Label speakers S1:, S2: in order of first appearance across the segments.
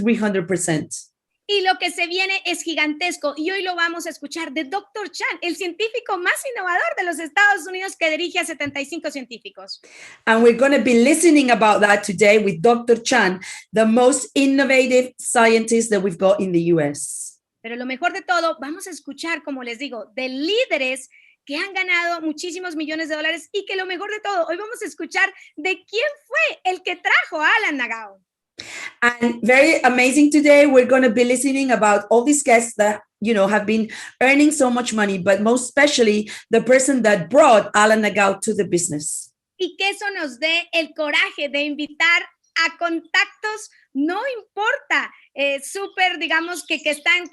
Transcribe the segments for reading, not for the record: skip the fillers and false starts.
S1: 300%.
S2: Y lo que se viene es gigantesco y hoy lo vamos a escuchar de Dr. Chang, el científico más innovador de los Estados Unidos que dirige a 75 científicos.
S1: And we're going to be listening about that today with Dr. Chang, the most innovative scientist that we've got in the US.
S2: Pero lo mejor de todo, vamos a escuchar, como les digo, de líderes que han ganado muchísimos millones de dólares y que lo mejor de todo, hoy vamos a escuchar de quién fue el que trajo a Alan Nagao.
S1: And very amazing today, we're going to be listening about all these guests that, have been earning so much money, but most especially the person that brought Alan Nagao to the business.
S2: Y que eso nos dé el coraje de invitar a contactos, no importa, súper, digamos, que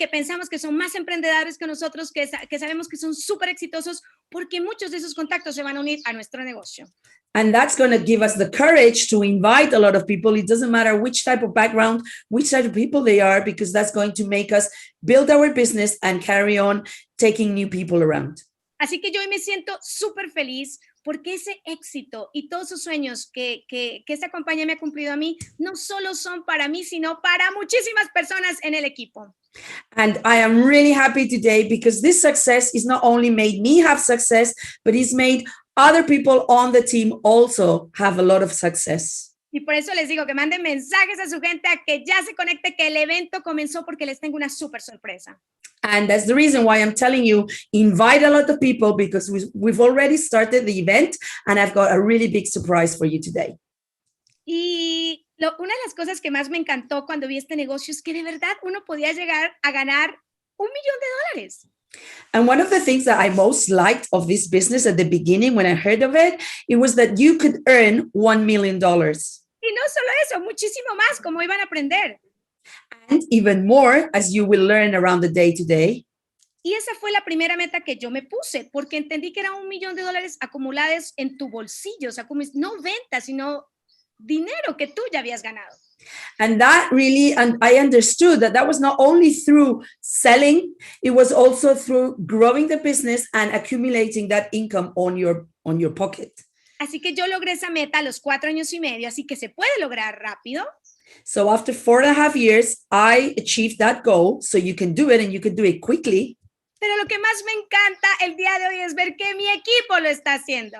S2: pensamos que son más emprendedores que nosotros, que sabemos que son súper exitosos, porque muchos de esos contactos se van a unir a nuestro negocio.
S1: And that's going to give us the courage to invite a lot of people. It doesn't matter which type of background, which type of people they are, because that's going to make us build our business and carry on taking new people around.
S2: Así que yo hoy me siento súper feliz porque ese éxito y todos esos sueños que esta compañía me ha cumplido a mí, no solo son para mí, sino para muchísimas personas en el equipo.
S1: And I am really happy today because this success is not only made me have success, but it's made other people on the team also have a lot of success.
S2: Y por eso les digo que manden mensajes a su gente a que ya se conecte, que el evento comenzó porque les tengo una súper sorpresa.
S1: And that's the reason why I'm telling you, invite a lot of people because we've already started the event and I've got a really big surprise for you today.
S2: Y una de las cosas que más me encantó cuando vi este negocio es que de verdad uno podía llegar a ganar $1 millón.
S1: And one of the things that I most liked of this business at the beginning when I heard of it, it was that you could earn $1 million.
S2: Y no solo eso, muchísimo más, como iban a aprender.
S1: And even more, as you will learn around the day today.
S2: Y esa fue la primera meta que yo me puse, porque entendí que era $1 millón acumulados en tu bolsillo, o sea, como no ventas, sino dinero que tú ya habías ganado.
S1: And that really, and I understood that was not only through selling, it was also through growing the business and accumulating that income on your pocket.
S2: Así que yo logré esa meta a los 4 años y medio, así que se puede lograr rápido.
S1: So after 4.5 years, I achieved that goal. So you can do it and you can do it quickly.
S2: Pero lo que más me encanta el día de hoy es ver que mi equipo lo está haciendo.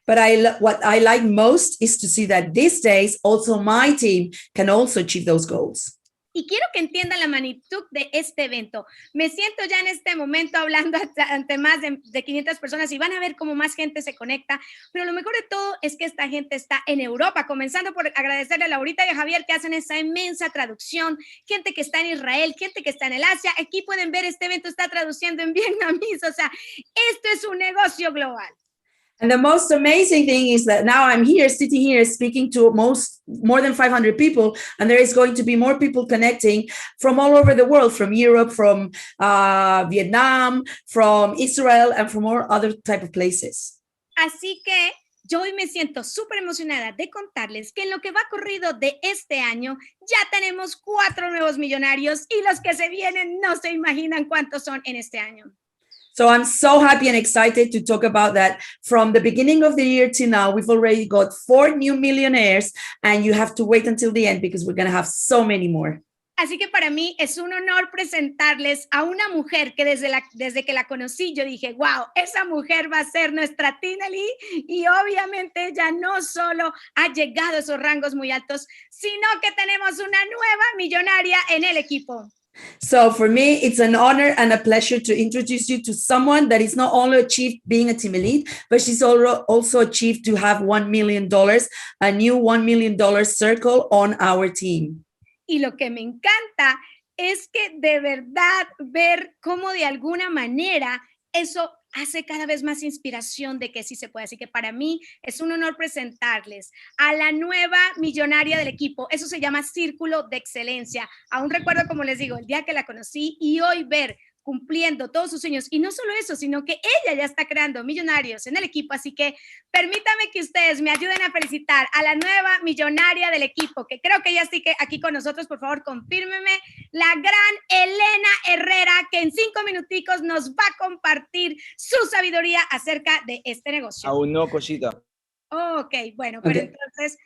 S1: But what I like most is to see that these days also my team can also achieve those goals.
S2: Y quiero que entiendan la magnitud de este evento. Me siento ya en este momento hablando ante más de 500 personas y van a ver cómo más gente se conecta. Pero lo mejor de todo es que esta gente está en Europa, comenzando por agradecerle a Laurita y a Javier que hacen esa inmensa traducción. Gente que está en Israel, gente que está en el Asia. Aquí pueden ver, este evento está traduciendo en vietnamés. O sea, esto es un negocio global.
S1: And the most amazing thing is that now I'm here, sitting here, speaking to more than 500 people, and there is going to be more people connecting from all over the world, from Europe, from Vietnam, from Israel, and from more other type of places.
S2: Así que yo hoy me siento súper emocionada de contarles que en lo que va corrido de este año ya tenemos 4 nuevos millonarios y los que se vienen no se imaginan cuántos son en este año.
S1: So I'm so happy and excited to talk about that. From the beginning of the year to now, we've already got 4 new millionaires, and you have to wait until the end because we're going to have so many more.
S2: Así que para mí es un honor presentarles a una mujer que desde que la conocí yo dije, wow, esa mujer va a ser nuestra Tina Lee, y obviamente ella no solo ha llegado a esos rangos muy altos, sino que tenemos una nueva millonaria en el equipo.
S1: So for me, it's an honor and a pleasure to introduce you to someone that is not only achieved being a team elite, but she's also achieved to have $1 million, a new $1 million circle on our team.
S2: Y lo que me encanta es que de verdad ver cómo de alguna manera eso hace cada vez más inspiración de que sí se puede. Así que para mí es un honor presentarles a la nueva millonaria del equipo. Eso se llama Círculo de Excelencia. Aún recuerdo, como les digo, el día que la conocí y hoy ver cumpliendo todos sus sueños. Y no solo eso, sino que ella ya está creando millonarios en el equipo. Así que permítame que ustedes me ayuden a felicitar a la nueva millonaria del equipo, que creo que ya está aquí con nosotros. Por favor, confírmeme. La gran Elena Herrera, que en 5 minuticos nos va a compartir su sabiduría acerca de este negocio.
S3: Aún no, cosita.
S2: Ok, bueno, pero entonces,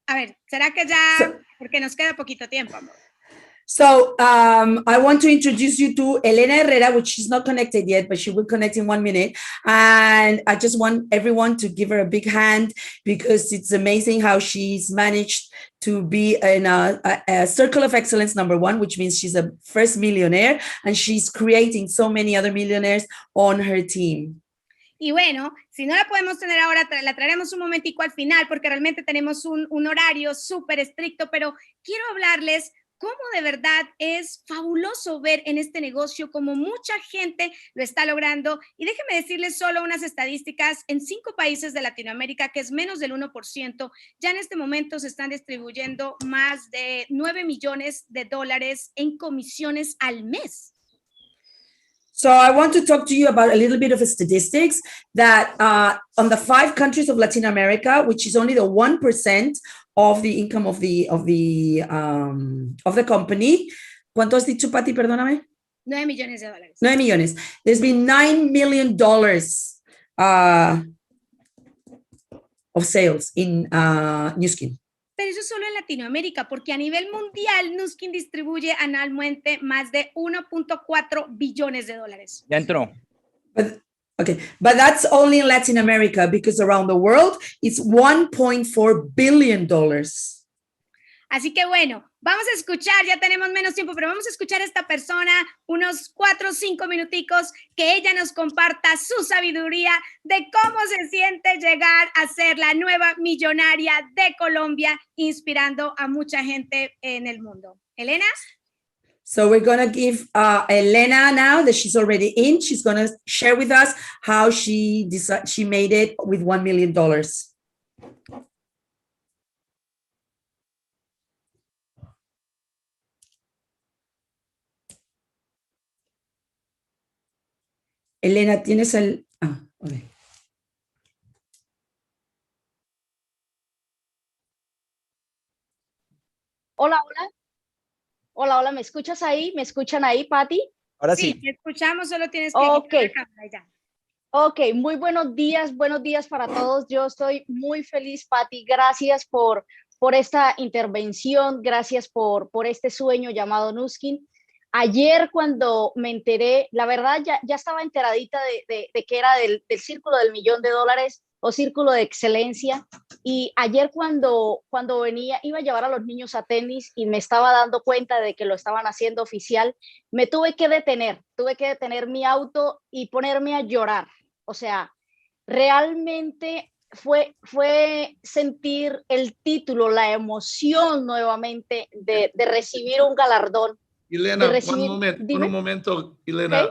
S2: a ver, ¿será que ya? Porque nos queda poquito tiempo, amor.
S1: So I want to introduce you to Elena Herrera, which she's not connected yet, but she will connect in 1 minute. And I just want everyone to give her a big hand because it's amazing how she's managed to be in a circle of excellence #1, which means she's a first millionaire, and she's creating so many other millionaires on her team.
S2: Y bueno, si no la podemos tener ahora, la traeremos un momentico al final porque realmente tenemos un horario súper estricto, pero quiero hablarles cómo de verdad es fabuloso ver en este negocio cómo mucha gente lo está logrando. Y déjenme decirles solo unas estadísticas. En 5 países de Latinoamérica, que es menos del 1%, ya en este momento se están distribuyendo más de $9 millones en comisiones al mes.
S1: So I want to talk to you about a little bit of statistics that on the 5 countries of Latin America, which is only the 1% of the income of the company. ¿Cuánto has dicho, Patty? Perdóname.
S2: $9 millones.
S1: 9 millones. There's been $9 million of sales in Nu Skin.
S2: Pero eso solo en Latinoamérica, porque a nivel mundial, Nu Skin distribuye anualmente más de $1.4 billones.
S3: Ya entró.
S1: But that's only in Latin America because around the world, it's $1.4 billion.
S2: Así que bueno, vamos a escuchar, ya tenemos menos tiempo, pero vamos a escuchar a esta persona unos 4 o 5 minuticos que ella nos comparta su sabiduría de cómo se siente llegar a ser la nueva millonaria de Colombia, inspirando a mucha gente en el mundo. Elena.
S1: So we're going to give Elena now that she's already in. She's going to share with us how she made it with $1 million. Elena, tienes el... okay.
S4: Hola, hola. Hola, hola, ¿me escuchas ahí? ¿Me escuchan ahí, Patty?
S3: Ahora sí.
S2: Sí, te escuchamos, solo tienes que quitar la cámara ya.
S4: Ok, muy buenos días para todos. Yo estoy muy feliz, Patty. Gracias por esta intervención, gracias por este sueño llamado Nu Skin. Ayer cuando me enteré, la verdad ya estaba enteradita de que era del círculo del $1.000.000 o círculo de excelencia. Y ayer cuando iba a llevar a los niños a tenis y me estaba dando cuenta de que lo estaban haciendo oficial, me tuve que detener mi auto y ponerme a llorar. O sea, realmente fue sentir el título, la emoción nuevamente de recibir un galardón.
S5: Elena, un momento, Elena.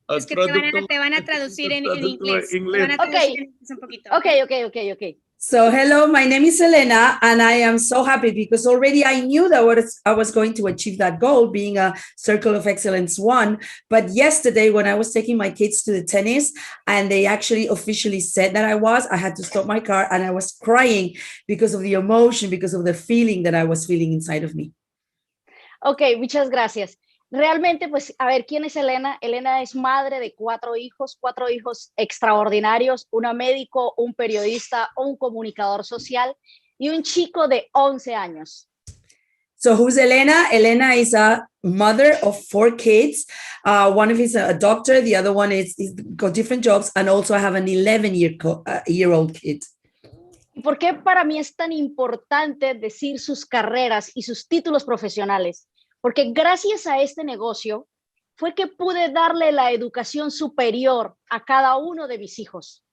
S4: Okay.
S2: Es que te van a traducir en inglés. Te van a traducir un poquito.
S4: Okay.
S1: So hello, my name is Elena, and I am so happy because already I knew that I was going to achieve that goal, being a Circle of Excellence 1. But yesterday, when I was taking my kids to the tennis, and they actually officially said that I had to stop my car, and I was crying because of the emotion, because of the feeling that I was feeling inside of me.
S4: Ok, muchas gracias. Realmente, pues, a ver, ¿quién es Elena? Elena es madre de 4 hijos extraordinarios, una médico, un periodista, un comunicador social y un chico de 11 años.
S1: So who's Elena? Elena is a mother of 4 kids. One of is a doctor. The other one is got different jobs. And also I have an 11-year-old kid.
S4: ¿Por qué para mí es tan importante decir sus carreras y sus títulos profesionales? Porque gracias a este negocio fue que pude darle la educación superior a cada uno de mis hijos.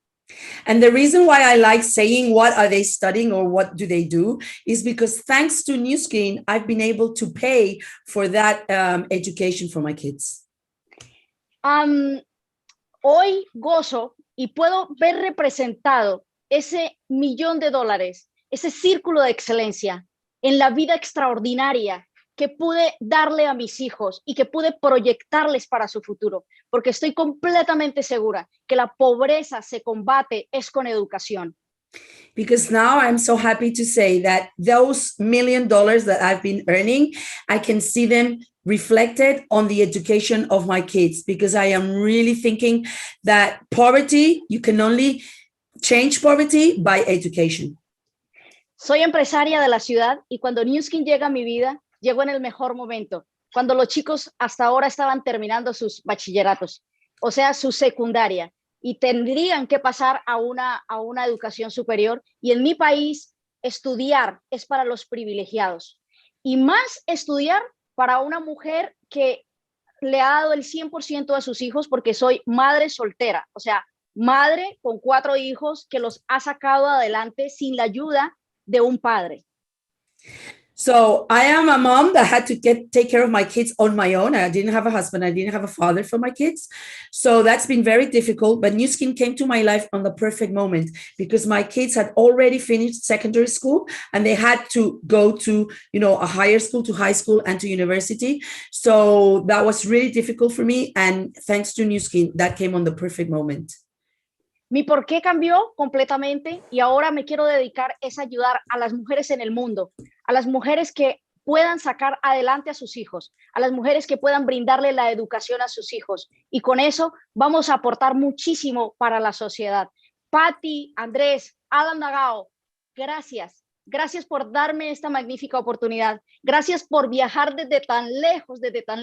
S1: And the reason why I like saying what are they studying or what do they do is because thanks to Nu Skin, I've been able to pay for that education for my kids.
S4: Hoy gozo y puedo ver representado ese $1.000.000, ese círculo de excelencia en la vida extraordinaria que pude darle a mis hijos y que pude proyectarles para su futuro, porque estoy completamente segura que la pobreza se combate es con educación.
S1: Because now I'm so happy to say that those $1 million that I've been earning, I can see them reflected on the education of my kids, because I am really thinking that poverty, you can only change poverty by education.
S4: Soy empresaria de la ciudad y cuando Nu Skin llega a mi vida, llegó en el mejor momento, cuando los chicos hasta ahora estaban terminando sus bachilleratos, o sea, su secundaria, y tendrían que pasar a una educación superior. Y en mi país, estudiar es para los privilegiados. Y más estudiar para una mujer que le ha dado el 100% a sus hijos, porque soy madre soltera, o sea, madre con 4 hijos que los ha sacado adelante sin la ayuda de un padre.
S1: So I am a mom that had to take care of my kids on my own. I didn't have a husband. I didn't have a father for my kids. So that's been very difficult. But New Skin came to my life on the perfect moment because my kids had already finished secondary school and they had to go to, a higher school, to high school and to university. So that was really difficult for me. And thanks to New Skin, that came on the perfect moment.
S4: Mi porqué cambió completamente y ahora me quiero dedicar es ayudar a las mujeres en el mundo, a las mujeres que puedan sacar adelante a sus hijos, a las mujeres que puedan brindarle la educación a sus hijos. Y con eso vamos a aportar muchísimo para la sociedad. Patti, Andrés, Alan Nagao, gracias. Gracias por darme esta magnífica oportunidad. Gracias por viajar desde tan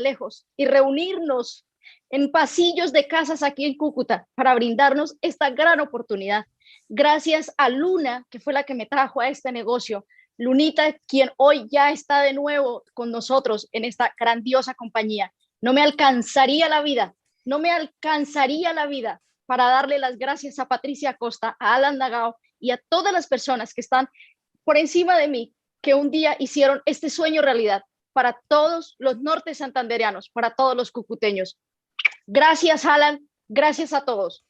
S4: lejos y reunirnos en pasillos de casas aquí en Cúcuta para brindarnos esta gran oportunidad. Gracias a Luna, que fue la que me trajo a este negocio. Lunita, quien hoy ya está de nuevo con nosotros en esta grandiosa compañía. No me alcanzaría la vida para darle las gracias a Patricia Acosta, a Alan Nagao y a todas las personas que están por encima de mí, que un día hicieron este sueño realidad para todos los norte santandereanos, para todos los cucuteños. Gracias, Alan. Gracias a todos.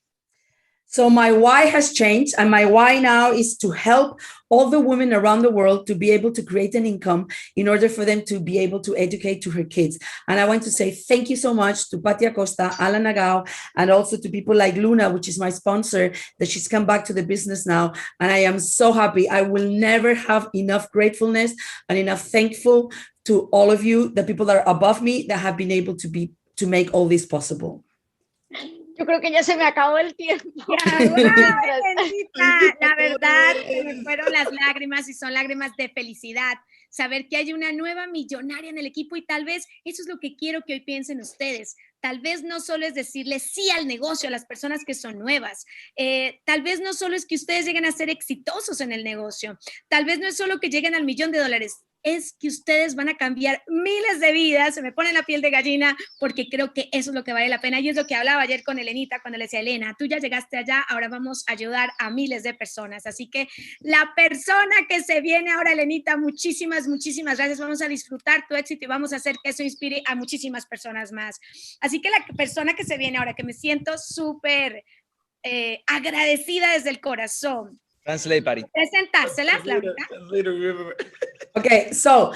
S1: So my why has changed, and my why now is to help all the women around the world to be able to create an income in order for them to be able to educate to her kids. And I want to say thank you so much to Patti Acosta, Alan Nagao, and also to people like Luna, which is my sponsor, that she's come back to the business now. And I am so happy. I will never have enough gratefulness and enough thankful to all of you, the people that are above me, that have been able to make all this possible.
S4: Yo creo que ya se me acabó el tiempo.
S2: La verdad, me fueron las lágrimas y son lágrimas de felicidad. Saber que hay una nueva millonaria en el equipo y tal vez eso es lo que quiero que hoy piensen ustedes. Tal vez no solo es decirle sí al negocio a las personas que son nuevas. Tal vez no solo es que ustedes lleguen a ser exitosos en el negocio. Tal vez no es solo que lleguen al $1,000,000. Es que ustedes van a cambiar miles de vidas. Se me pone la piel de gallina porque creo que eso es lo que vale la pena. Y es lo que hablaba ayer con Elenita cuando le decía, Elena, tú ya llegaste allá, ahora vamos a ayudar a miles de personas. Así que la persona que se viene ahora, Elenita, muchísimas gracias. Vamos a disfrutar tu éxito y vamos a hacer que eso inspire a muchísimas personas más. Así que la persona que se viene ahora, que me siento súper agradecida desde el corazón.
S3: Translate, Patti.
S2: Presentárselas, Laurita.
S1: Okay, so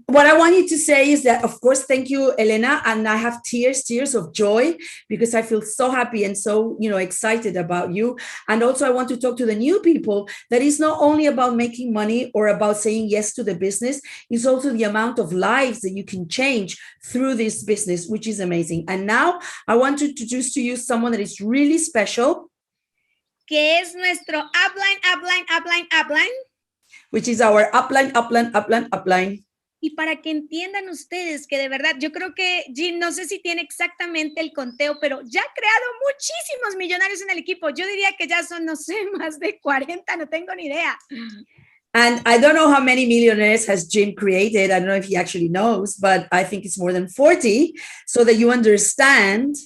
S1: what I want you to say is that, of course, thank you, Elena, and I have tears of joy because I feel so happy and so, excited about you. And also I want to talk to the new people that it's not only about making money or about saying yes to the business, it's also the amount of lives that you can change through this business, which is amazing. And now I want to introduce to you someone that is really special,
S2: que es nuestro upline,
S1: which is our upline.
S2: Y para que entiendan ustedes que de verdad, yo creo que Jim, no sé si tiene exactamente el conteo, pero ya ha creado muchísimos millonarios en el equipo. Yo diría que ya son, no sé, más de 40, no tengo ni idea.
S1: And I don't know how many millionaires has Jim created. I don't know if he actually knows, but I think it's more than 40, so that you understand.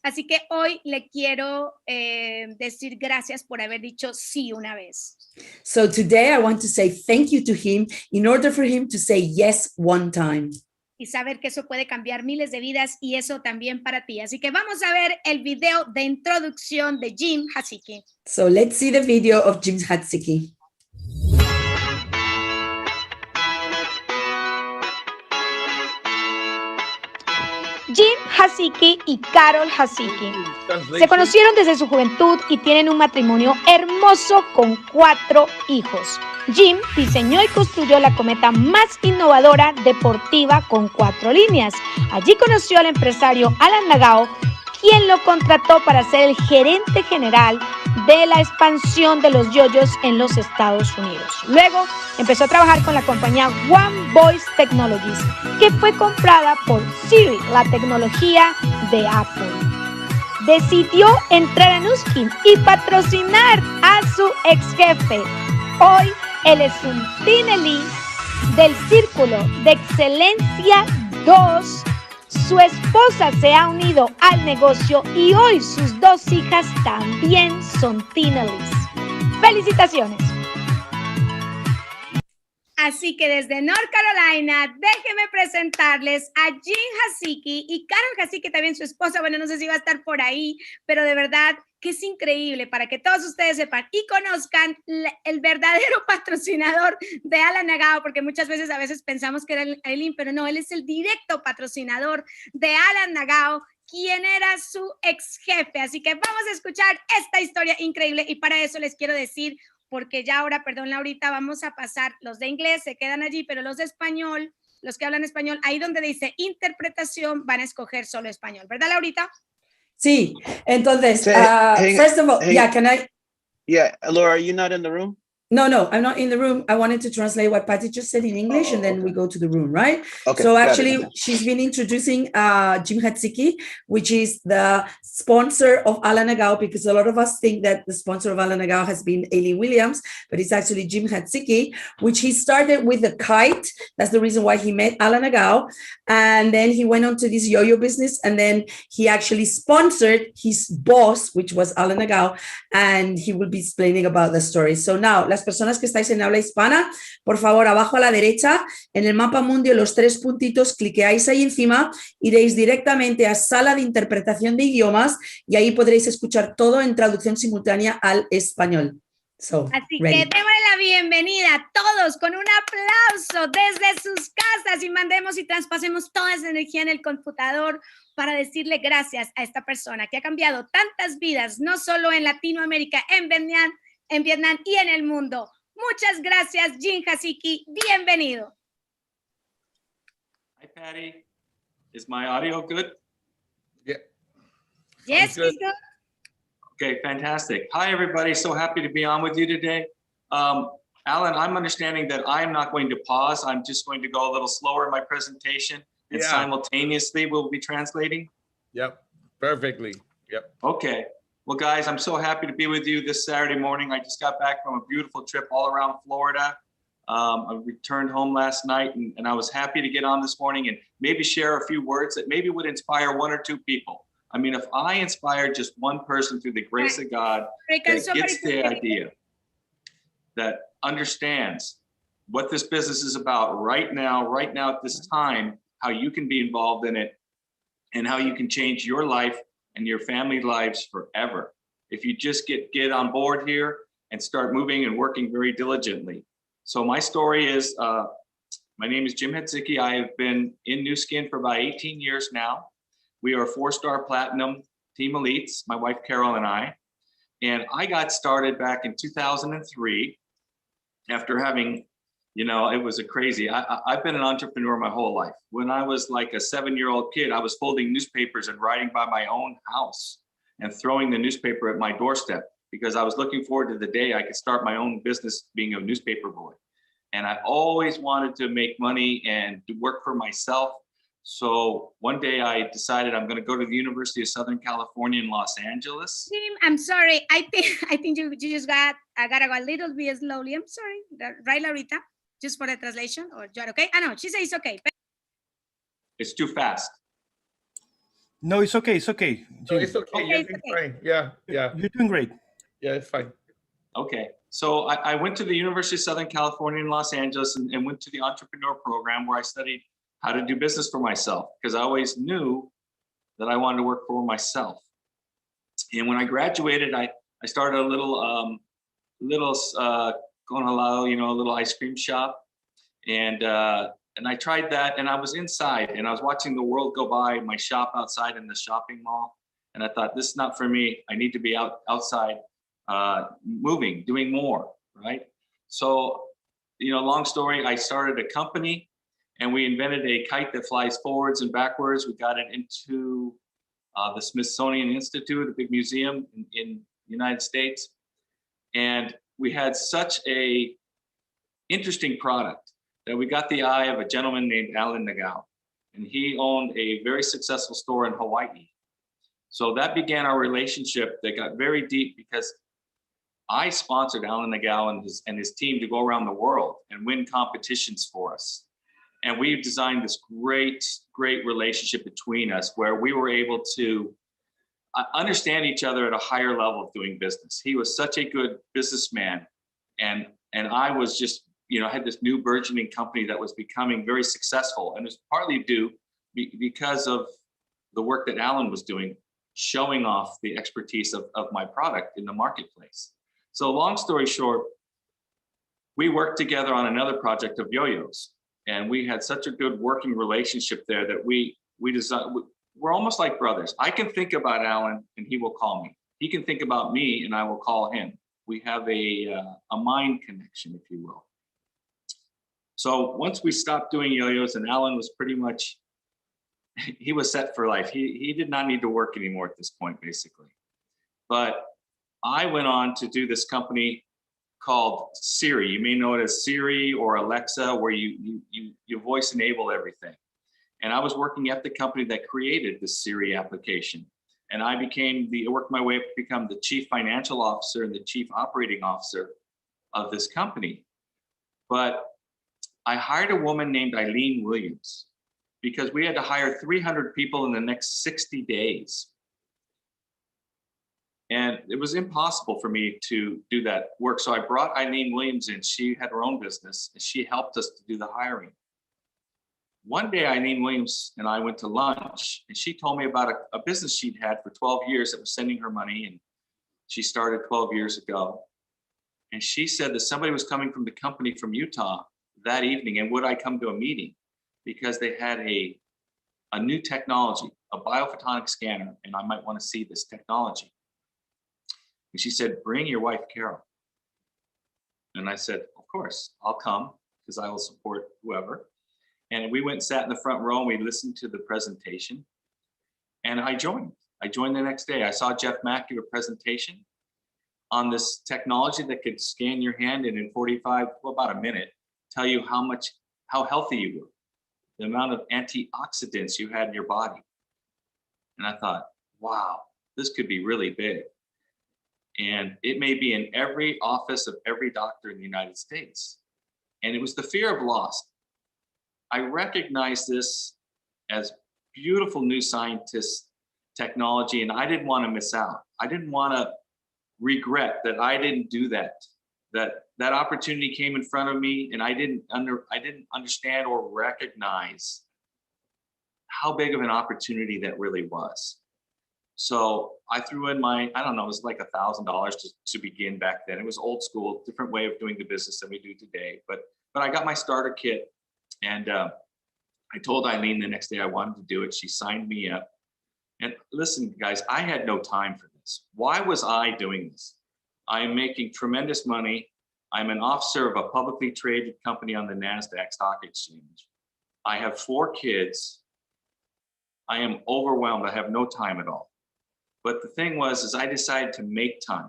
S2: Así que hoy le quiero decir gracias por haber dicho sí una vez.
S1: So today I want to say thank you to him in order for him to say yes one time.
S2: Y saber que eso puede cambiar miles de vidas y eso también para ti. Así que vamos a ver el video de introducción de Jim Hasiki.
S1: So let's see the video of Jim Hasiki.
S6: Jim Hasiki y Carol Hasiki se conocieron desde su juventud y tienen un matrimonio hermoso con 4 hijos. Jim diseñó y construyó la cometa más innovadora deportiva con 4 líneas. Allí conoció al empresario Alan Nagao, quien lo contrató para ser el gerente general de la expansión de los yoyos en los Estados Unidos. Luego empezó a trabajar con la compañía One Voice Technologies, que fue comprada por Siri, la tecnología de Apple. Decidió entrar a Nuskin y patrocinar a su ex jefe. Hoy él es un Tinelli del Círculo de Excelencia 2. Su esposa se ha unido al negocio y hoy sus 2 hijas también son Tinellis. ¡Felicitaciones!
S2: Así que desde North Carolina, déjenme presentarles a Jim Hasiki y Carol Hasiki, también su esposa. Bueno, no sé si va a estar por ahí, pero de verdad que es increíble para que todos ustedes sepan y conozcan el verdadero patrocinador de Alan Nagao, porque muchas veces pensamos que era Eileen, pero no, él es el directo patrocinador de Alan Nagao, quien era su ex jefe. Así que vamos a escuchar esta historia increíble y para eso les quiero decir, porque ya ahora, perdón, Laurita, vamos a pasar, los de inglés se quedan allí, pero los de español, los que hablan español, ahí donde dice interpretación, van a escoger solo español, ¿verdad, Laurita?
S1: Sí, entonces, first of all, can I?
S3: Yeah, Laura, are you not in the room?
S1: No, I'm not in the room. I wanted to translate what Patty just said in English, and then we go to the room, right?
S3: Okay.
S1: So actually, she's been introducing Jim Hatsiki, which is the sponsor of Alan Nagao, because a lot of us think that the sponsor of Alan Nagao has been Aileen Williams, but it's actually Jim Hatsiki, which he started with a kite. That's the reason why he met Alan Nagao. And then he went on to this yo-yo business, and then he actually sponsored his boss, which was Alan Nagao, and he will be explaining about the story. So now, las personas que estáis en habla hispana, por favor, abajo a la derecha, en el mapa mundial, los 3 puntitos, cliqueáis ahí encima, iréis directamente a sala de interpretación de idiomas y ahí podréis escuchar todo en traducción simultánea al español.
S2: Así que démosle la bienvenida a todos con un aplauso desde sus casas y mandemos y traspasemos toda esa energía en el computador para decirle gracias a esta persona que ha cambiado tantas vidas, no solo en Latinoamérica, en Vietnam y en el mundo. Muchas gracias, Jim Hasiki. Bienvenido.
S7: Hi, Patty. Is my audio good?
S5: Yeah.
S2: Yes, it's good.
S7: Okay, fantastic. Hi, everybody. So happy to be on with you today. Alan, I'm understanding that I'm not going to pause. I'm just going to go a little slower in my presentation and simultaneously we'll be translating.
S5: Yep, perfectly. Yep.
S7: Okay. Well, guys, I'm so happy to be with you this Saturday morning. I just got back from a beautiful trip all around Florida. I returned home last night and I was happy to get on this morning and maybe share a few words that maybe would inspire 1 or 2 people. I mean, if I inspire just one person through the grace of God that gets the idea, that understands what this business is about right now at this time, how you can be involved in it and how you can change your life and your family lives forever. If you just get on board here and start moving and working very diligently. So my story is, my name is Jim Hatsiki. I have been in Nu Skin for about 18 years now. We are 4-star platinum team elites, my wife Carol and I. And I got started back in 2003 after having, you know, it was a crazy, I've been an entrepreneur my whole life. When I was like a 7-year-old kid, I was folding newspapers and writing by my own house and throwing the newspaper at my doorstep because I was looking forward to the day I could start my own business being a newspaper boy. And I always wanted to make money and to work for myself. So one day I decided I'm going to go to the University of Southern California in Los Angeles.
S2: Jim, I'm sorry. I think you just got, I gotta go a little bit slowly. I'm sorry. Right, Laurita? Just for the translation, or you're okay? I know, she says it's okay.
S7: It's too fast.
S8: No, it's okay. It's okay.
S5: No, it's okay. You're doing fine. Yeah.
S8: You're doing great.
S5: Yeah, it's fine.
S7: Okay. So I went to the University of Southern California in Los Angeles and went to the entrepreneur program where I studied how to do business for myself because I always knew that I wanted to work for myself. And when I graduated, I started a little Conhalao, you know, a little ice cream shop. And I tried that and I was inside and I was watching the world go by, my shop outside in the shopping mall. And I thought, this is not for me. I need to be outside, moving, doing more, right? So, you know, long story, I started a company and we invented a kite that flies forwards and backwards. We got it into the Smithsonian Institute, a big museum in United States. And we had such a interesting product that we got the eye of a gentleman named Alan Nagao. And he owned a very successful store in Hawaii. So that began our relationship that got very deep because I sponsored Alan Nagao and his team to go around the world and win competitions for us. And we've designed this great relationship between us where we were able to understand each other at a higher level of doing business. He was such a good businessman. And I was just, had this new burgeoning company that was becoming very successful. And it was partly due because of the work that Alan was doing, showing off the expertise of my product in the marketplace. So long story short, we worked together on another project of yo-yos. And we had such a good working relationship there that we're almost like brothers. I can think about Alan and he will call me. He can think about me and I will call him. We have a mind connection, if you will. So once we stopped doing yo-yos and Alan was pretty much, he was set for life. He did not need to work anymore at this point, basically. But I went on to do this company called Siri. You may know it as Siri or Alexa, where you voice enable everything. And I was working at the company that created the Siri application. And I worked my way up to become the chief financial officer and the chief operating officer of this company. But I hired a woman named Eileen Williams because we had to hire 300 people in the next 60 days. And it was impossible for me to do that work. So I brought Eileen Williams in. She had her own business and she helped us to do the hiring. One day, Eileen Williams and I went to lunch and she told me about a business she'd had for 12 years that was sending her money. And she started 12 years ago. And she said that somebody was coming from the company from Utah that evening and would I come to a meeting because they had a new technology, a biophotonic scanner, and I might want to see this technology. And she said, bring your wife, Carol. And I said, of course, I'll come because I will support whoever. And we went and sat in the front row and we listened to the presentation. And I joined. I joined the next day. I saw Jeff Mack do a presentation on this technology that could scan your hand and in about a minute, tell you how healthy you were, the amount of antioxidants you had in your body. And I thought, wow, this could be really big. And it may be in every office of every doctor in the United States. And it was the fear of loss. I recognize this as beautiful new scientist technology, and I didn't want to miss out. I didn't want to regret that I didn't do that. That opportunity came in front of me, and I didn't understand or recognize how big of an opportunity that really was. So I threw in it was like $1,000 to begin back then. It was old school, different way of doing the business than we do today. But I got my starter kit, and I told Eileen the next day I wanted to do it. She signed me up. And listen, guys, I had no time for this. Why was I doing this? I am making tremendous money. I'm an officer of a publicly traded company on the NASDAQ stock exchange. I have 4 kids. I am overwhelmed. I have no time at all. But the thing was, I decided to make time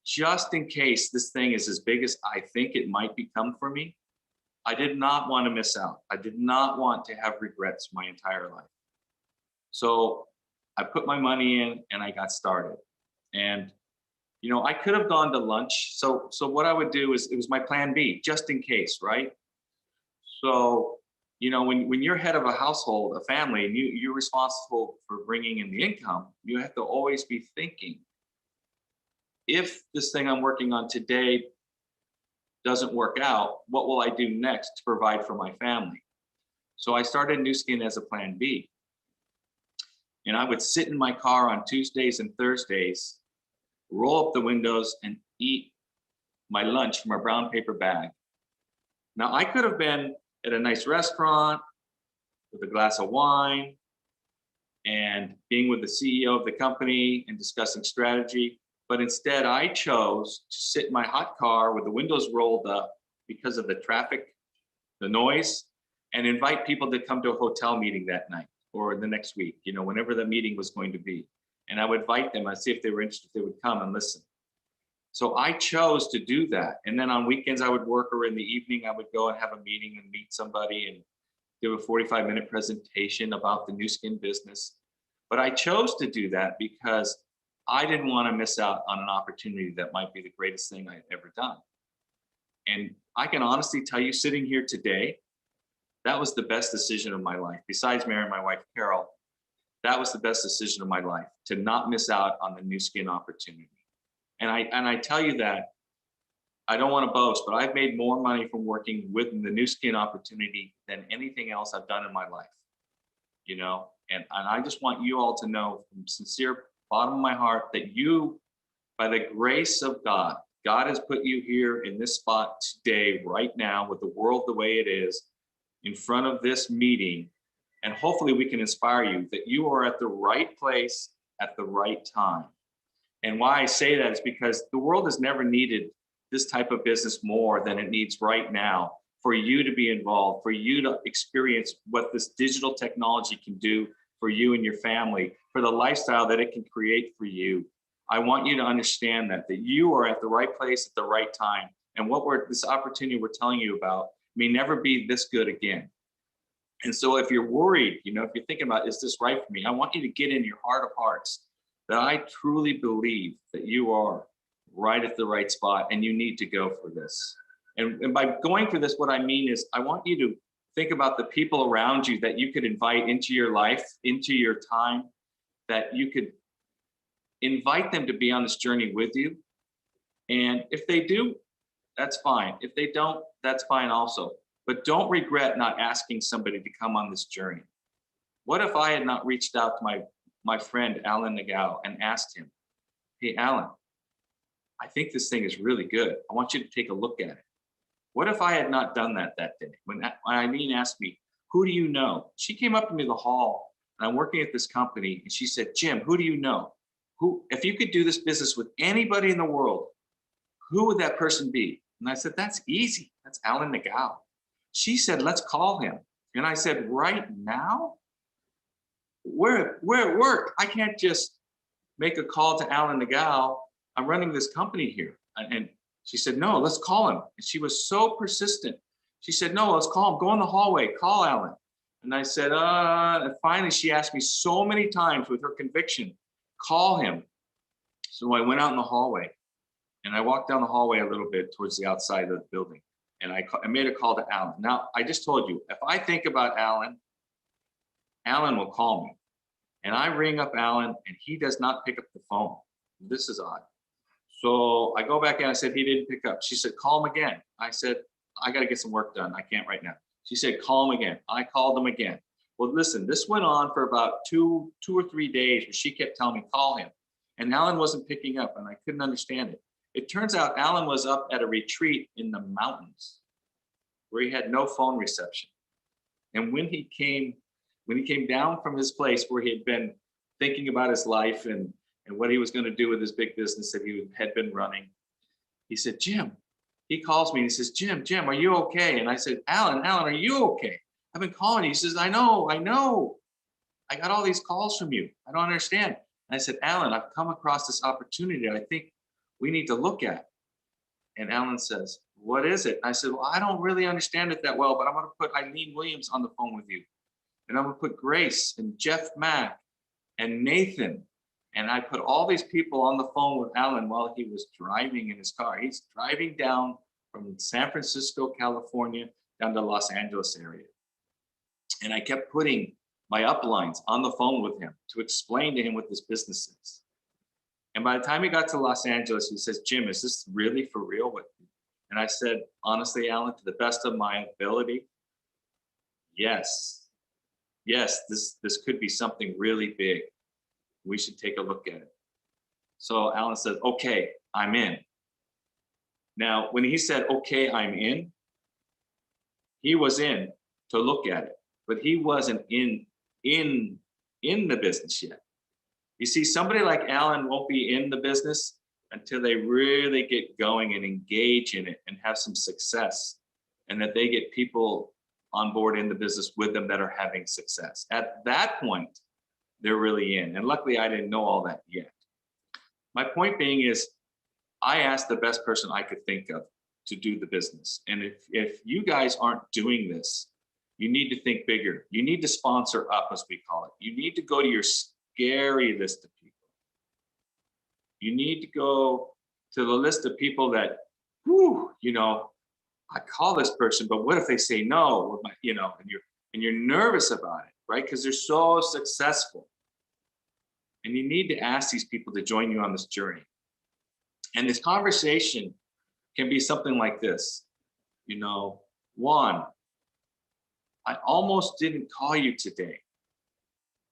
S7: just in case this thing is as big as I think it might become for me. I did not want to miss out. I did not want to have regrets my entire life. So I put my money in and I got started. And, I could have gone to lunch. So what I would do is, it was my plan B, just in case, right? So, when you're head of a household, a family, and you're responsible for bringing in the income, you have to always be thinking, if this thing I'm working on today doesn't work out, what will I do next to provide for my family? So I started Nu Skin as a plan B. And I would sit in my car on Tuesdays and Thursdays, roll up the windows and eat my lunch from a brown paper bag. Now I could have been at a nice restaurant with a glass of wine and being with the CEO of the company and discussing strategy. But instead, I chose to sit in my hot car with the windows rolled up because of the traffic, the noise, and invite people to come to a hotel meeting that night or the next week, whenever the meeting was going to be. And I would invite them. I'd see if they were interested, if they would come and listen. So I chose to do that. And then on weekends I would work, or in the evening I would go and have a meeting and meet somebody and give a 45-minute presentation about the Nu Skin business. But I chose to do that because I didn't want to miss out on an opportunity that might be the greatest thing I've ever done. And I can honestly tell you, sitting here today, that was the best decision of my life. Besides marrying my wife, Carol, that was the best decision of my life, to not miss out on the Nu Skin opportunity. And I tell you that, I don't want to boast, but I've made more money from working with the Nu Skin opportunity than anything else I've done in my life. You know, and I just want you all to know from sincere bottom of my heart that you, by the grace of God, God has put you here in this spot today, right now, with the world the way it is, in front of this meeting. And hopefully we can inspire you that you are at the right place at the right time. And why I say that is because the world has never needed this type of business more than it needs right now, for you to be involved, for you to experience what this digital technology can do for you and your family, for the lifestyle that it can create for you. I want you to understand that you are at the right place at the right time. And this opportunity we're telling you about may never be this good again. And so if you're worried, you know, if you're thinking about, is this right for me? I want you to get in your heart of hearts that I truly believe that you are right at the right spot and you need to go for this. And by going for this, what I mean is I want you to think about the people around you that you could invite into your life, into your time, that you could invite them to be on this journey with you. And if they do, that's fine. If they don't, that's fine also. But don't regret not asking somebody to come on this journey. What if I had not reached out to my friend, Alan Nagao, and asked him, hey, Alan, I think this thing is really good. I want you to take a look at it. What if I had not done that day? When Eileen asked me, who do you know? She came up to me in the hall, and I'm working at this company, and she said, Jim, who do you know? If you could do this business with anybody in the world, who would that person be? And I said, that's easy. That's Alan Nagao. She said, let's call him. And I said, right now? We're at work. I can't just make a call to Alan Nagao. I'm running this company here. And she said, no, let's call him. And she was so persistent. She said, no, let's call him. Go in the hallway, call Alan. And I said, and finally she asked me so many times with her conviction, call him. So I went out in the hallway and I walked down the hallway a little bit towards the outside of the building. And I made a call to Alan. Now, I just told you, if I think about Alan, Alan will call me. And I ring up Alan and he does not pick up the phone. This is odd. So I go back in, I said, he didn't pick up. She said, call him again. I said, I got to get some work done. I can't right now. She said, call him again. I called him again. Well, listen, this went on for about two or 3 days where she kept telling me, call him. And Alan wasn't picking up and I couldn't understand it. It turns out Alan was up at a retreat in the mountains where he had no phone reception. And when he came down from his place where he had been thinking about his life and what he was going to do with his big business that he had been running, he said, Jim, he calls me and he says, Jim, are you okay? And I said, Alan, are you okay? I've been calling you. He says, I know. I got all these calls from you. I don't understand. And I said, Alan, I've come across this opportunity that I think we need to look at. And Alan says, what is it? And I said, well, I don't really understand it that well, but I'm going to put Eileen Williams on the phone with you. And I'm going to put Grace and Jeff Mack and Nathan. And I put all these people on the phone with Alan while he was driving in his car. He's driving down from San Francisco, California, down to Los Angeles area. And I kept putting my uplines on the phone with him to explain to him what this business is. And by the time he got to Los Angeles, he says, Jim, is this really for real with you? And I said, honestly, Alan, to the best of my ability, yes, this could be something really big. We should take a look at it. So Alan said, okay, I'm in. Now, when he said, okay, I'm in, he was in to look at it, but he wasn't in the business yet. You see, somebody like Alan won't be in the business until they really get going and engage in it and have some success, and that they get people on board in the business with them that are having success. At that point, they're really in. And luckily I didn't know all that yet. My point being is I asked the best person I could think of to do the business. And if you guys aren't doing this, you need to think bigger. You need to sponsor up, as we call it. You need to go to your scary list of people. You need to go to the list of people that, whew, you know, I call this person, but what if they say no? You know, and you're nervous about it, right? Because they're so successful. And you need to ask these people to join you on this journey. And this conversation can be something like this. You know, Juan, I almost didn't call you today,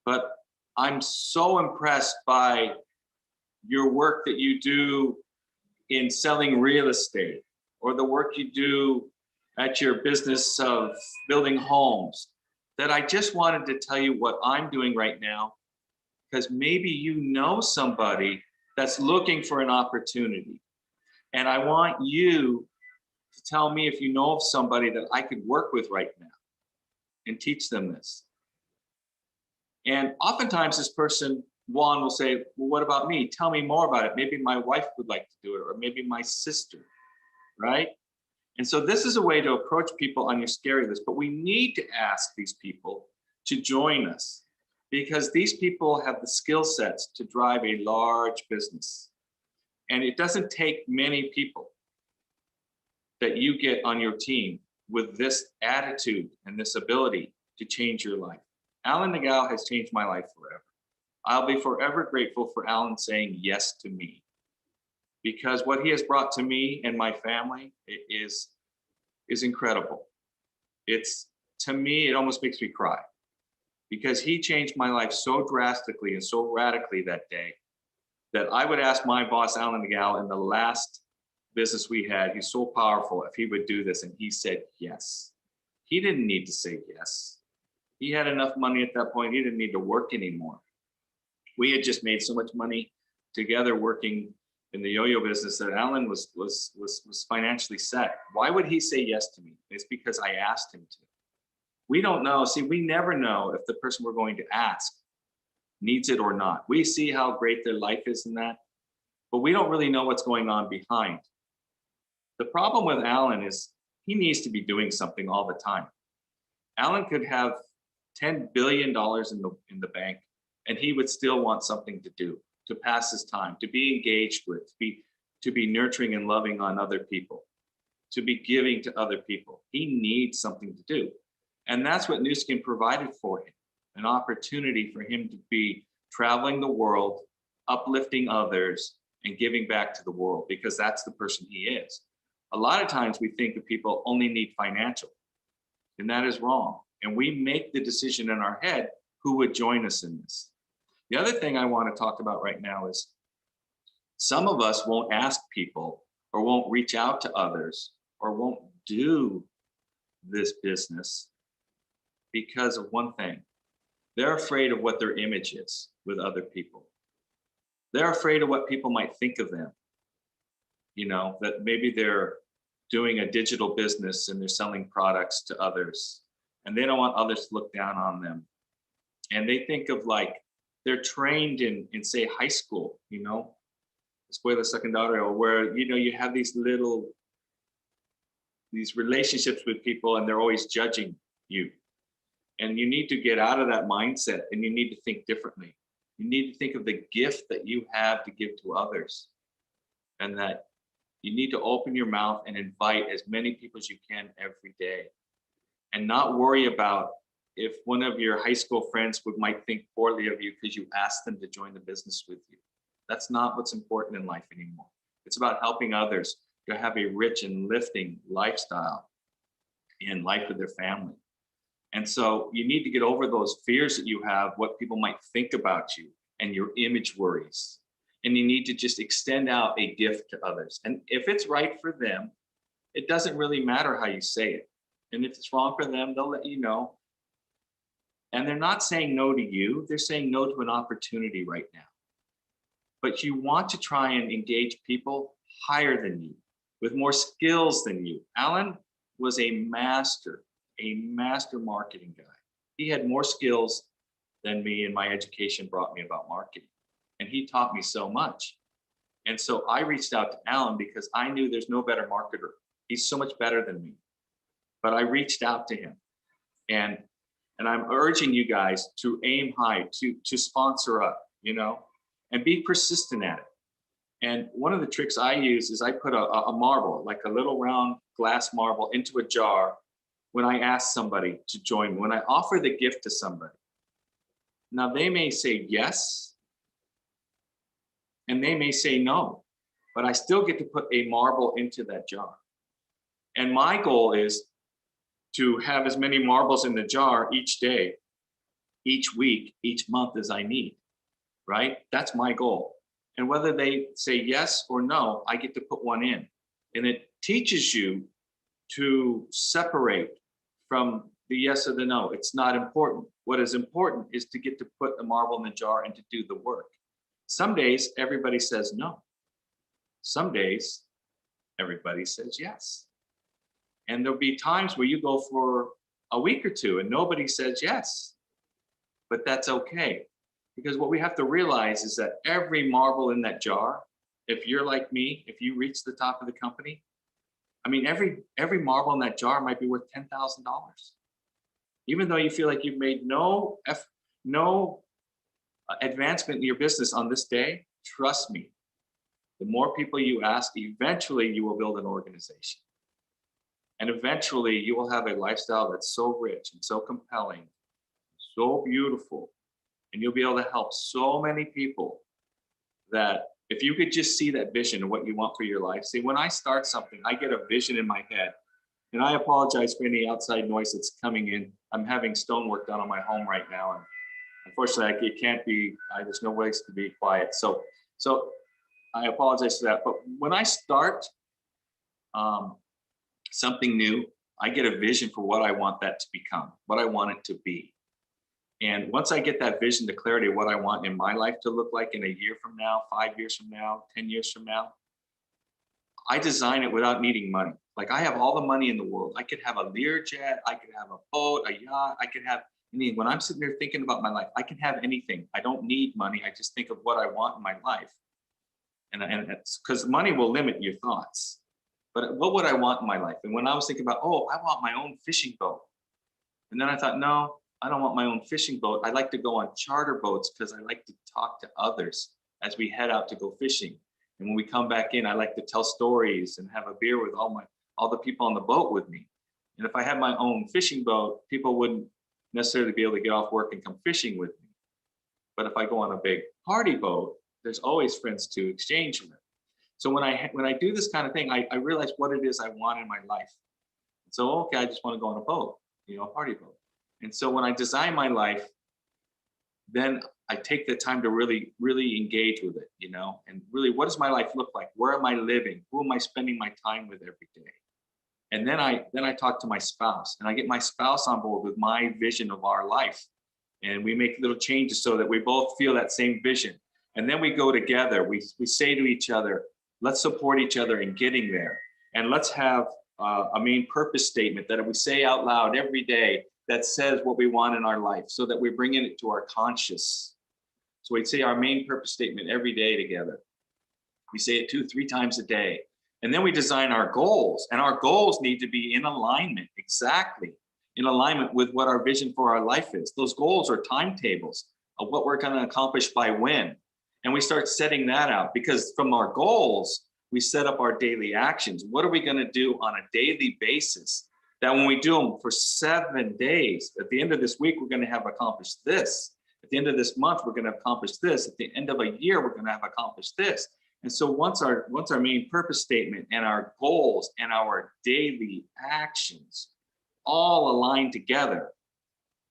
S7: but I'm so impressed by your work that you do in selling real estate, or the work you do at your business of building homes, that I just wanted to tell you what I'm doing right now, because maybe you know somebody that's looking for an opportunity. And I want you to tell me if you know of somebody that I could work with right now and teach them this. And oftentimes this person, Juan, will say, well, what about me? Tell me more about it. Maybe my wife would like to do it, or maybe my sister, right? And so this is a way to approach people on your scary list, but we need to ask these people to join us, because these people have the skill sets to drive a large business. And it doesn't take many people that you get on your team with this attitude and this ability to change your life. Alan Nagel has changed my life forever. I'll be forever grateful for Alan saying yes to me, because what he has brought to me and my family is incredible. It's, to me, it almost makes me cry, because he changed my life so drastically and so radically that day that I would ask my boss, Alan Nagel, in the last business we had, he's so powerful, if he would do this, and he said yes. He didn't need to say yes. He had enough money at that point, he didn't need to work anymore. We had just made so much money together working in the yo-yo business that Alan was financially set. Why would he say yes to me? It's because I asked him to. We don't know. See, we never know if the person we're going to ask needs it or not. We see how great their life is in that, but we don't really know what's going on behind. The problem with Alan is he needs to be doing something all the time. Alan could have $10 billion in the bank, and he would still want something to do, to pass his time, to be engaged with, to be nurturing and loving on other people, to be giving to other people. He needs something to do. And that's what Nu Skin provided for him, an opportunity for him to be traveling the world, uplifting others, and giving back to the world, because that's the person he is. A lot of times we think that people only need financial, and that is wrong. And we make the decision in our head who would join us in this. The other thing I want to talk about right now is some of us won't ask people, or won't reach out to others, or won't do this business because of one thing. They're afraid of what their image is with other people. They're afraid of what people might think of them. You know, that maybe they're doing a digital business and they're selling products to others, and they don't want others to look down on them. And they think of, like, they're trained in say high school, you know, escuela secundaria, where, you know, you have these relationships with people and they're always judging you. And you need to get out of that mindset, and you need to think differently. You need to think of the gift that you have to give to others, and that you need to open your mouth and invite as many people as you can every day, and not worry about if one of your high school friends might think poorly of you because you asked them to join the business with you. That's not what's important in life anymore. It's about helping others to have a rich and lifting lifestyle in life with their family. And so you need to get over those fears that you have, what people might think about you, and your image worries. And you need to just extend out a gift to others. And if it's right for them, it doesn't really matter how you say it. And if it's wrong for them, they'll let you know. And they're not saying no to you, they're saying no to an opportunity right now. But you want to try and engage people higher than you, with more skills than you. Alan was a master marketing guy. He had more skills than me, and my education brought me about marketing. And he taught me so much. And so I reached out to Alan because I knew there's no better marketer. He's so much better than me. But I reached out to him. And I'm urging you guys to aim high, to sponsor up, you know, and be persistent at it. And one of the tricks I use is I put a marble, like a little round glass marble, into a jar when I ask somebody to join me, when I offer the gift to somebody. Now, they may say yes, and they may say no, but I still get to put a marble into that jar. And my goal is to have as many marbles in the jar each day, each week, each month as I need, right? That's my goal. And whether they say yes or no, I get to put one in. And it teaches you to separate from the yes or the no. It's not important. What is important is to get to put the marble in the jar and to do the work. Some days, everybody says no. Some days, everybody says yes. And there'll be times where you go for a week or two and nobody says yes. But that's okay. Because what we have to realize is that every marble in that jar, if you're like me, if you reach the top of the company, I mean, every marble in that jar might be worth $10,000. Even though you feel like you've made no advancement in your business on this day, trust me, the more people you ask, eventually you will build an organization. And eventually you will have a lifestyle that's so rich and so compelling, so beautiful, and you'll be able to help so many people that if you could just see that vision of what you want for your life. See, when I start something, I get a vision in my head. And I apologize for any outside noise that's coming in. I'm having stonework done on my home right now. And unfortunately, it can't be, there's no place to be quiet. So I apologize for that. But when I start something new, I get a vision for what I want that to become, what I want it to be. And once I get that vision, the clarity of what I want in my life to look like in a year from now, 5 years from now, 10 years from now, I design it without needing money. Like I have all the money in the world. I could have a Learjet, I could have a boat, a yacht, I could have anything. When I'm sitting there thinking about my life, I can have anything. I don't need money. I just think of what I want in my life. And it's because money will limit your thoughts. But what would I want in my life? And when I was thinking about, oh, I want my own fishing boat. And then I thought, no, I don't want my own fishing boat. I like to go on charter boats because I like to talk to others as we head out to go fishing. And when we come back in, I like to tell stories and have a beer with all the people on the boat with me. And if I had my own fishing boat, people wouldn't necessarily be able to get off work and come fishing with me. But if I go on a big party boat, there's always friends to exchange with. So when I do this kind of thing, I realize what it is I want in my life. So, okay, I just want to go on a boat, a party boat. And so when I design my life, then I take the time to really, really engage with it, and really, what does my life look like? Where am I living? Who am I spending my time with every day? And then I talk to my spouse, and I get my spouse on board with my vision of our life. And we make little changes so that we both feel that same vision. And then we go together. We say to each other, let's support each other in getting there. And let's have a main purpose statement that we say out loud every day that says what we want in our life, so that we bring it to our conscious. So we'd say our main purpose statement every day together. We say it 2-3 times a day. And then we design our goals, and our goals need to be in alignment, exactly in alignment with what our vision for our life is. Those goals are timetables of what we're going to accomplish by when. And we start setting that out, because from our goals, we set up our daily actions. What are we going to do on a daily basis that when we do them for 7 days, at the end of this week, we're going to have accomplished this. At the end of this month, we're going to accomplish this. At the end of a year, we're going to have accomplished this. And so once our main purpose statement and our goals and our daily actions all align together,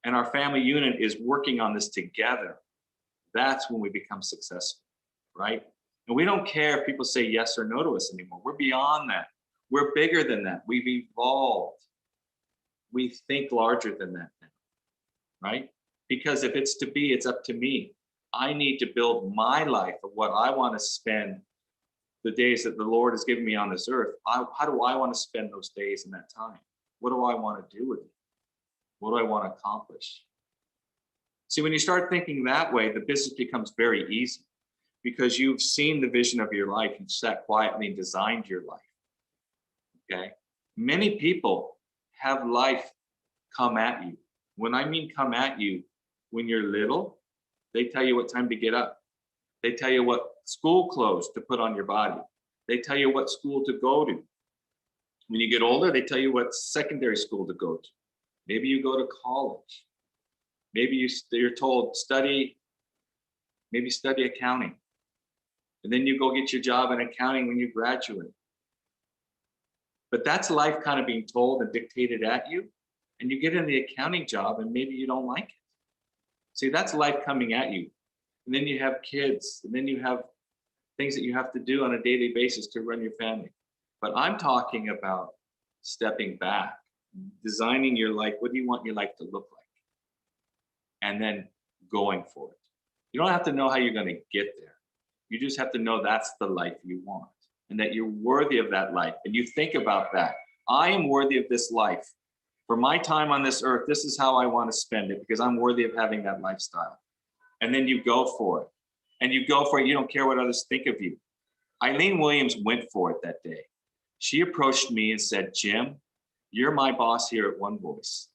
S7: and our family unit is working on this together, that's when we become successful, right? And we don't care if people say yes or no to us anymore. We're beyond that. We're bigger than that. We've evolved. We think larger than that now, right? Because if it's to be, it's up to me. I need to build my life of what I want to spend the days that the Lord has given me on this earth. How do I want to spend those days and that time? What do I want to do with it? What do I want to accomplish? See, when you start thinking that way, the business becomes very easy because you've seen the vision of your life and sat quietly and designed your life. Okay. Many people have life come at you. When I mean come at you, when you're little, they tell you what time to get up. They tell you what school clothes to put on your body. They tell you what school to go to. When you get older, they tell you what secondary school to go to. Maybe you go to college. Maybe you're told study accounting. And then you go get your job in accounting when you graduate. But that's life kind of being told and dictated at you. And you get in the accounting job and maybe you don't like it. See, that's life coming at you. And then you have kids, and then you have things that you have to do on a daily basis to run your family. But I'm talking about stepping back, designing your life. What do you want your life to look like? And then going for it. You don't have to know how you're going to get there. You just have to know that's the life you want and that you're worthy of that life. And you think about that. I am worthy of this life. For my time on this earth, this is how I want to spend it because I'm worthy of having that lifestyle. And then you go for it. And you go for it. You don't care what others think of you. Eileen Williams went for it that day. She approached me and said, Jim, you're my boss here at One Voice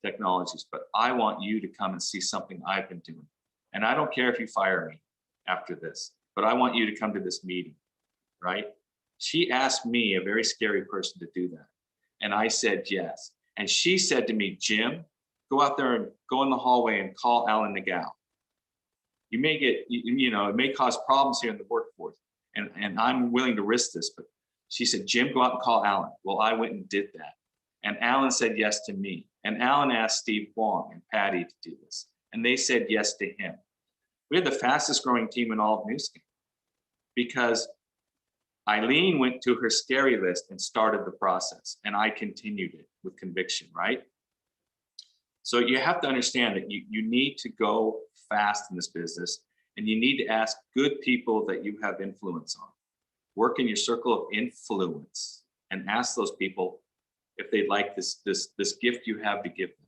S7: Technologies, but I want you to come and see something I've been doing. And I don't care if you fire me after this, but I want you to come to this meeting, right? She asked me, a very scary person, to do that. And I said yes. And she said to me, Jim, go out there and go in the hallway and call Alan Nagel. You may get, it may cause problems here in the workforce. And I'm willing to risk this, but she said, Jim, go out and call Alan. Well, I went and did that. And Alan said yes to me. And Alan asked Steve Wong and Patty to do this. And they said yes to him. We had the fastest growing team in all of Nu Skin because Eileen went to her scary list and started the process. And I continued it with conviction, right? So you have to understand that you need to go fast in this business and you need to ask good people that you have influence on. Work in your circle of influence and ask those people if they'd like this gift you have to give them.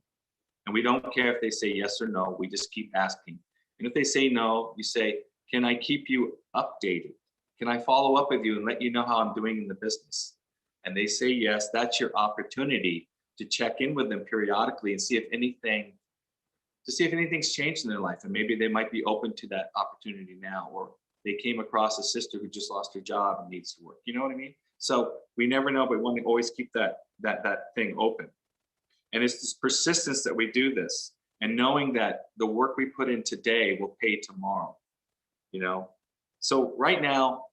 S7: And we don't care if they say yes or no, we just keep asking. And if they say no, you say, can I keep you updated? Can I follow up with you and let you know how I'm doing in the business? And they say yes, that's your opportunity to check in with them periodically and see if anything's changed in their life. And maybe they might be open to that opportunity now, or they came across a sister who just lost her job and needs to work. You know what I mean? So we never know, but we want to always keep that thing open. And it's this persistence that we do this, and knowing that the work we put in today will pay tomorrow, So right now,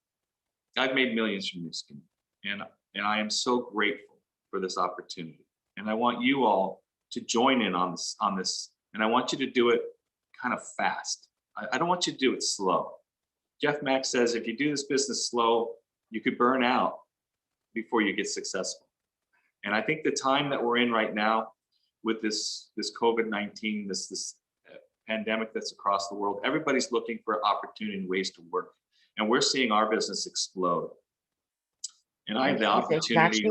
S7: I've made millions from Nu Skin, and I am so grateful for this opportunity. And I want you all to join in on this, and I want you to do it kind of fast. I don't want you to do it slow. Jeff Mack says, if you do this business slow, you could burn out before you get successful. And I think the time that we're in right now with this COVID-19, this pandemic that's across the world, everybody's looking for opportunity and ways to work. And we're seeing our business explode. And I have the opportunity.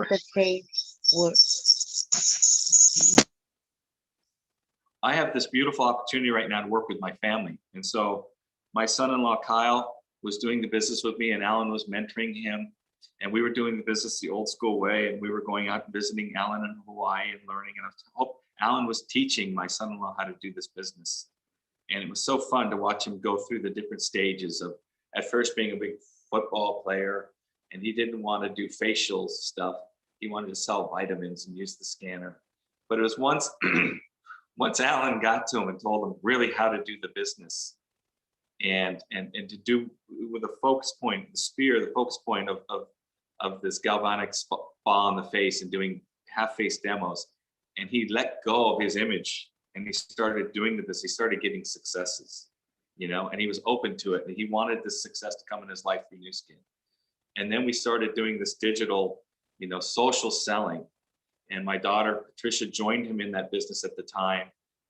S7: I have this beautiful opportunity right now to work with my family. And so my son-in-law, Kyle, was doing the business with me, and Alan was mentoring him. And we were doing the business the old school way. And we were going out and visiting Alan in Hawaii and learning. And Alan was teaching my son-in-law how to do this business. And it was so fun to watch him go through the different stages of, at first being a big football player, and he didn't want to do facial stuff. He wanted to sell vitamins and use the scanner. But it was once Alan got to him and told him really how to do the business and to do with a focus point, the focus point of this galvanic spa on the face and doing half-face demos. And he let go of his image and he started doing this. He started getting successes, and he was open to it. And he wanted this success to come in his life through Nu Skin. And then we started doing this digital, social selling. And my daughter, Patricia, joined him in that business at the time,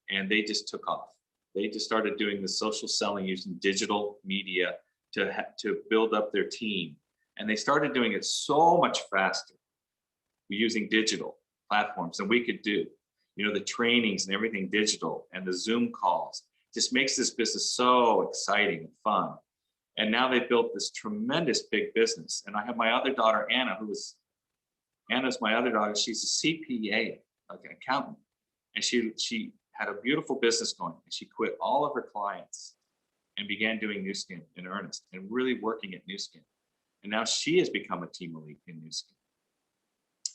S7: and they just took off. They just started doing the social selling using digital media to build up their team. And they started doing it so much faster using digital platforms than we could do. you know, the trainings and everything digital and the Zoom calls just makes this business so exciting and fun. And now they've built this tremendous big business. And I have my other daughter, Anna's my other daughter. She's a CPA, like an accountant. And she had a beautiful business going. And she quit all of her clients and began doing Nu Skin in earnest and really working at Nu Skin. And now she has become a team elite in Nu Skin.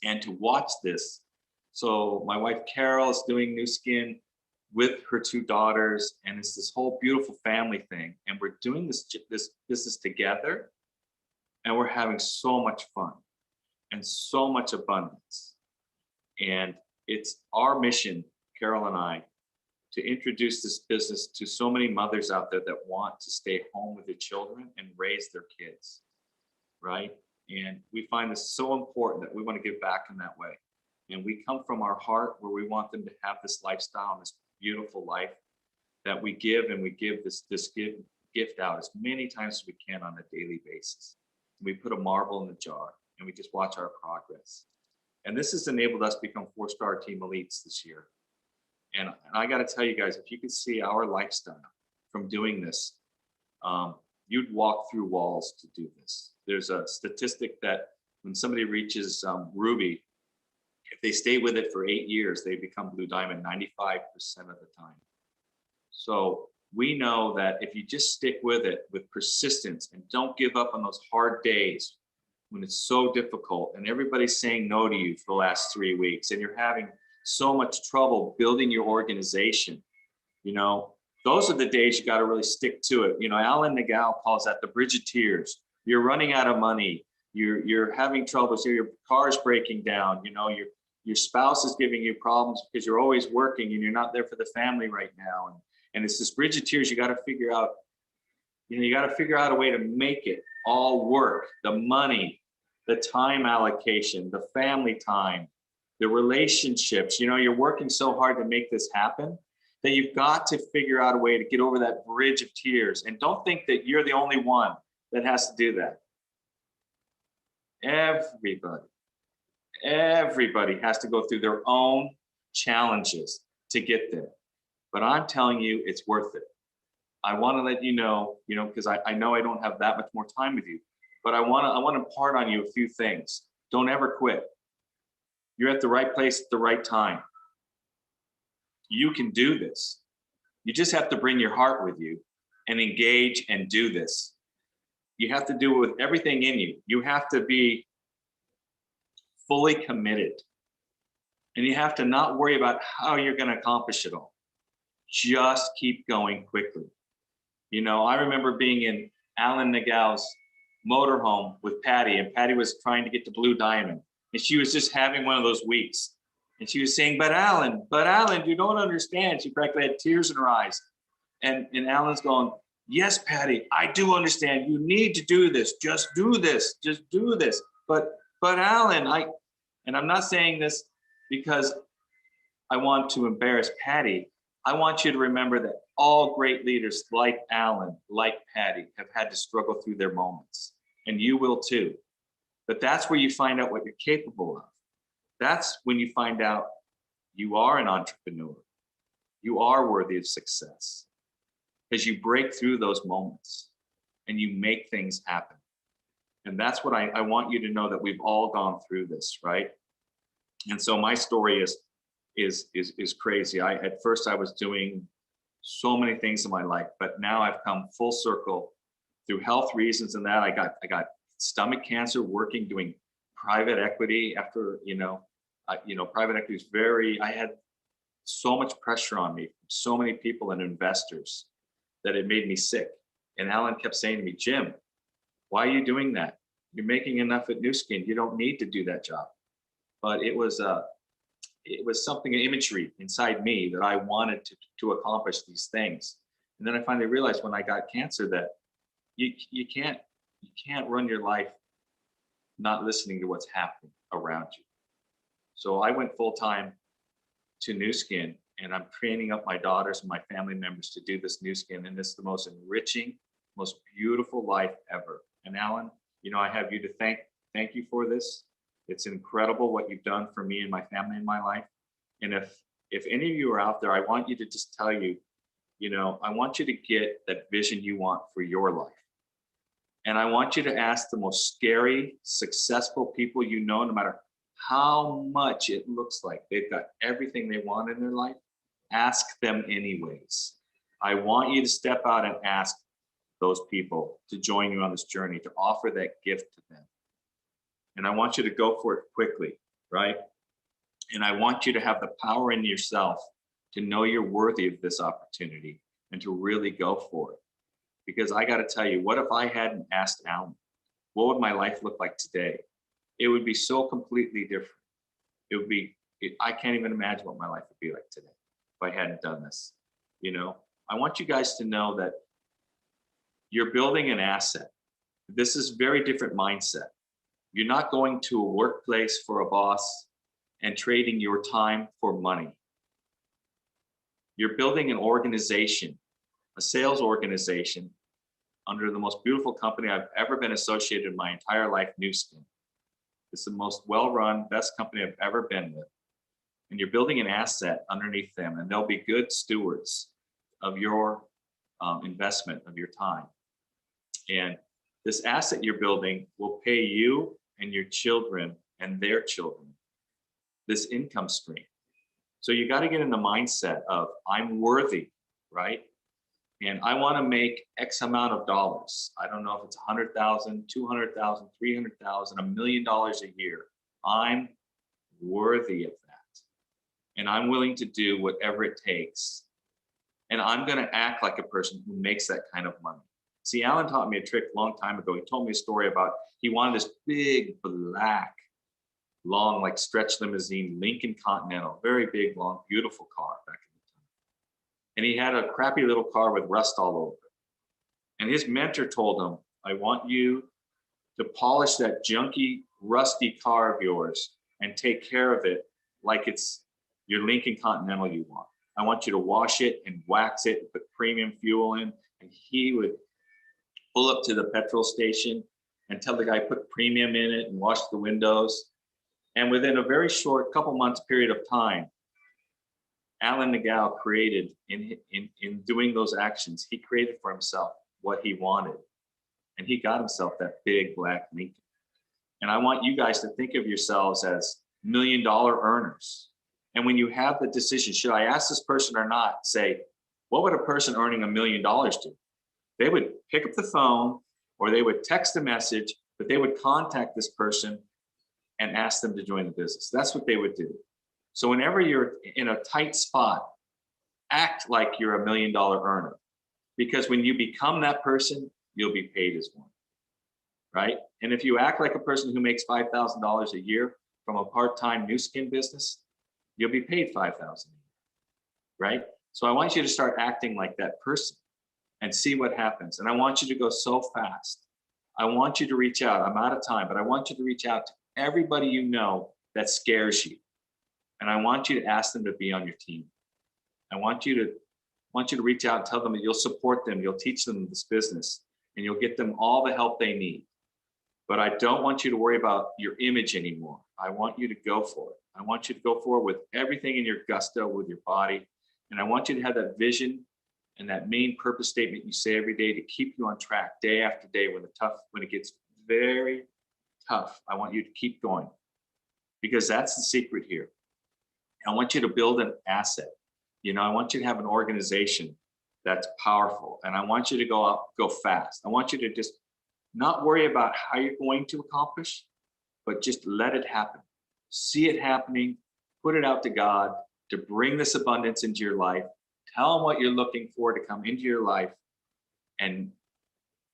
S7: And to watch this, so my wife Carol is doing Nu Skin with her two daughters, and it's this whole beautiful family thing. And we're doing this business together, and we're having so much fun and so much abundance. And it's our mission, Carol and I, to introduce this business to so many mothers out there that want to stay home with their children and raise their kids, right? And we find this so important that we want to give back in that way. And we come from our heart where we want them to have this lifestyle and this beautiful life that we give, and we give this gift out as many times as we can on a daily basis. We put a marble in the jar and we just watch our progress. And this has enabled us to become 4-star team elites this year. And I got to tell you guys, if you could see our lifestyle from doing this, you'd walk through walls to do this. There's a statistic that when somebody reaches Ruby, if they stay with it for 8 years, they become Blue Diamond 95% of the time. So we know that if you just stick with it with persistence and don't give up on those hard days when it's so difficult and everybody's saying no to you for the last 3 weeks and you're having so much trouble building your organization, you know, those are the days you got to really stick to it. You know, Alan Nagel calls that the bridge of tears. You're running out of money. You're having troubles. Your car's breaking down. You know, your spouse is giving you problems because you're always working and you're not there for the family right now. And it's this bridge of tears. You got to figure out, you know, you got to figure out a way to make it all work. The money, the time allocation, the family time, the relationships. You know, you're working so hard to make this happen that you've got to figure out a way to get over that bridge of tears. And don't think that you're the only one that has to do that. Everybody has to go through their own challenges to get there. But I'm telling you, it's worth it. I want to let you know, because I know I don't have that much more time with you, but I want to impart on you a few things. Don't ever quit. You're at the right place at the right time. You can do this. You just have to bring your heart with you and engage and do this. You have to do it with everything in you. You have to be fully committed. And you have to not worry about how you're going to accomplish it all. Just keep going quickly. You know, I remember being in Alan Nagel's motorhome with Patty, and Patty was trying to get to Blue Diamond. And she was just having one of those weeks. And she was saying, but Alan, you don't understand. She practically had tears in her eyes. And Alan's going, yes, Patty, I do understand. You need to do this. Just do this. Just do this. But Alan, and I'm not saying this because I want to embarrass Patty. I want you to remember that all great leaders like Alan, like Patty, have had to struggle through their moments. And you will too. But that's where you find out what you're capable of. That's when you find out you are an entrepreneur. You are worthy of success because you break through those moments and you make things happen. And that's what I want you to know, that we've all gone through this, right? And so my story is crazy. At first I was doing so many things in my life, but now I've come full circle through health reasons and that I got stomach cancer working, doing private equity after, private equity is I had so much pressure on me from so many people and investors that it made me sick. And Alan kept saying to me, Jim, why are you doing that? You're making enough at Nu Skin. You don't need to do that job. But it was something, an imagery inside me that I wanted to accomplish these things. And then I finally realized when I got cancer that you can't run your life not listening to what's happening around you. So I went full time to Nu Skin, and I'm training up my daughters and my family members to do this Nu Skin. And it's the most enriching, most beautiful life ever. And Alan, I have you to thank you for this. It's incredible what you've done for me and my family in my life. And if if any of you are out there, I want you to just tell you, you know, I want you to get that vision you want for your life. And I want you to ask the most scary, successful people you know, no matter how much it looks like they've got everything they want in their life, ask them anyways. I want you to step out and ask those people to join you on this journey, to offer that gift to them. And I want you to go for it quickly, right? And I want you to have the power in yourself to know you're worthy of this opportunity and to really go for it. Because I got to tell you, what if I hadn't asked Alan? What would my life look like today? It would be so completely different. It would be, I can't even imagine what my life would be like today if I hadn't done this. You know, I want you guys to know that you're building an asset. This is very different mindset. You're not going to a workplace for a boss and trading your time for money. You're building an organization, a sales organization under the most beautiful company I've ever been associated in my entire life, Nu Skin. It's the most well-run, best company I've ever been with. And you're building an asset underneath them, and they'll be good stewards of your investment of your time. And this asset you're building will pay you and your children and their children this income stream. So you got to get in the mindset of I'm worthy, right? And I want to make X amount of dollars. I don't know if it's 100,000, 200,000, 300,000, $1 million a year. I'm worthy of that. And I'm willing to do whatever it takes. And I'm going to act like a person who makes that kind of money. See, Alan taught me a trick a long time ago. He told me a story about, he wanted this big, black, long, like stretch limousine, Lincoln Continental, very big, long, beautiful car back in the time. And he had a crappy little car with rust all over it. And his mentor told him, I want you to polish that junky, rusty car of yours and take care of it like it's your Lincoln Continental you want. I want you to wash it and wax it, put premium fuel in. And he would pull up to the petrol station and tell the guy put premium in it and wash the windows. And within a very short couple months period of time, Alan Nagel created, in doing those actions, he created for himself what he wanted. And he got himself that big black Lincoln. And I want you guys to think of yourselves as $1 million earners. And when you have the decision, should I ask this person or not, say, what would a person earning $1 million do? They would pick up the phone or they would text a message, but they would contact this person and ask them to join the business. That's what they would do. So whenever you're in a tight spot, act like you're $1 million earner, because when you become that person, you'll be paid as one, right? And if you act like a person who makes $5,000 a year from a part-time Nu Skin business, you'll be paid $5,000 a year, right? So I want you to start acting like that person and see what happens. And I want you to go so fast. I want you to reach out. I'm out of time, but I want you to reach out to everybody you know that scares you. And I want you to ask them to be on your team. I want you to reach out and tell them that you'll support them, you'll teach them this business, and you'll get them all the help they need. But I don't want you to worry about your image anymore. I want you to go for it. I want you to go for it with everything in your gusto, with your body. And I want you to have that vision and that main purpose statement you say every day to keep you on track day after day when it gets very tough. I want you to keep going, because that's the secret here. I want you to build an asset. You know, I want you to have an organization that's powerful, and I want you to go fast. I want you to just not worry about how you're going to accomplish, but just let it happen. See it happening, put it out to God to bring this abundance into your life. Tell him what you're looking for to come into your life, and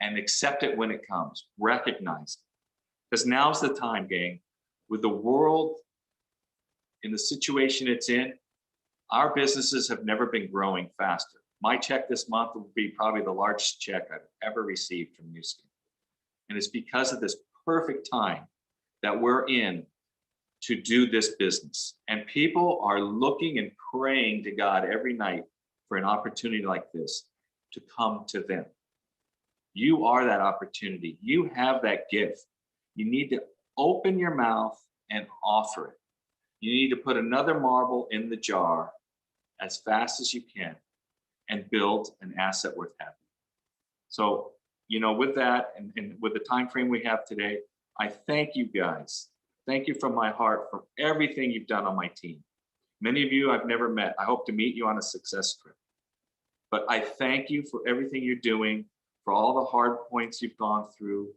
S7: accept it when it comes. Recognize it. Because now's the time, gang. With the world in the situation it's in, our businesses have never been growing faster. My check this month will be probably the largest check I've ever received from Nu Skin. And it's because of this perfect time that we're in to do this business. And people are looking and praying to God every night for an opportunity like this to come to them. You are that opportunity. You have that gift. You need to open your mouth and offer it. You need to put another marble in the jar as fast as you can and build an asset worth having. So, you know, with that and with the time frame we have today, I thank you guys. Thank you from my heart for everything you've done on my team. Many of you I've never met. I hope to meet you on a success trip. But I thank you for everything you're doing, for all the hard points you've gone through,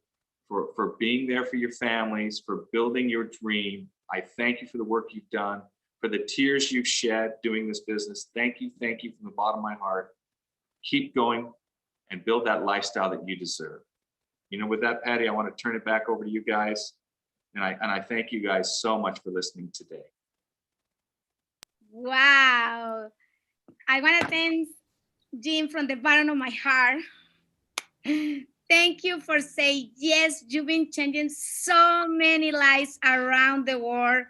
S7: for being there for your families, for building your dream. I thank you for the work you've done, for the tears you've shed doing this business. Thank you from the bottom of my heart. Keep going and build that lifestyle that you deserve. You know, with that, Patty, I want to turn it back over to you guys. And I thank you guys so much for listening today.
S2: Wow. I want to thank Jim from the bottom of my heart. Thank you for saying yes. You've been changing so many lives around the world,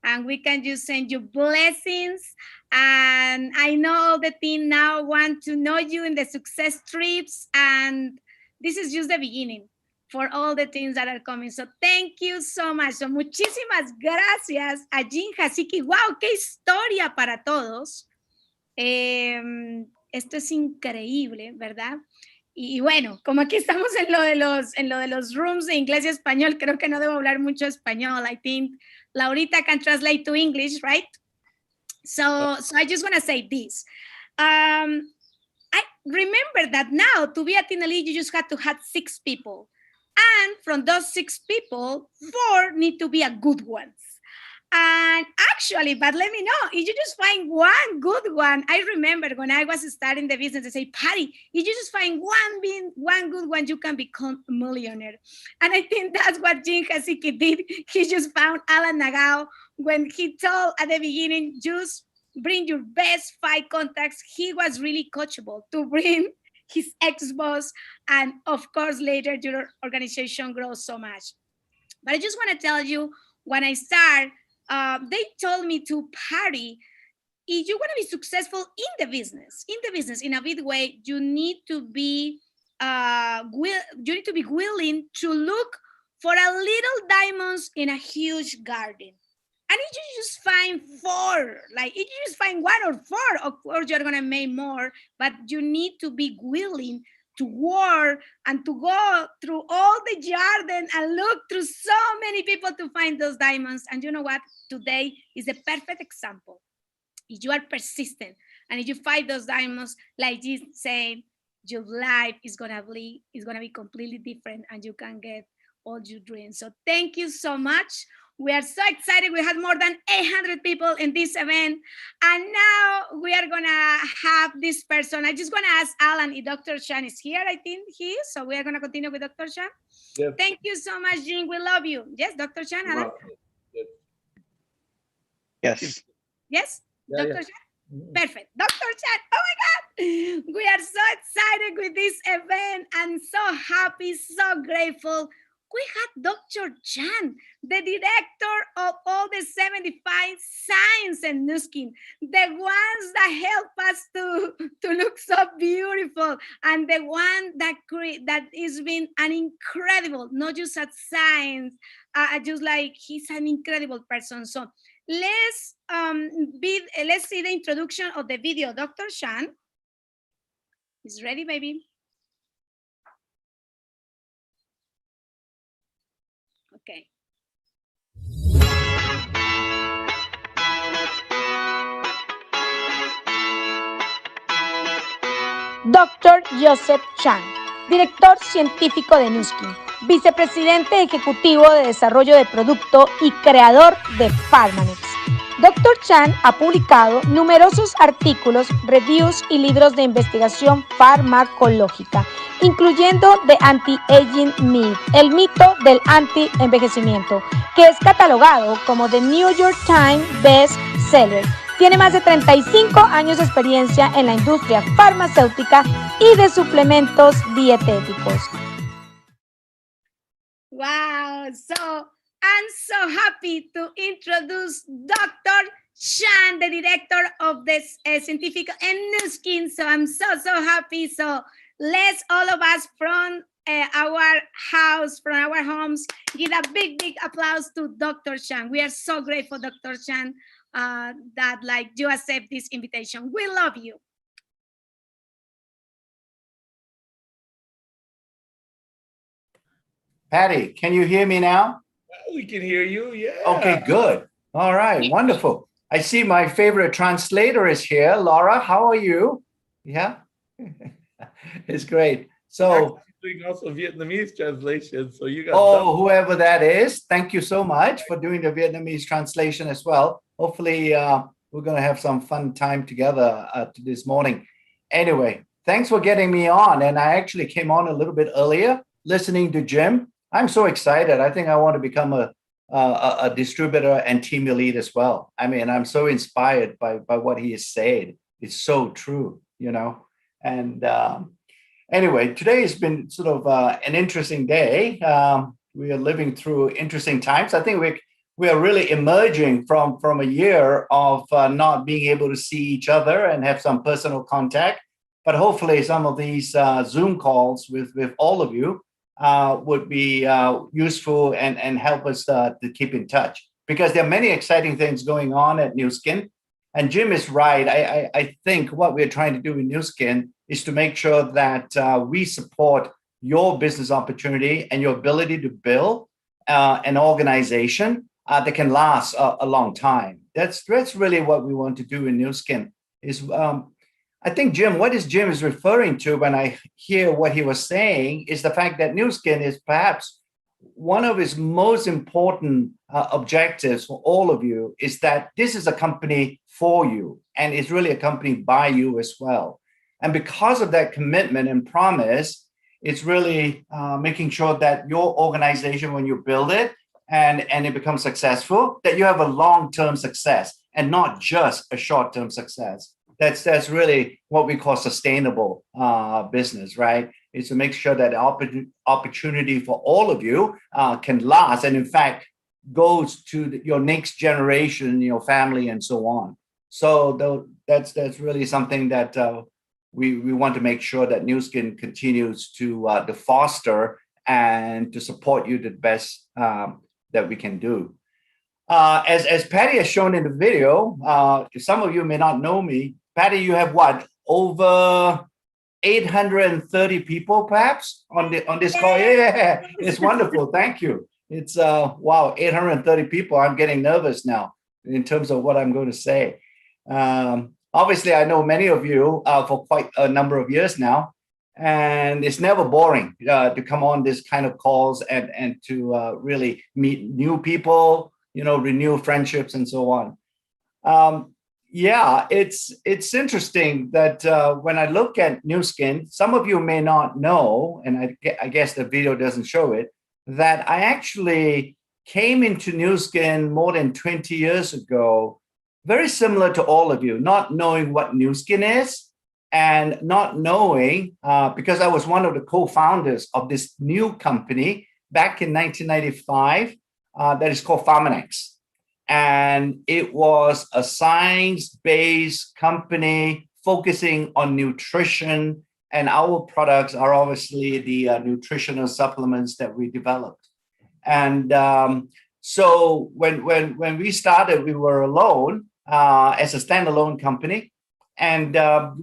S2: and we can just send you blessings. And I know the team now want to know you in the success trips, and this is just the beginning for all the things that are coming. So thank you so much. So muchísimas gracias a Jim Hasiki. Wow, qué historia para todos. Esto es increíble, ¿verdad? Y bueno, como aquí estamos en lo de los rooms de inglés y español, creo que no debo hablar mucho español. I think Laurita can translate to English, right? So I just want to say this. I remember that now to be a team lead, you just had to have 6 people. And from those 6 people, 4 need to be a good ones. And actually, but let me know, if you just find one good one, I remember when I was starting the business, I say, Patty, if you just find one good one, you can become a millionaire. And I think that's what Jim Hasiki did. He just found Alan Nagao when he told at the beginning, just bring your best 5 contacts. He was really coachable to bring his ex-boss. And of course, later your organization grows so much. But I just want to tell you, when I start, they told me to Patty, if you want to be successful in the business in a big way, you need to be willing to look for a little diamonds in a huge garden. And if you just find 4, like if you just find 1 or 4, of course you're gonna make more, but you need to be willing to work and to go through all the garden and look through so many people to find those diamonds. And you know what? Today is a perfect example. If you are persistent and if you find those diamonds, like Jesus said, your life is gonna be completely different and you can get all your dreams. So thank you so much. We are so excited. We had more than 800 people in this event. And now we are going to have this person. I just want to ask Alan if Dr. Chang is here. I think he is. So we are going to continue with Dr. Chang. Yes. Thank you so much, Jim. We love you. Yes, Dr. Chang. Alan?
S3: Yes.
S2: Yes,
S5: Yeah,
S2: Dr. Chang? Perfect. Dr. Chang, oh my God. We are so excited with this event and so happy, so grateful. We had Dr. Chang, the director of all the 75 signs in Nuskin, the ones that help us to look so beautiful, and the one that has been an incredible, not just at signs, just like he's an incredible person. So let's see the introduction of the video. Dr. Chang is ready, baby. Okay.
S6: Dr. Joseph Chang, director científico de Nuskin, vicepresidente ejecutivo de desarrollo de producto y creador de Pharmanex. Dr. Chang ha publicado numerosos artículos, reviews y libros de investigación farmacológica, incluyendo The Anti-Aging Myth, el mito del anti-envejecimiento, que es catalogado como The New York Times Best Seller. Tiene más de 35 años de experiencia en la industria farmacéutica y de suplementos dietéticos.
S2: Wow, so I'm so happy to introduce Dr. Chang, the director of this scientific and Nuskin. So I'm so happy. So let's all of us from our house, from our homes, give a big applause to Dr. Chang. We are so grateful, Dr. Chang, that like you accept this invitation. We love you.
S9: Patty, can you hear me now?
S5: We can hear you. Yeah.
S9: Okay, good. All right, wonderful. I see my favorite translator is here. Laura, how are you? Yeah, it's great. So,
S5: doing also Vietnamese translation. So you got
S9: oh, whoever that is, thank you so much for doing the Vietnamese translation as well. Hopefully, we're going to have some fun time together this morning. Anyway, thanks for getting me on. And I actually came on a little bit earlier, listening to Jim. I'm so excited. I think I want to become a distributor and team lead as well. I mean, I'm so inspired by what he has said. It's so true, you know. And anyway, today has been sort of an interesting day. We are living through interesting times. I think we are really emerging from a year of not being able to see each other and have some personal contact. But hopefully, some of these Zoom calls with all of you would be useful and help us to keep in touch, because there are many exciting things going on at New Skin. And Jim is right. I think what we're trying to do in New Skin is to make sure that we support your business opportunity and your ability to build an organization that can last a long time. That's really what we want to do in New Skin. I think Jim is referring to when I hear what he was saying is the fact that New Skin is perhaps one of his most important objectives for all of you, is that this is a company for you, and it's really a company by you as well. And because of that commitment and promise, it's really making sure that your organization, when you build it and it becomes successful, that you have a long-term success and not just a short-term success. That's really what we call sustainable business, right? Is to make sure that opportunity for all of you can last, and in fact goes to your next generation, your family, and so on. So that's really something that we want to make sure that New Skin continues to foster and to support you the best that we can do. As Patty has shown in the video, some of you may not know me. Patty, you have what, over 830 people perhaps on this call? Yeah, it's wonderful. Thank you. It's wow, 830 people. I'm getting nervous now in terms of what I'm going to say. Obviously, I know many of you for quite a number of years now, and it's never boring to come on this kind of calls and to really meet new people, renew friendships and so on. Yeah, it's interesting that when I look at New Skin, some of you may not know, and I guess the video doesn't show it, that I actually came into New Skin more than 20 years ago, very similar to all of you, not knowing what New Skin is and not knowing, because I was one of the co-founders of this new company back in 1995 that is called Pharmanex. And it was a science-based company focusing on nutrition, and our products are obviously the nutritional supplements that we developed. And so when we started, we were alone as a standalone company, and our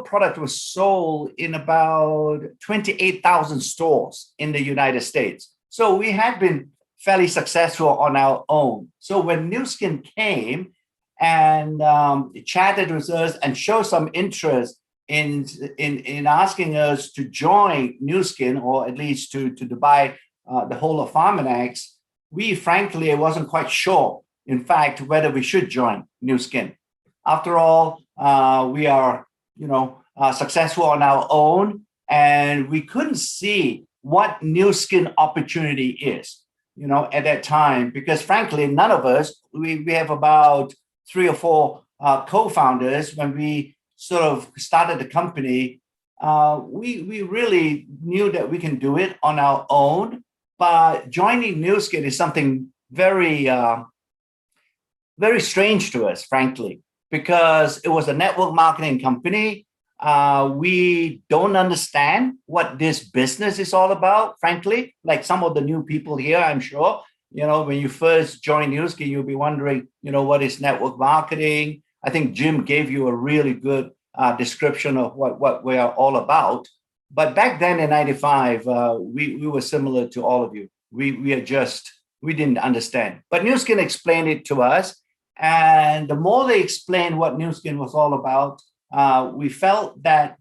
S9: product was sold in about 28,000 stores in the United States. So we had been fairly successful on our own. So when New Skin came and chatted with us and showed some interest in asking us to join New Skin, or at least to buy the whole of Pharmanex, we frankly wasn't quite sure, in fact, whether we should join New Skin. After all, we are, successful on our own, and we couldn't see what New Skin opportunity is. At that time, because frankly, none of us, we have about 3 or 4 co-founders. When we sort of started the company, we really knew that we can do it on our own, but joining New Skin is something very, very strange to us, frankly, because it was a network marketing company. We don't understand what this business is all about, frankly, like some of the new people here, I'm sure. You know, when you first join Nu Skin, you'll be wondering, you know, what is network marketing? I think Jim gave you a really good description of what we are all about. But back then in 95, we were similar to all of you. We didn't understand. But Nu Skin explained it to us. And the more they explained what Nu Skin was all about, we felt that,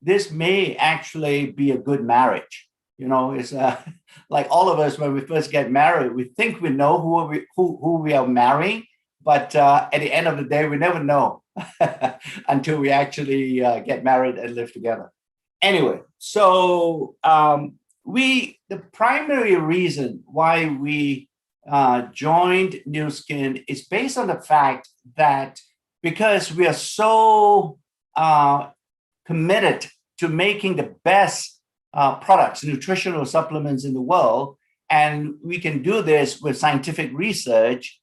S9: this may actually be a good marriage. You know, it's like all of us, when we first get married, we think we know who we are marrying. But at the end of the day, we never know until we actually get married and live together. Anyway, so the primary reason why we joined Nu Skin is based on the fact that because we are so committed to making the best products, nutritional supplements in the world, and we can do this with scientific research,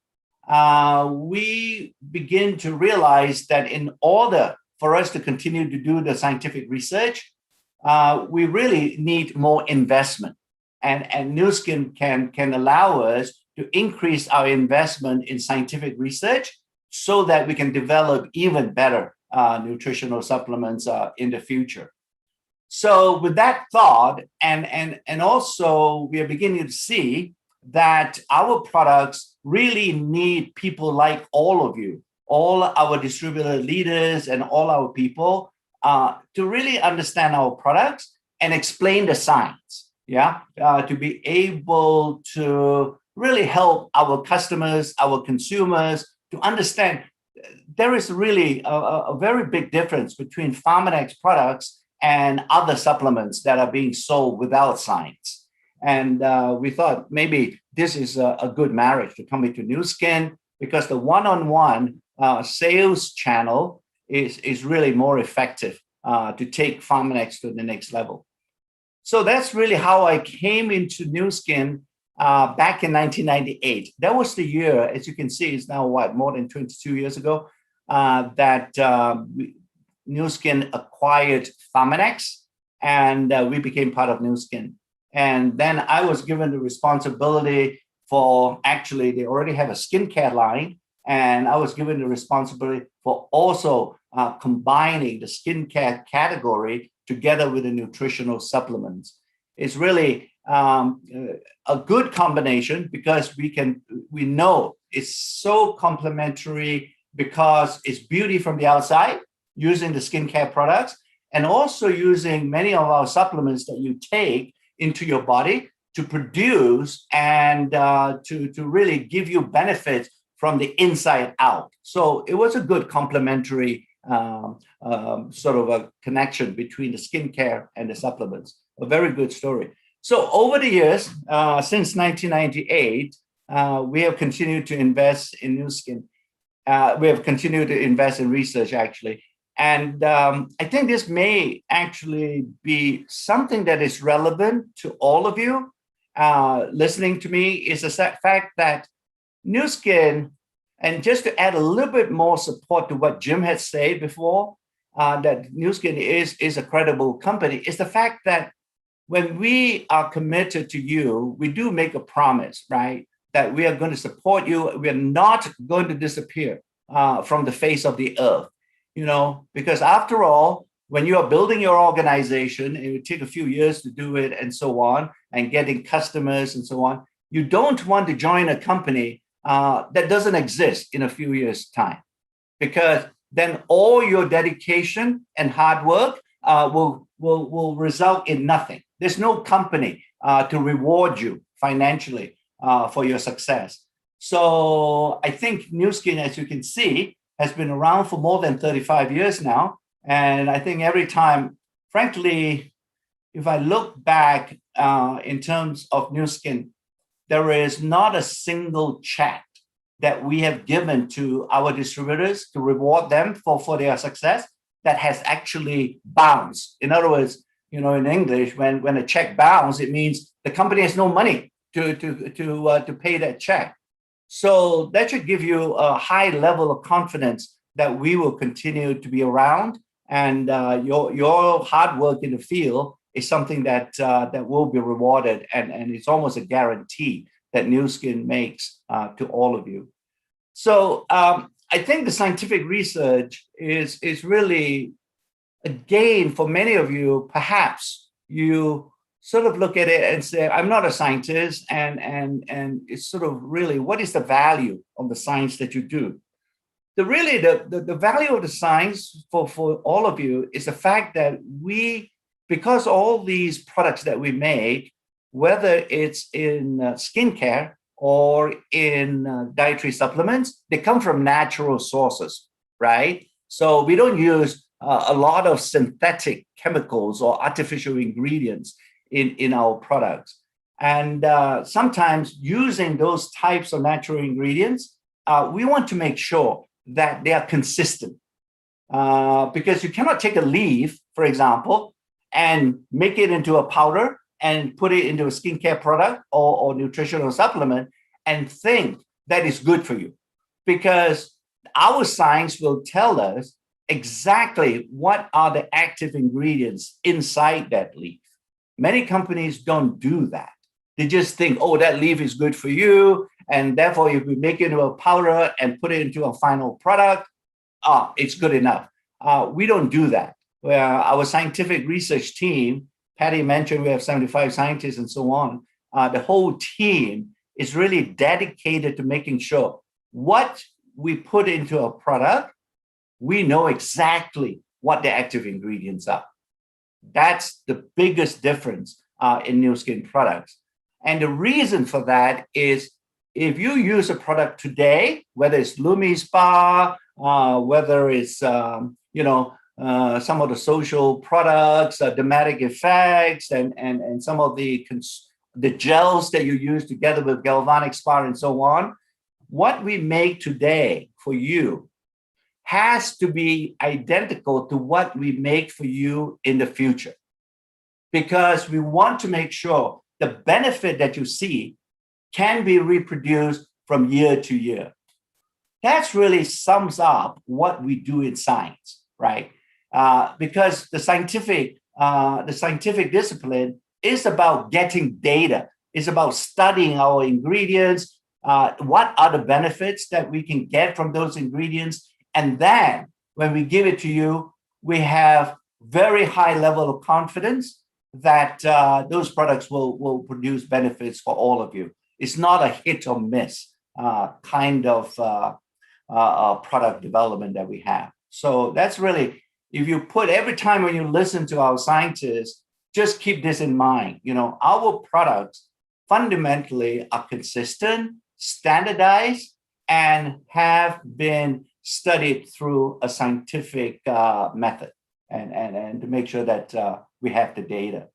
S9: we begin to realize that in order for us to continue to do the scientific research, we really need more investment. And Nu Skin can allow us to increase our investment in scientific research so that we can develop even better nutritional supplements in the future. So with that thought, and also we are beginning to see that our products really need people like all of you, all our distributor leaders and all our people to really understand our products and explain the science, to be able to really help our customers, our consumers to understand there is really a very big difference between Pharmanex products and other supplements that are being sold without science. And we thought maybe this is a good marriage to come into Nu Skin because the one-on-one sales channel is really more effective to take Pharmanex to the next level. So that's really how I came into Nu Skin back in 1998. That was the year, as you can see, it's now more than 22 years ago, that Nu Skin acquired Pharmanex, and we became part of Nu Skin. And then I was given the responsibility for, actually, they already have a skincare line, and I was given the responsibility for also combining the skincare category together with the nutritional supplements. It's really a good combination because we know it's so complementary because it's beauty from the outside, using the skincare products, and also using many of our supplements that you take into your body to produce and to really give you benefits from the inside out. So it was a good complementary sort of a connection between the skincare and the supplements. A very good story. So over the years, since 1998, we have continued to invest in Nu Skin. We have continued to invest in research, actually. And I think this may actually be something that is relevant to all of you listening to me, is the fact that Nu Skin, and just to add a little bit more support to what Jim had said before, that Nu Skin is a credible company, is the fact that when we are committed to you, we do make a promise, right? That we are going to support you. We are not going to disappear from the face of the earth. You know, because after all, when you are building your organization, it would take a few years to do it and so on, and getting customers and so on, you don't want to join a company that doesn't exist in a few years' time, because then all your dedication and hard work will result in nothing. There's no company to reward you financially for your success. So I think Nu Skin, as you can see, has been around for more than 35 years now. And I think every time, frankly, if I look back in terms of Nu Skin, there is not a single check that we have given to our distributors to reward them for their success that has actually bounced. In other words, you know, in English, when a check bounces, it means the company has no money to pay that check. So that should give you a high level of confidence that we will continue to be around, and your hard work in the field is something that will be rewarded, and it's almost a guarantee that New Skin makes to all of you. So I think the scientific research is really a gain for many of you. Perhaps you sort of look at it and say, I'm not a scientist, and it's sort of really, what is the value of the science that you do? The value of the science for all of you is the fact that because all these products that we make, whether it's in skincare or in dietary supplements, they come from natural sources, right? So we don't use a lot of synthetic chemicals or artificial ingredients in our products. And sometimes using those types of natural ingredients, we want to make sure that they are consistent. Because you cannot take a leaf, for example, and make it into a powder and put it into a skincare product or nutritional supplement and think that is good for you. Because our science will tell us exactly what are the active ingredients inside that leaf. Many companies don't do that. They just think, oh, that leaf is good for you, and therefore if we make it into a powder and put it into a final product, it's good enough. We don't do that. Where our scientific research team, Patty mentioned we have 75 scientists and so on, the whole team is really dedicated to making sure what we put into a product, we know exactly what the active ingredients are. That's the biggest difference in New Skin products. And the reason for that is if you use a product today, whether it's Lumi Spa, whether it's, some of the social products, Dramatic Effects, and some of the gels that you use together with Galvanic Spa and so on, what we make today for you has to be identical to what we make for you in the future. Because we want to make sure the benefit that you see can be reproduced from year to year. That really sums up what we do in science, right? Because the scientific discipline is about getting data. It's about studying our ingredients. What are the benefits that we can get from those ingredients? And then when we give it to you, we have very high level of confidence that those products will produce benefits for all of you. It's not a hit or miss kind of product development that we have. So that's really, if you put every time when you listen to our scientists, just keep this in mind. Our products fundamentally are consistent, standardized, and have been studied through a scientific method and to make sure that we have the data.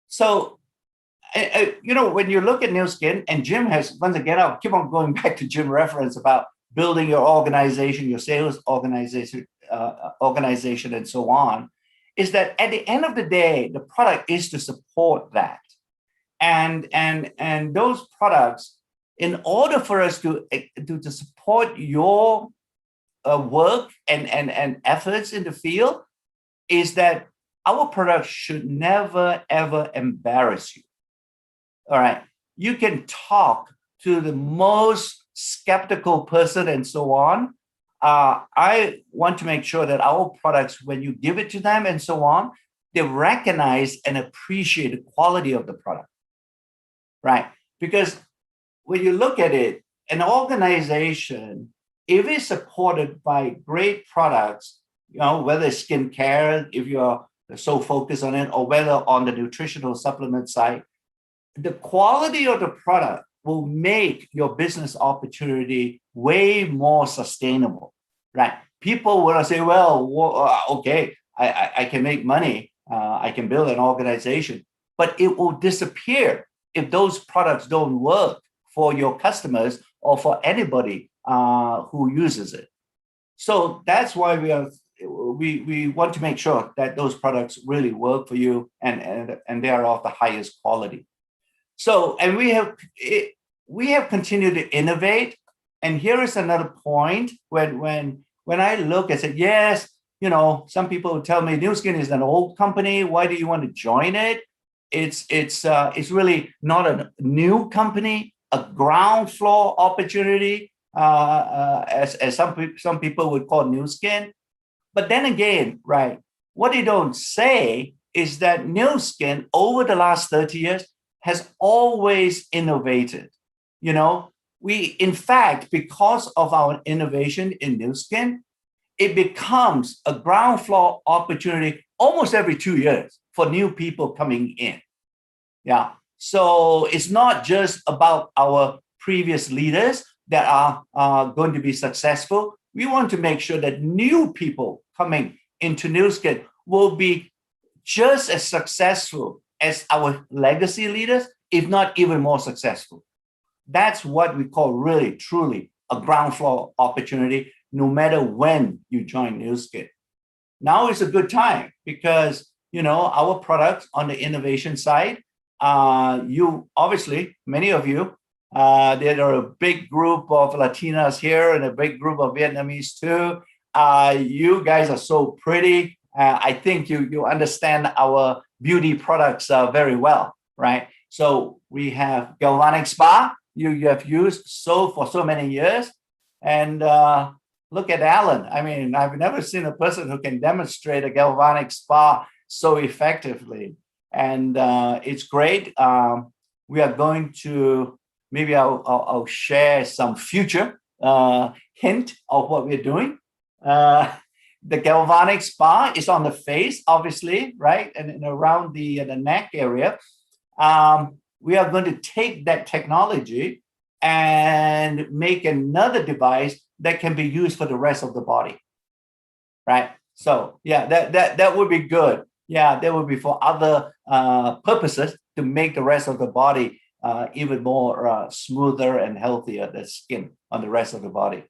S9: So, when you look at New Skin, and Jim has, once again, I'll keep on going back to Jim reference about building your organization, your sales organization, and so on, is that at the end of the day, the product is to support that. And those products, in order for us to support your work and efforts in the field, is that our products should never, ever embarrass you. All right. You can talk to the most skeptical person and so on. I want to make sure that our products, when you give it to them and so on, they recognize and appreciate the quality of the product, right? Because when you look at it, an organization, if it's supported by great products, whether it's skincare, if you're so focused on it, or whether on the nutritional supplement side, the quality of the product will make your business opportunity way more sustainable, right? People will say, well, okay, I can make money, I can build an organization, but it will disappear if those products don't work for your customers or for anybody who uses it. So that's why we want to make sure that those products really work for you and they are of the highest quality. So, and we have continued to innovate. And here is another point when I look, I said, yes, some people tell me New Skin is an old company. Why do you want to join it? It's really not a new company, a ground floor opportunity, as some people would call New Skin. But then again, right, what they don't say is that New Skin over the last 30 years has always innovated. You know, in fact, because of our innovation in New Skin, it becomes a ground floor opportunity almost every 2 years for new people coming in. Yeah. So it's not just about our previous leaders that are going to be successful. We want to make sure that new people coming into New Skin will be just as successful as our legacy leaders, if not even more successful. That's what we call really, truly a ground floor opportunity, no matter when you join New Skin. Now is a good time because, you know, our products on the innovation side, you obviously, many of you, there are a big group of Latinas here and a big group of Vietnamese too. You guys are so pretty. I think you understand our beauty products very well, right? So we have Galvanic Spa. You have used for so many years. And look at Alan. I mean, I've never seen a person who can demonstrate a galvanic spa so effectively. And it's great. We are going to, maybe I'll share some future hint of what we're doing. The galvanic spa is on the face, obviously, right? And around the neck area. We are going to take that technology and make another device that can be used for the rest of the body, right? So yeah, that would be good. Yeah, that would be for other purposes to make the rest of the body even more smoother and healthier, the skin on the rest of the body.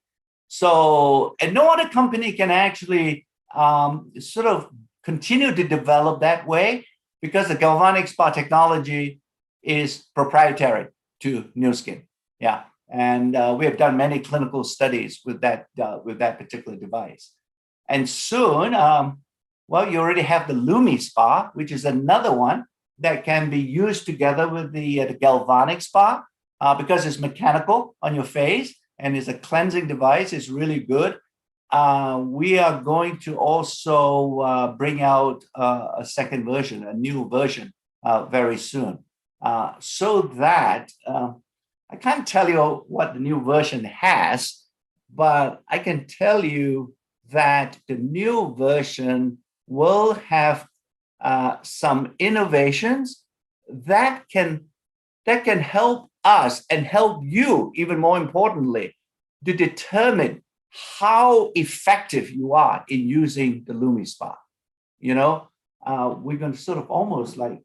S9: So, and no other company can actually sort of continue to develop that way because the galvanic spa technology is proprietary to New Skin. Yeah. And we have done many clinical studies with that particular device. And soon, well, you already have the Lumi Spa, which is another one that can be used together with the galvanic spa because it's mechanical on your face and is a cleansing device. It's really good. We are going to also bring out a second version, a new version very soon. So that I can't tell you what the new version has, but I can tell you that the new version will have some innovations that can help us and help you, even more importantly, to determine how effective you are in using the Lumi Spa. You know, we're going to sort of almost like,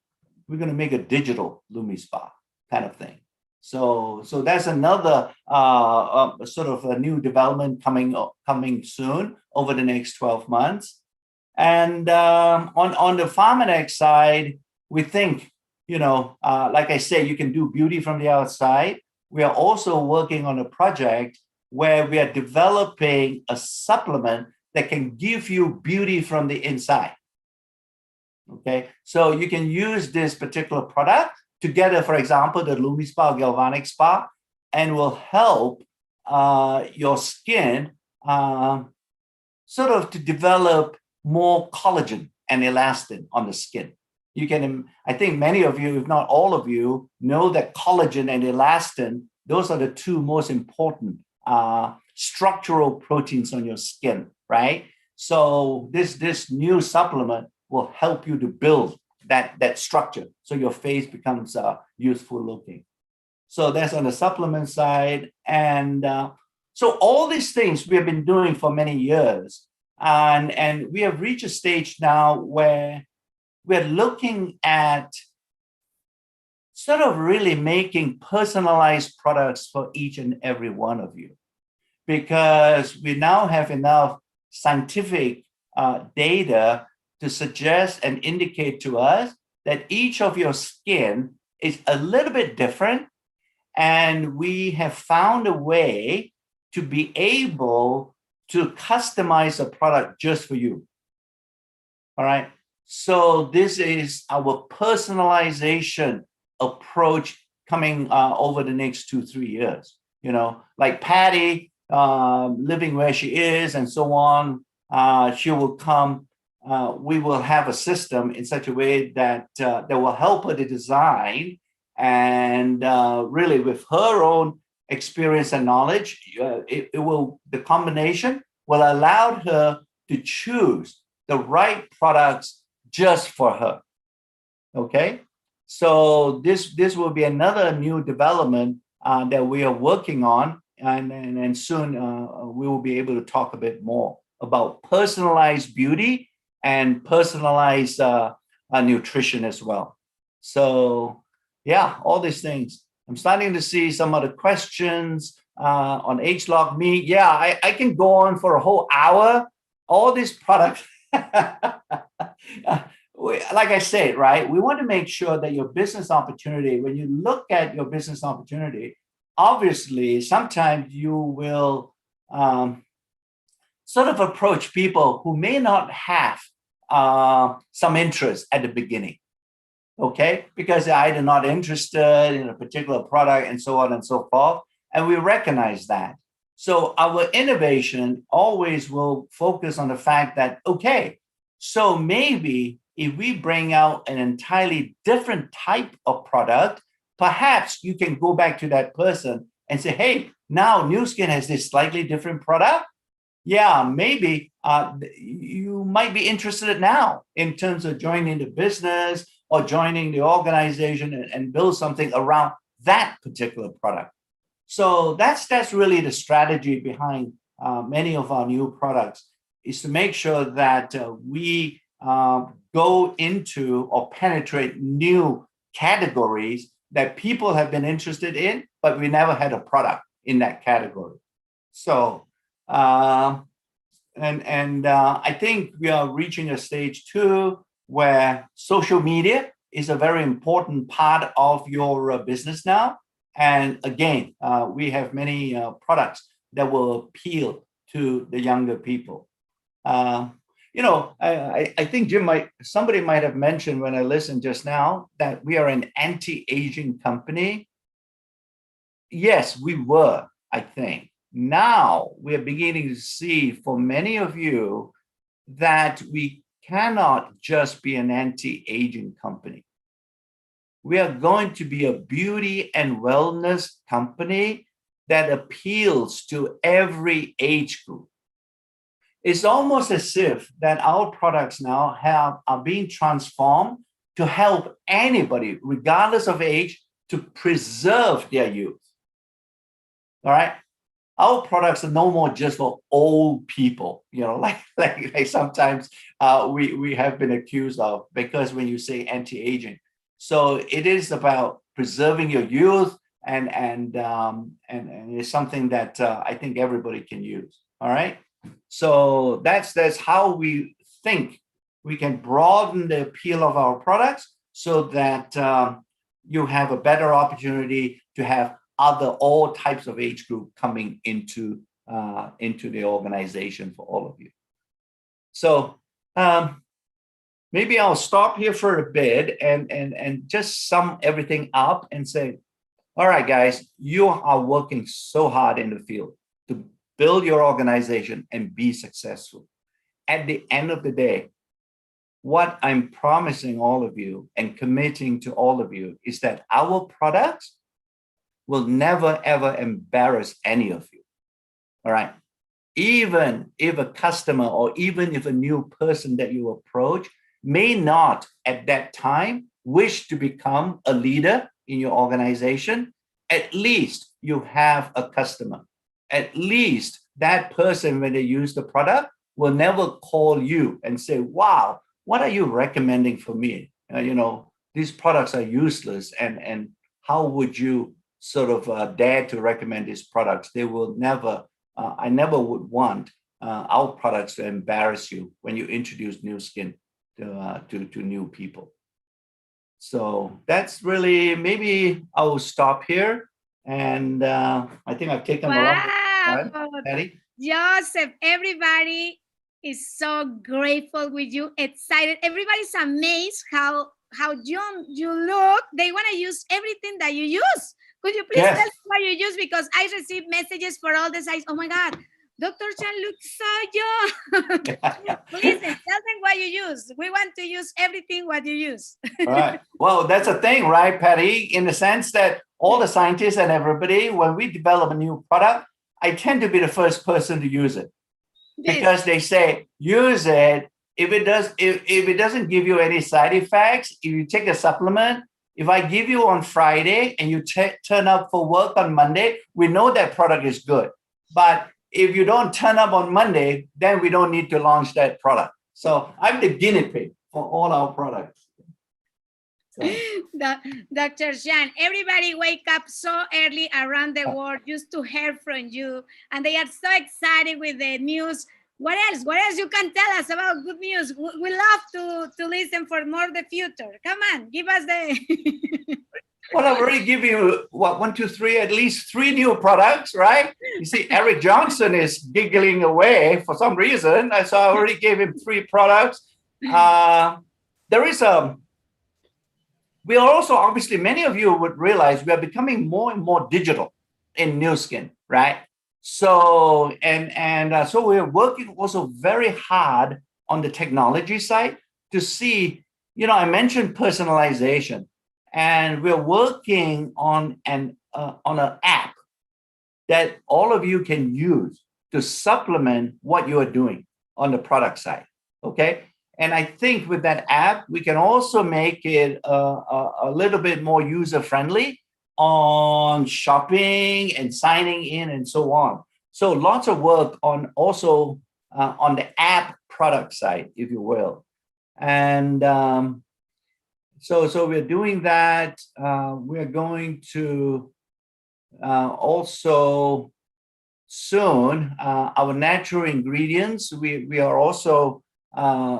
S9: we're going to make a digital Lumi Spa kind of thing. So that's another sort of a new development coming soon over the next 12 months. And on the Pharmanex side, we think, you know, like I say, you can do beauty from the outside. We are also working on a project where we are developing a supplement that can give you beauty from the inside. Okay, so you can use this particular product together, for example, the Lumi Spa, Galvanic Spa, and will help your skin sort of to develop more collagen and elastin on the skin. You can, I think many of you, if not all of you, know that collagen and elastin, those are the two most important structural proteins on your skin, right? So this new supplement will help you to build that structure so your face becomes youthful looking. So that's on the supplement side. And so all these things we have been doing for many years. And we have reached a stage now where we're looking at sort of really making personalized products for each and every one of you, because we now have enough scientific data to suggest and indicate to us that each of your skin is a little bit different. And we have found a way to be able to customize a product just for you. All right. So this is our personalization approach coming over the next 2-3 years. You know, like Patty living where she is and so on. She will come. We will have a system in such a way that that will help her to design, and really with her own experience and knowledge, the combination will allow her to choose the right products just for her. Okay, so this will be another new development that we are working on, and soon we will be able to talk a bit more about personalized beauty and personalized nutrition as well. So yeah, all these things. I'm starting to see some other questions on HLog Me. Yeah, I can go on for a whole hour. All these products. Like I said, right, we want to make sure that your business opportunity, when you look at your business opportunity, obviously, sometimes you will sort of approach people who may not have some interest at the beginning, okay? Because they're either not interested in a particular product and so on and so forth. And we recognize that. So our innovation always will focus on the fact that, okay, so maybe if we bring out an entirely different type of product, perhaps you can go back to that person and say, hey, now Nu Skin has this slightly different product. Yeah, maybe you might be interested now in terms of joining the business or joining the organization and build something around that particular product. So that's really the strategy behind many of our new products, is to make sure that we go into or penetrate new categories that people have been interested in, but we never had a product in that category. So, I think we are reaching a stage too where social media is a very important part of your business now. And again, we have many products that will appeal to the younger people. You know, I think somebody might have mentioned when I listened just now that we are an anti-aging company. Yes, we were, I think. Now we are beginning to see for many of you that we cannot just be an anti-aging company. We are going to be a beauty and wellness company that appeals to every age group. It's almost as if that our products now are being transformed to help anybody, regardless of age, to preserve their youth. All right. Our products are no more just for old people, you know, like sometimes we have been accused of, because when you say anti-aging. So it is about preserving your youth, and it's something that I think everybody can use. All right. So that's how we think we can broaden the appeal of our products so that you have a better opportunity to have all types of age group coming into the organization for all of you. So maybe I'll stop here for a bit and just sum everything up and say, all right, guys, you are working so hard in the field to build your organization and be successful. At the end of the day, what I'm promising all of you and committing to all of you is that our products will never, ever embarrass any of you. All right. Even if a customer or even if a new person that you approach may not at that time wish to become a leader in your organization, at least you have a customer. At least that person, when they use the product, will never call you and say, wow, what are you recommending for me? You know, these products are useless. And how would you sort of dare to recommend these products? They will never, I never would want our products to embarrass you when you introduce Nu Skin to new people. So that's really, maybe I will stop here. And I think I've taken a lot of time. Patty?
S2: Joseph, everybody is so grateful with you, excited. Everybody's amazed how young you look. They want to use everything that you use. Could you please tell us what you use? Because I received messages for all the sites. Oh my God, Dr. Chang looks so young. Please tell them what you use. We want to use everything what you use.
S9: Right. Well, that's a thing, right, Patty? In the sense that all the scientists and everybody, when we develop a new product, I tend to be the first person to use it.
S2: Yes.
S9: Because they say, use it. If it doesn't give you any side effects, if you take a supplement, if I give you on Friday and you turn up for work on Monday, we know that product is good. But if you don't turn up on Monday, then we don't need to launch that product. So I'm the guinea pig for all our products. So.
S2: Dr. Chang, everybody wake up so early around the world just to hear from you. And they are so excited with the news. What else? What else you can tell us about good news? We love to listen for more the future. Come on, give us the...
S9: Well, I've already given you, what, 1, 2, 3, at least 3 new products, right? You see, Eric Johnson is giggling away for some reason. So I already gave him 3 products. We are also, obviously, many of you would realize we are becoming more and more digital in Nu Skin, right? So, so we're working also very hard on the technology side to see, I mentioned personalization, and we're working on an app that all of you can use to supplement what you are doing on the product side, okay? And I think with that app, we can also make it a little bit more user-friendly on shopping and signing in and so on. So lots of work on also on the app product side, if you will. And so we're doing that. We're going to also soon, our natural ingredients, we are also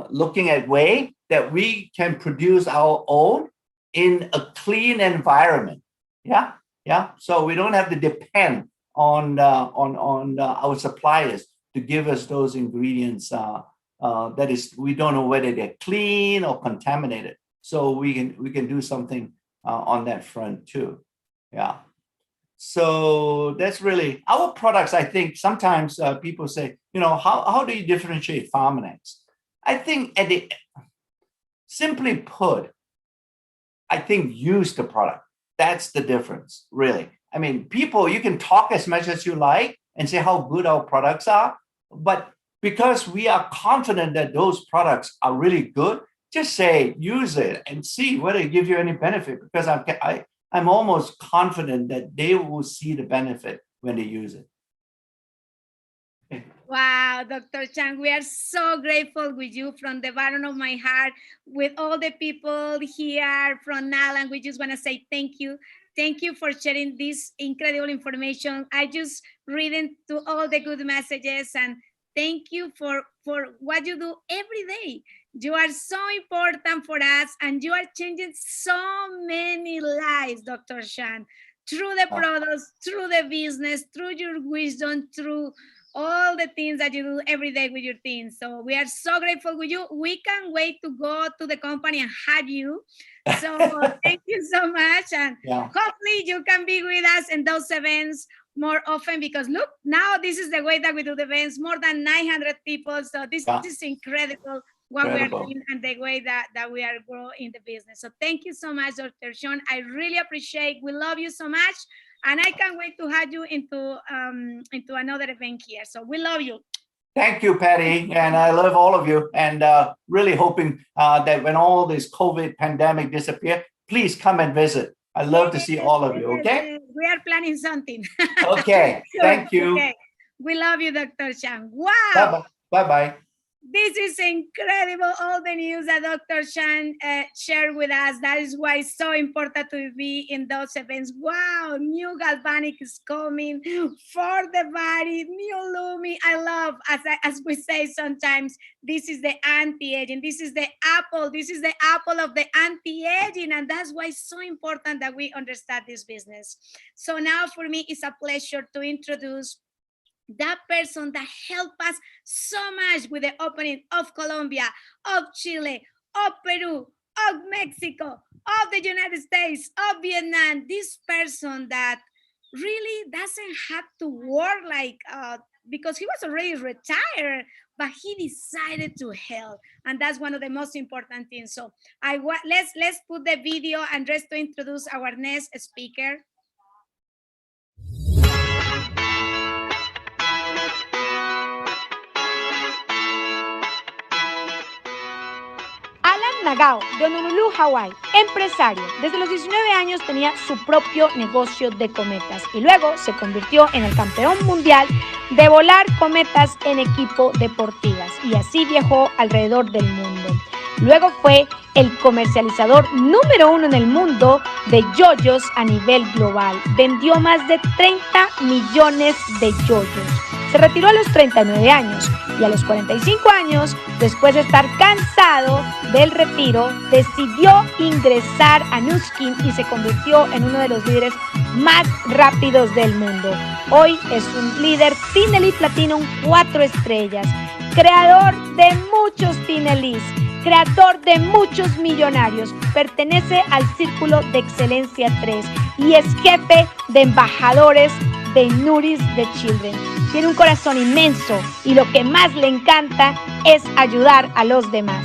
S9: looking at way that we can produce our own in a clean environment. Yeah. So we don't have to depend on our suppliers to give us those ingredients. That is, we don't know whether they're clean or contaminated. So we can do something on that front too. Yeah. So that's really our products. I think sometimes people say, how do you differentiate Pharmanex? I think simply put, I think use the product. That's the difference, really. I mean, people, you can talk as much as you like and say how good our products are, but because we are confident that those products are really good, just say, use it and see whether it gives you any benefit, because I'm almost confident that they will see the benefit when they use it.
S2: Wow, Dr. Chang, we are so grateful with you from the bottom of my heart, with all the people here from NALAN. We just want to say thank you. Thank you for sharing this incredible information. I just reading to all the good messages, and thank you for what you do every day. You are so important for us, and you are changing so many lives, Dr. Chang, through the products, through the business, through your wisdom, through all the things that you do every day with your team. So we are so grateful with you. We can't wait to go to the company and hug you. So thank you so much. And hopefully you can be with us in those events more often, because look, now this is the way that we do the events, more than 900 people. So this is incredible what we are doing and the way that we are growing in the business. So thank you so much, Dr. Chang. I really appreciate, we love you so much. And I can't wait to have you into another event here. So we love you.
S9: Thank you, Patty. And I love all of you. And really hoping that when all this COVID pandemic disappears, please come and visit. I love to see all of you. Okay.
S2: We are planning something.
S9: Okay. Thank you.
S2: Okay. We love you, Dr. Chang. Wow.
S9: Bye-bye.
S2: This is incredible, all the news that Dr. Chang shared with us. That is why it's so important to be in those events. Wow, new Galvanic is coming for the body, new Lumi. I love, as we say sometimes, this is the anti-aging. This is the apple. This is the apple of the anti-aging. And that's why it's so important that we understand this business. So now for me, it's a pleasure to introduce that person that helped us so much with the opening of Colombia, of Chile, of Peru, of Mexico, of the United States, of Vietnam, this person that really doesn't have to work like, because he was already retired, but he decided to help. And that's one of the most important things. So let's put the video and just to introduce our next speaker.
S6: Alan Nagao, de Honolulu, Hawái, empresario. Desde los 19 años tenía su propio negocio de cometas y luego se convirtió en el campeón mundial de volar cometas en equipo deportivas y así viajó alrededor del mundo. Luego fue el comercializador número 1 en el mundo de yoyos a nivel global. Vendió más de 30 millones de yoyos. Se retiró a los 39 años y a los 45 años, después de estar cansado del retiro, decidió ingresar a Nuskin y se convirtió en uno de los líderes más rápidos del mundo. Hoy es un líder Teen Elite Platinum 4 estrellas, creador de muchos Teen Elites, creador de muchos millonarios, pertenece al Círculo de Excelencia 3 y es jefe de embajadores de Nourished the Children. Tiene un corazón inmenso y lo que más le encanta es ayudar a los demás.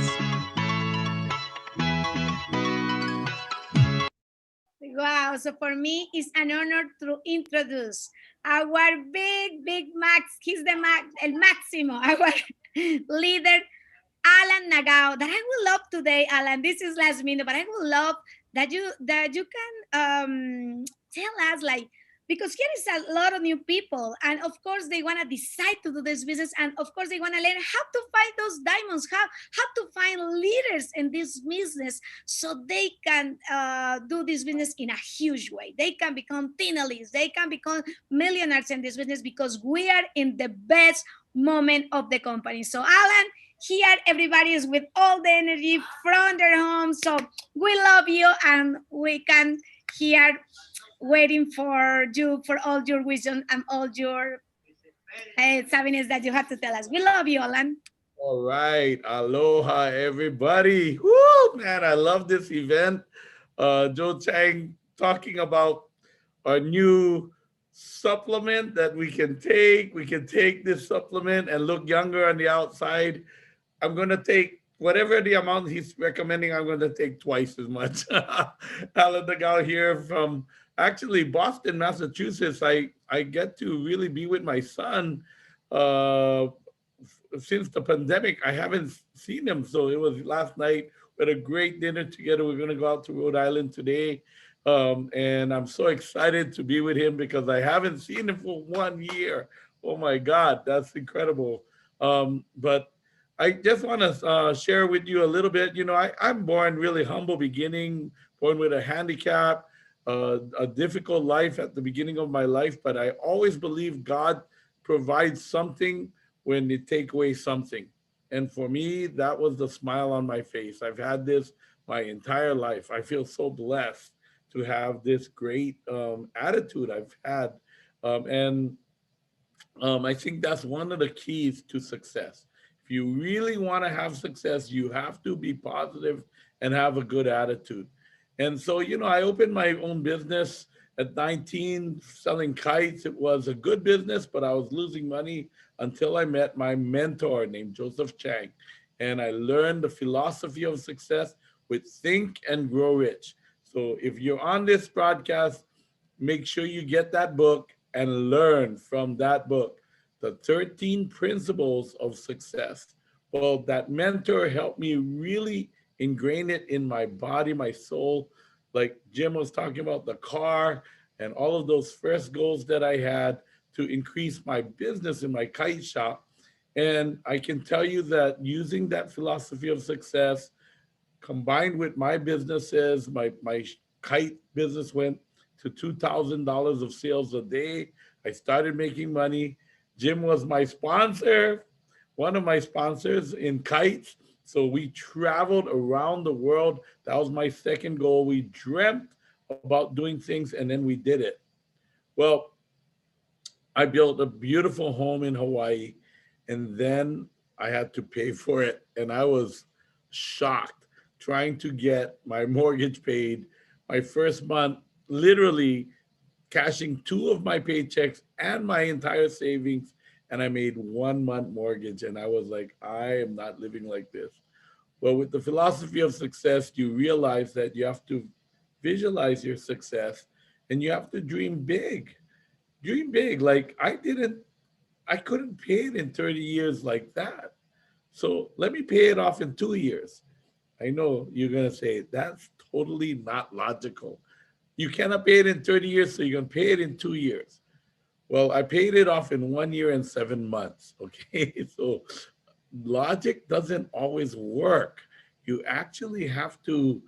S2: Wow, so for me, it's an honor to introduce our big Max, he's the el máximo, our leader, Alan Nagao, that I would love today, Alan, this is last minute, but I would love that you can tell us, like, because here is a lot of new people, and of course they want to decide to do this business, and of course they want to learn how to find those diamonds, how to find leaders in this business, so they can do this business in a huge way. They can become teen elites, they can become millionaires in this business because we are in the best moment of the company. So Alan, here everybody is with all the energy from their home. So we love you, and we can here waiting for you for all your wisdom and all your savviness that you have to tell us. We love you, Alan.
S5: All right. Aloha, everybody. Woo, man, I love this event. Joe Chang talking about a new supplement that we can take. We can take this supplement and look younger on the outside. I'm going to take whatever the amount he's recommending, I'm going to take twice as much. Alan Nagao here from actually Boston, Massachusetts. I get to really be with my son since the pandemic. I haven't seen him. So it was last night. We had a great dinner together. We're going to go out to Rhode Island today. And I'm so excited to be with him because I haven't seen him for 1 year. Oh my God, that's incredible. But I just want to share with you a little bit. You know, I'm born really humble beginning, born with a handicap, a difficult life at the beginning of my life, but I always believe God provides something when they take away something. And for me, that was the smile on my face. I've had this my entire life. I feel so blessed to have this great attitude I've had. I think that's one of the keys to success. If you really want to have success, you have to be positive and have a good attitude. And so, you know, I opened my own business at 19, selling kites. It was a good business, but I was losing money until I met my mentor named Joseph Chang. And I learned the philosophy of success with Think and Grow Rich. So if you're on this broadcast, make sure you get that book and learn from that book, the 13 Principles of Success. Well, that mentor helped me really ingrain it in my body, my soul. Like Jim was talking about the car and all of those first goals that I had to increase my business in my kite shop. And I can tell you that using that philosophy of success, combined with my businesses, my kite business went to $2,000 of sales a day. I started making money. Jim was my sponsor, one of my sponsors in kites. So we traveled around the world. That was my second goal. We dreamt about doing things and then we did it. Well, I built a beautiful home in Hawaii, and then I had to pay for it. And I was shocked trying to get my mortgage paid. My first month, literally cashing two of my paychecks and my entire savings, and I made 1 month mortgage. And I was like, I am not living like this. Well, with the philosophy of success, you realize that you have to visualize your success and you have to dream big. Dream big. Like I couldn't pay it in 30 years like that. So let me pay it off in 2 years. I know you're going to say that's totally not logical. You cannot pay it in 30 years, so you're going to pay it in 2 years. Well, I paid it off in 1 year and 7 months. Okay. So logic doesn't always work. You actually have to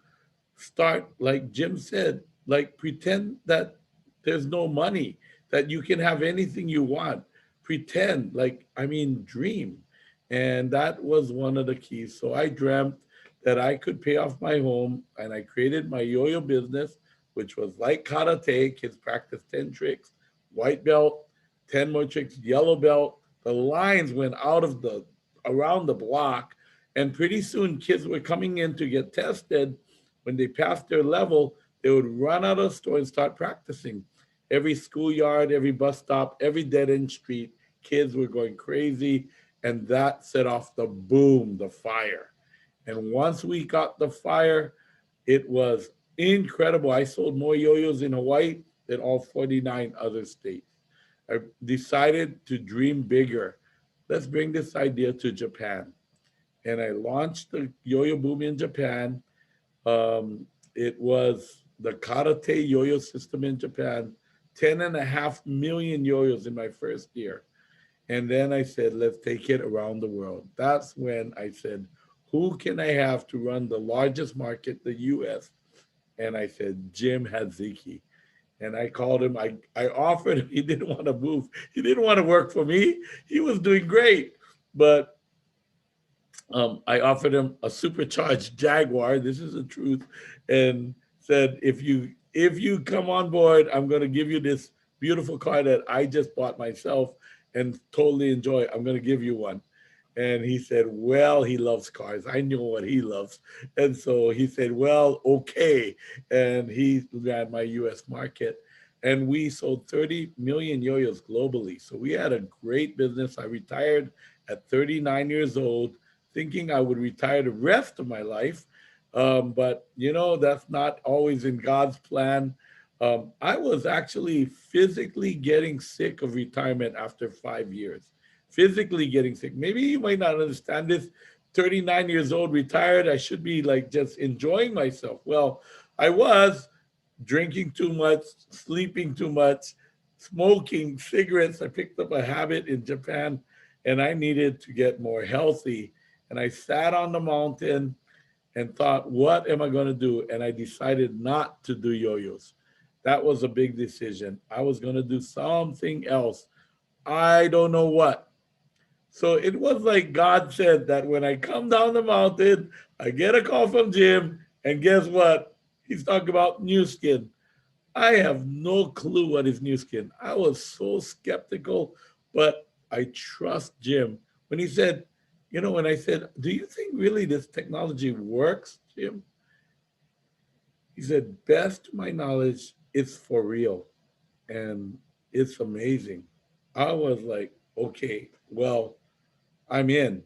S5: start, like Jim said, like pretend that there's no money, that you can have anything you want. Pretend, like, I mean, dream. And that was one of the keys. So I dreamt that I could pay off my home, and I created my yo yo business, which was like karate. Kids practice 10 tricks, white belt, 10 more tricks, yellow belt. The lines went out of the around the block, and pretty soon kids were coming in to get tested. When they passed their level, they would run out of the store and start practicing. Every schoolyard, every bus stop, every dead end street, kids were going crazy. And that set off the boom, the fire. And once we got the fire, it was incredible. I sold more yo-yos in Hawaii than all 49 other states. I decided to dream bigger. Let's bring this idea to Japan. And I launched the yo-yo boom in Japan. It was the karate yo-yo system in Japan, 10.5 million yo-yos in my first year. And then I said, let's take it around the world. That's when I said, who can I have to run the largest market, the US? And I said, Jim Hadziki. And I called him, I offered him, he didn't want to move. He didn't want to work for me. He was doing great. But I offered him a supercharged Jaguar. This is the truth. And said, if you come on board, I'm going to give you this beautiful car that I just bought myself and totally enjoy. I'm going to give you one. And he said, well, he loves cars. I knew what he loves. And so he said, well, okay. And he ran my US market. And we sold 30 million yo-yos globally. So we had a great business. I retired at 39 years old, thinking I would retire the rest of my life. But, that's not always in God's plan. I was actually physically getting sick of retirement after 5 years. Physically getting sick. Maybe you might not understand this. 39 years old, retired, I should be like just enjoying myself. Well, I was drinking too much, sleeping too much, smoking cigarettes. I picked up a habit in Japan, and I needed to get more healthy. And I sat on the mountain and thought, what am I going to do? And I decided not to do yo-yos. That was a big decision. I was going to do something else. I don't know what. So it was like God said that when I come down the mountain, I get a call from Jim, and guess what? He's talking about new skin. I have no clue what is new skin. I was so skeptical, but I trust Jim. When he said, when I said, do you think really this technology works, Jim? He said, best to my knowledge, it's for real. And it's amazing. I was like, okay, well, I'm in.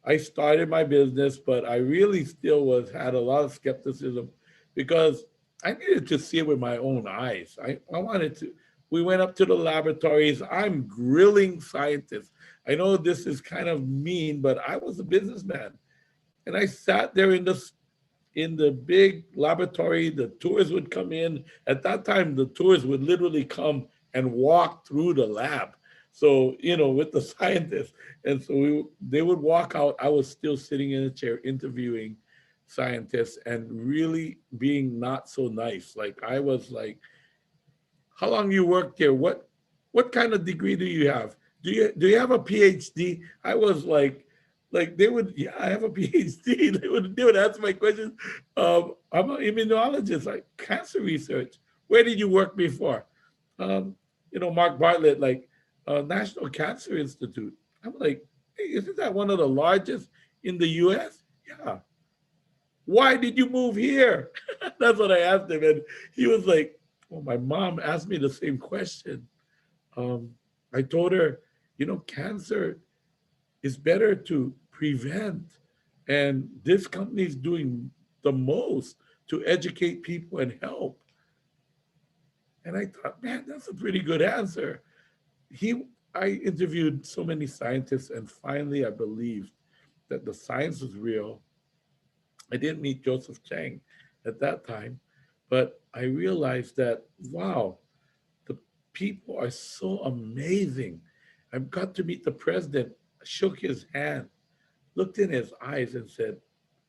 S5: I started my business, but I really still had a lot of skepticism because I needed to see it with my own eyes. I wanted to. We went up to the laboratories. I'm grilling scientists. I know this is kind of mean, but I was a businessman. And I sat there in the big laboratory. The tours would come in. At that time, the tours would literally come and walk through the lab. So, with the scientists. And so they would walk out. I was still sitting in a chair interviewing scientists and really being not so nice. Like I was like, how long you worked here? What kind of degree do you have? Do you have a PhD? I was like they would, yeah, I have a PhD. They would answer my questions. I'm an immunologist, like cancer research. Where did you work before? Mark Bartlett, like National Cancer Institute. I'm like, hey, isn't that one of the largest in the US? Yeah. Why did you move here? That's what I asked him. And he was like, well, my mom asked me the same question. Um, I told her, cancer is better to prevent. And this company is doing the most to educate people and help. And I thought, man, that's a pretty good answer. I interviewed so many scientists, and finally I believed that the science was real. I didn't meet Joseph Chang at that time, but I realized that, wow, the people are so amazing. I got to meet the president, shook his hand, looked in his eyes, and said,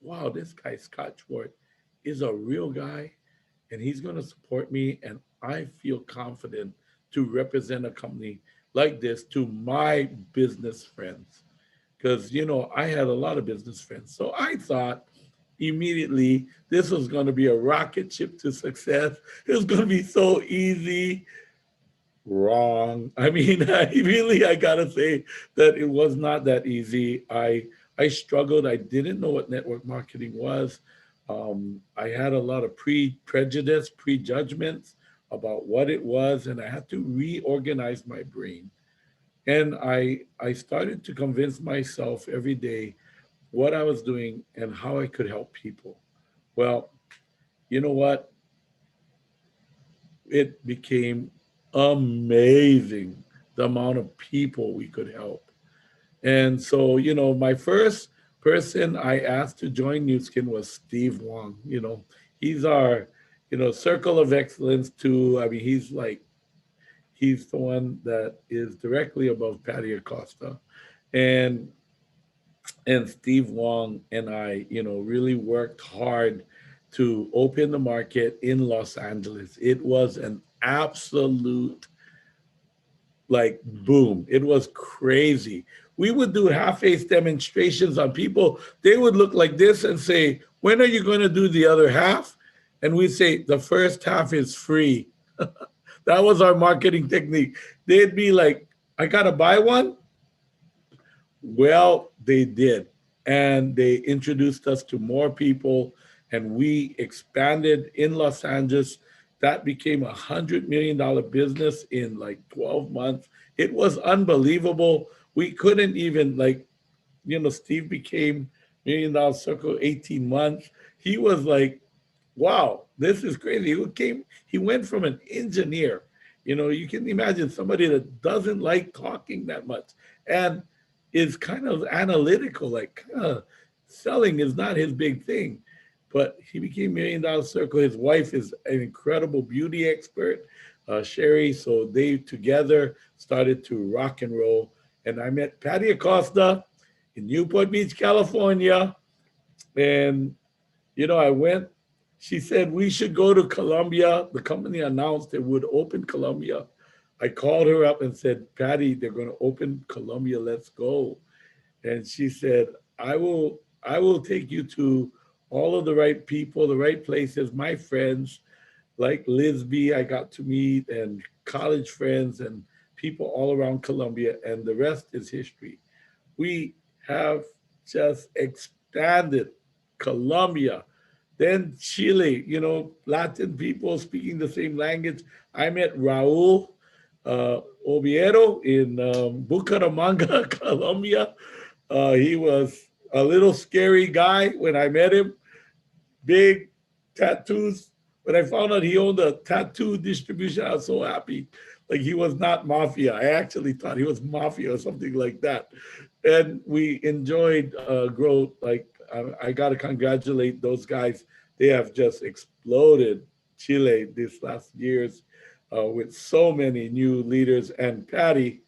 S5: wow, this guy, Scott Schwartz, is a real guy, and he's going to support me. And I feel confident to represent a company like this to my business friends. Because, I had a lot of business friends. So I thought immediately this was going to be a rocket ship to success. It was going to be so easy. Wrong. I mean, I gotta say that it was not that easy. I struggled. I didn't know what network marketing was. I had a lot of prejudice, prejudgments about what it was, and I had to reorganize my brain. And I started to convince myself every day what I was doing and how I could help people. Well, you know what? It became amazing the amount of people we could help. And so, my first person I asked to join New Skin was Steve Wong. He's our, circle of excellence too. I mean, he's the one that is directly above Patty Acosta. And Steve Wong and I, really worked hard to open the market in Los Angeles. It was an absolute like boom. It was crazy. We would do half-face demonstrations on people. They would look like this and say, when are you going to do the other half? And we'd say, the first half is free. That was our marketing technique. They'd be like, I got to buy one. Well, they did. And they introduced us to more people, and we expanded in Los Angeles. That became $100 million business in like 12 months. It was unbelievable. We couldn't even Steve became $1 Million Circle 18 months. He was like, wow, this is crazy. He went from an engineer, you can imagine somebody that doesn't like talking that much and is kind of analytical, like selling is not his big thing. But he became $1 Million Circle. His wife is an incredible beauty expert, Sherry. So they together started to rock and roll. And I met Patty Acosta in Newport Beach, California. And, I went, she said, we should go to Colombia. The company announced it would open Colombia. I called her up and said, Patty, they're going to open Colombia. Let's go. And she said, I will take you to all of the right people, the right places, my friends, like Lisby, I got to meet, and college friends and people all around Colombia, and the rest is history. We have just expanded Colombia, then Chile, Latin people speaking the same language. I met Raul Oviedo in Bucaramanga, Colombia. He was a little scary guy when I met him, big tattoos. When I found out he owned a tattoo distribution, I was so happy. Like he was not mafia. I actually thought he was mafia or something like that. And we enjoyed growth. Like I got to congratulate those guys. They have just exploded Chile these last years with so many new leaders. And Patty,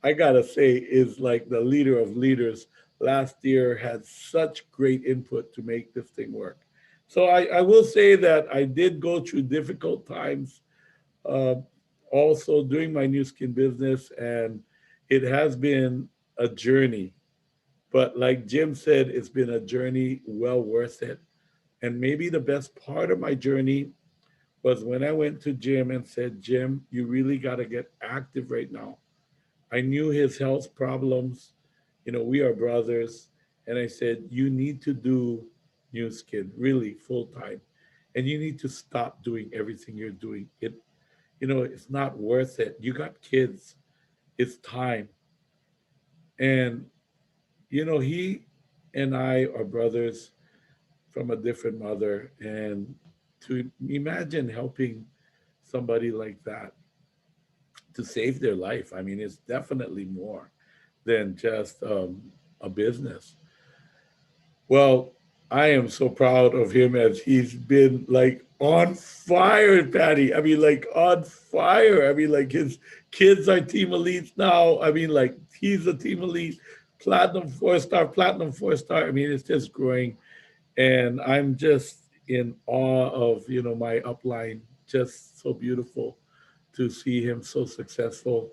S5: I got to say, is like the leader of leaders. Last year had such great input to make this thing work. So I will say that I did go through difficult times also doing my new skin business, and it has been a journey. But like Jim said, it's been a journey well worth it. And maybe the best part of my journey was when I went to Jim and said, Jim, you really got to get active right now. I knew his health problems. You know, we are brothers. And I said, you need to do New Skin really full time. And you need to stop doing everything you're doing. It's not worth it. You got kids. It's time. And, he and I are brothers from a different mother. And to imagine helping somebody like that to save their life, I mean, it's definitely more than just a business. Well, I am so proud of him as he's been like on fire, Patty. I mean, like on fire. I mean, like his kids are team elites now. I mean, like he's a team elite, platinum 4-star, platinum 4-star. I mean, it's just growing. And I'm just in awe of, my upline, just so beautiful to see him so successful.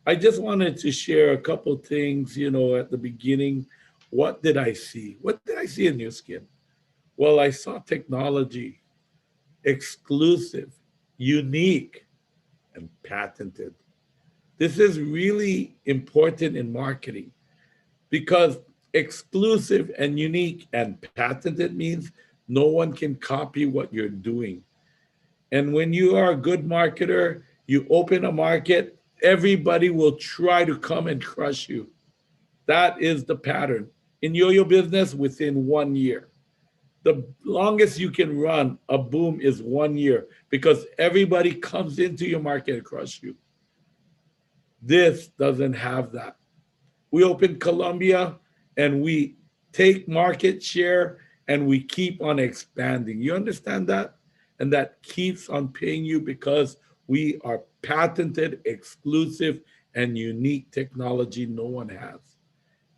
S5: I just wanted to share a couple things, at the beginning. What did I see? What did I see in New Skin? Well, I saw technology, exclusive, unique, and patented. This is really important in marketing because exclusive and unique and patented means no one can copy what you're doing. And when you are a good marketer, you open a market, everybody will try to come and crush you. That is the pattern. In yo-yo business, within 1 year. The longest you can run a boom is 1 year because everybody comes into your market and crush you. This doesn't have that. We open Colombia and we take market share and we keep on expanding. You understand that? And that keeps on paying you because we are patented, exclusive, and unique technology no one has.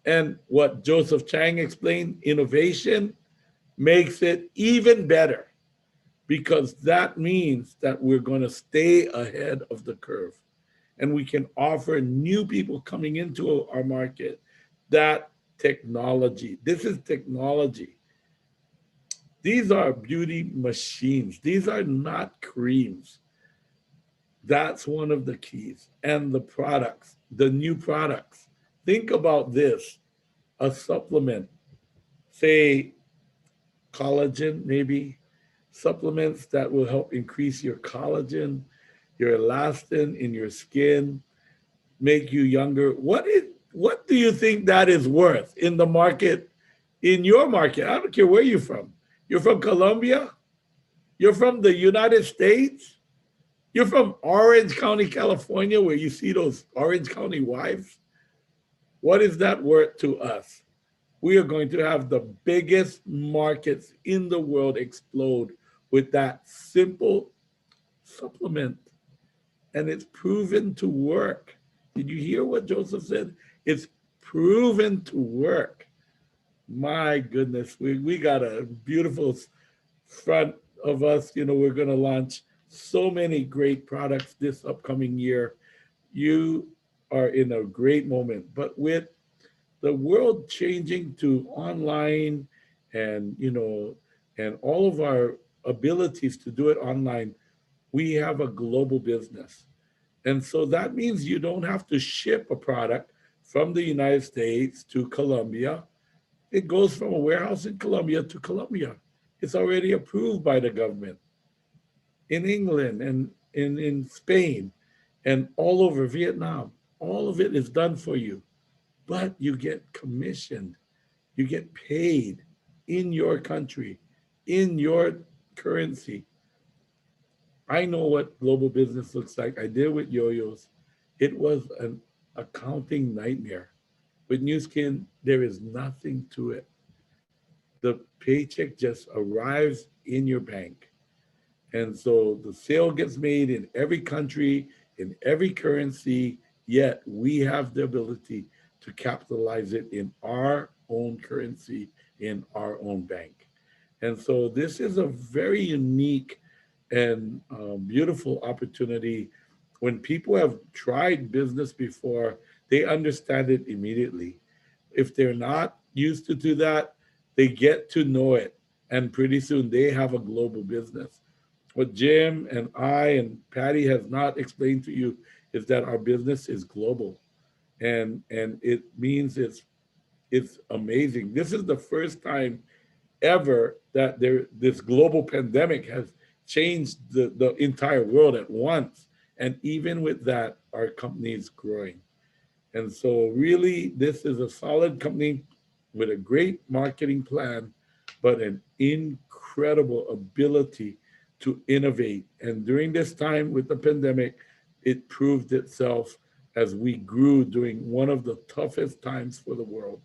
S5: And what Joseph Chang explained, innovation makes it even better because that means that we're going to stay ahead of the curve and we can offer new people coming into our market that technology. This is technology. These are beauty machines. These are not creams. That's one of the keys. And the products, the new products. Think about this, a supplement, say collagen, maybe supplements that will help increase your collagen, your elastin in your skin, make you younger. What do you think that is worth in the market, in your market? I don't care where you're from. You're from Colombia? You're from the United States? You're from Orange County, California, where you see those Orange County wives? What is that worth to us? We are going to have the biggest markets in the world explode with that simple supplement. And it's proven to work. Did you hear what Joseph said? It's proven to work. My goodness, we got a beautiful front of us. We're going to launch so many great products this upcoming year. You are in a great moment, but with the world changing to online and, and all of our abilities to do it online, we have a global business. And so that means you don't have to ship a product from the United States to Colombia. It goes from a warehouse in Colombia to Colombia. It's already approved by the government in England and in Spain and all over Vietnam. All of it is done for you, but you get commissioned. You get paid in your country, in your currency. I know what global business looks like. I did with yo-yos. It was an accounting nightmare. With New Skin, there is nothing to it. The paycheck just arrives in your bank. And so the sale gets made in every country, in every currency, yet we have the ability to capitalize it in our own currency, in our own bank. And so this is a very unique and beautiful opportunity. When people have tried business before, they understand it immediately. If they're not used to do that, they get to know it. And pretty soon they have a global business. what Jim and I and Patty has not explained to you is that our business is global, and it means it's amazing. This is the first time ever that this global pandemic has changed the entire world at once. And even with that, our company is growing. And so really, this is a solid company with a great marketing plan, but an incredible ability to innovate. And during this time with the pandemic, it proved itself as we grew during one of the toughest times for the world.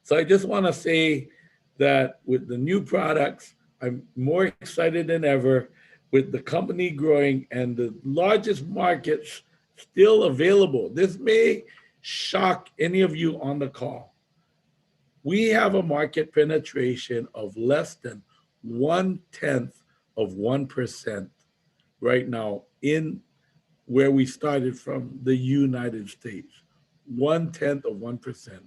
S5: So I just want to say that with the new products, I'm more excited than ever with the company growing and the largest markets still available. This may shock any of you on the call. We have a market penetration of less than 0.1% right now in where we started from, the United States. 0.1%.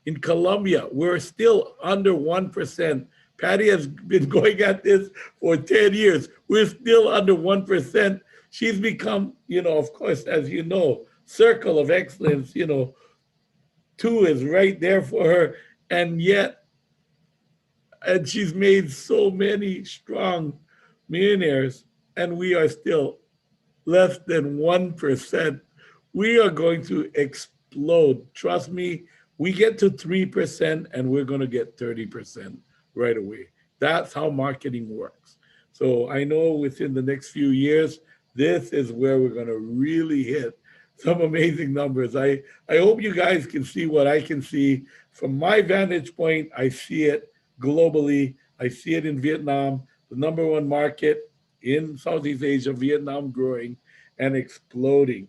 S5: In Colombia, we're still under 1%. Patty has been going at this for 10 years. We're still under 1%. She's become, of course, as you know, circle of excellence, 2 is right there for her. And she's made so many strong millionaires, and we are still less than 1%. We are going to explode. Trust me, we get to 3% and we're going to get 30% right away. That's how marketing works. So I know within the next few years, this is where we're going to really hit some amazing numbers. I hope you guys can see what I can see. From my vantage point, I see it globally. I see it in Vietnam, the number 1 market in Southeast Asia, Vietnam growing and exploding.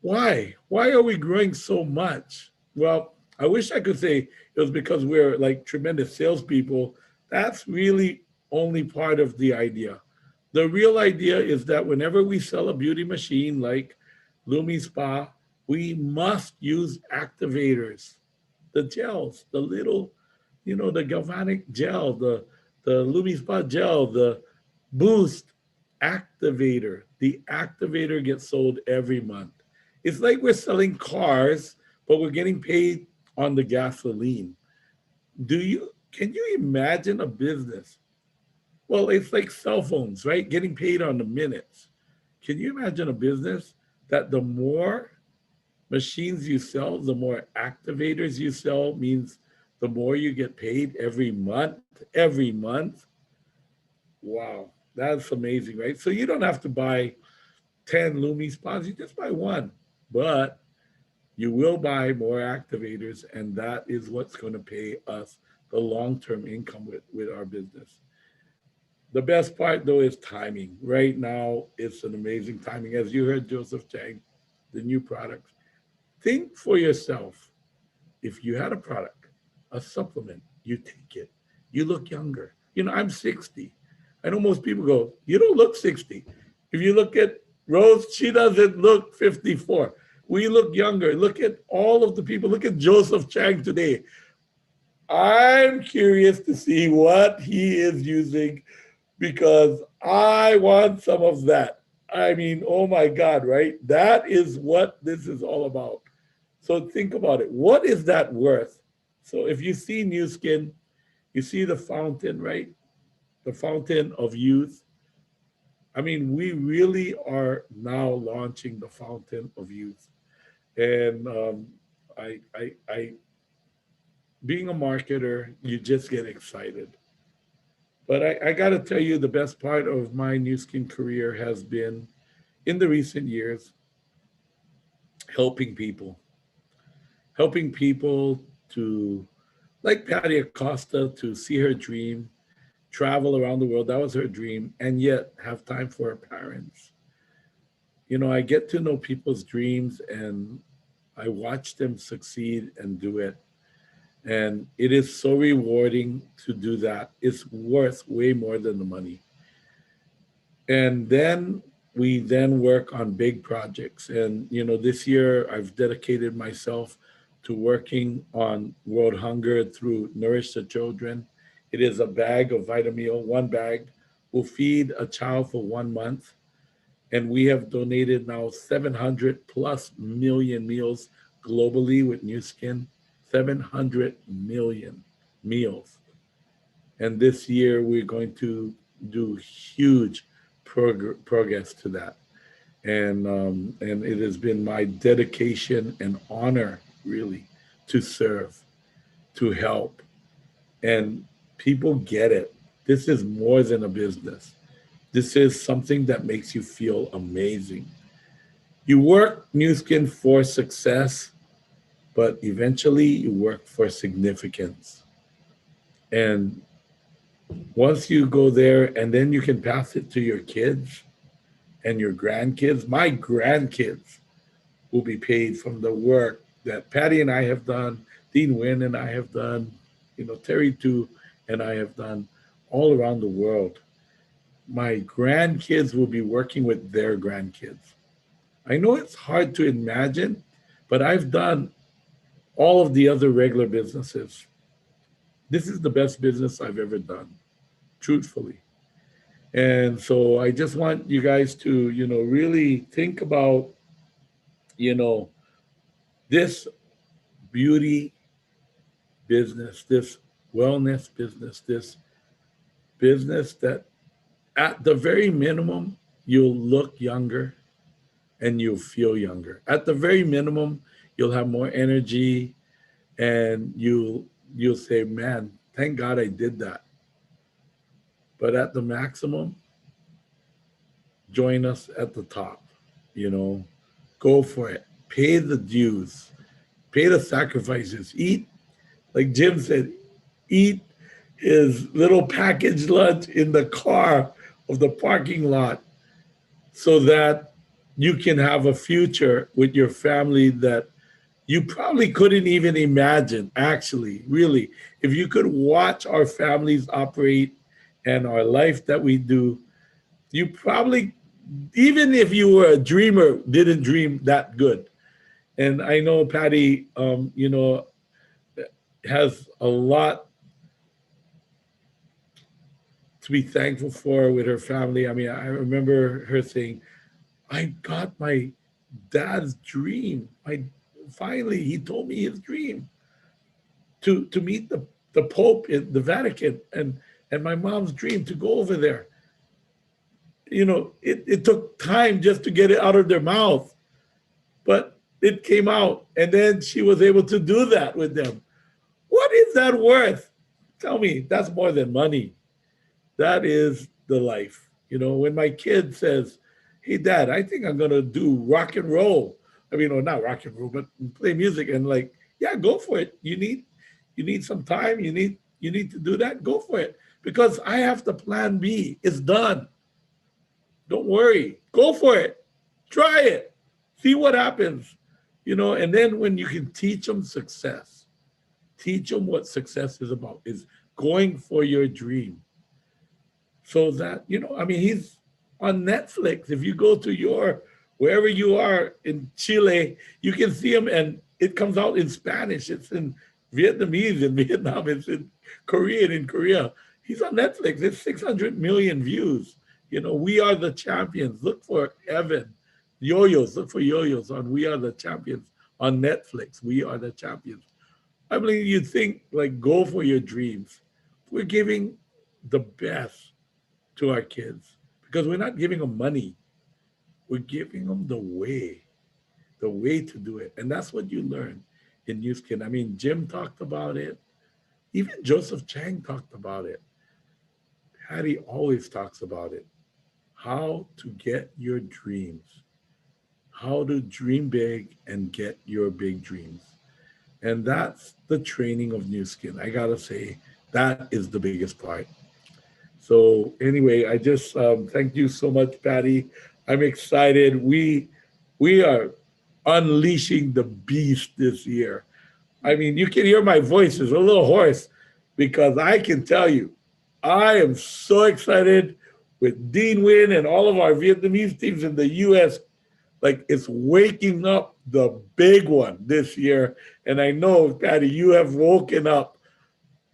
S5: Why? Why are we growing so much? Well, I wish I could say it was because we're like tremendous salespeople. That's really only part of the idea. The real idea is that whenever we sell a beauty machine like Lumi Spa, we must use activators, the gels, the little, the galvanic gel, the Lumi Spa gel, the Boost activator. The activator gets sold every month. It's like we're selling cars, but we're getting paid on the gasoline. Can you imagine a business? Well, it's like cell phones, right? Getting paid on the minutes. Can you imagine a business that the more machines you sell, the more activators you sell, means the more you get paid every month? Every month? Wow, that's amazing, right? So you don't have to buy 10 Lumi Spas, you just buy 1. But you will buy more activators, and that is what's going to pay us the long-term income with our business. The best part, though, is timing. Right now, it's an amazing timing. As you heard Joseph Chang, the new products. Think for yourself. If you had a product, a supplement, you take it. You look younger. I'm 60. I know most people go, you don't look 60. If you look at Rose, she doesn't look 54. We look younger. Look at all of the people. Look at Joseph Chang today. I'm curious to see what he is using because I want some of that. I mean, oh my God, right? That is what this is all about. So think about it. What is that worth? So if you see New Skin, you see the fountain, right? The fountain of youth. I mean, we really are now launching the fountain of youth. And being a marketer, you just get excited. But I got to tell you, the best part of my New Skin career has been, in the recent years, helping people to, like Patty Acosta, to see her dream, travel around the world. That was her dream, and yet have time for her parents. I get to know people's dreams and I watch them succeed and do it. And it is so rewarding to do that. It's worth way more than the money. And then we work on big projects. And, this year I've dedicated myself to working on World Hunger through Nourish the Children. It is a bag of Vitamil, 1 bag will feed a child for 1 month. And we have donated now 700 plus million meals globally with New Skin, 700 million meals. And this year we're going to do huge progress to that. And it has been my dedication and honor, really, to serve, to help. And people get it. This is more than a business. This is something that makes you feel amazing. You work New Skin for success, but eventually you work for significance. And once you go there, and then you can pass it to your kids and your grandkids. My grandkids will be paid from the work that Patty and I have done, Dean Wynn and I have done, Terry too, and I have done all around the world. My grandkids will be working with their grandkids. I know it's hard to imagine, but I've done all of the other regular businesses. This is the best business I've ever done, truthfully. And so I just want you guys to, really think about, this beauty business, this wellness business, this business that at the very minimum, you'll look younger and you'll feel younger. At the very minimum, you'll have more energy and you'll say, man, thank God I did that. But at the maximum, join us at the top, go for it. Pay the dues, pay the sacrifices, eat, like Jim said, eat his little packaged lunch in the car of the parking lot so that you can have a future with your family that you probably couldn't even imagine, actually, really. If you could watch our families operate and our life that we do, you probably, even if you were a dreamer, didn't dream that good. And I know Patty, has a lot to be thankful for with her family. I mean, I remember her saying, I got my dad's dream. Finally, he told me his dream to meet the Pope in the Vatican and my mom's dream to go over there. It took time just to get it out of their mouth, but it came out. And then she was able to do that with them. What is that worth? Tell me, that's more than money. That is the life. When my kid says, hey, Dad, I think I'm going to do rock and roll. I mean, or not rock and roll, but play music. And like, yeah, go for it. You need some time. You need to do that. Go for it. Because I have the plan B. It's done. Don't worry. Go for it. Try it. See what happens. And then when you can teach them success, teach them what success is about, is going for your dream. So that, he's on Netflix. If you go to wherever you are in Chile, you can see him and it comes out in Spanish. It's in Vietnamese in Vietnam. It's in Korean in Korea. He's on Netflix. It's 600 million views. We Are the Champions. Look for Evan. Yo-Yos. Look for Yo-Yos on We Are the Champions on Netflix. We Are the Champions. I mean, you think, like, go for your dreams. We're giving the best to our kids because we're not giving them money. We're giving them the way to do it. And that's what you learn in New Skin. I mean, Jim talked about it. Even Joseph Chang talked about it. Patty always talks about it. How to get your dreams. How to dream big and get your big dreams. And that's the training of New Skin. I gotta say, that is the biggest part. So anyway, I just thank you so much, Patty. I'm excited. We are unleashing the beast this year. I mean, you can hear my voice is a little hoarse because I can tell you, I am so excited with Dean Wynn and all of our Vietnamese teams in the U.S. Like, it's waking up the big one this year. And I know, Patty, you have woken up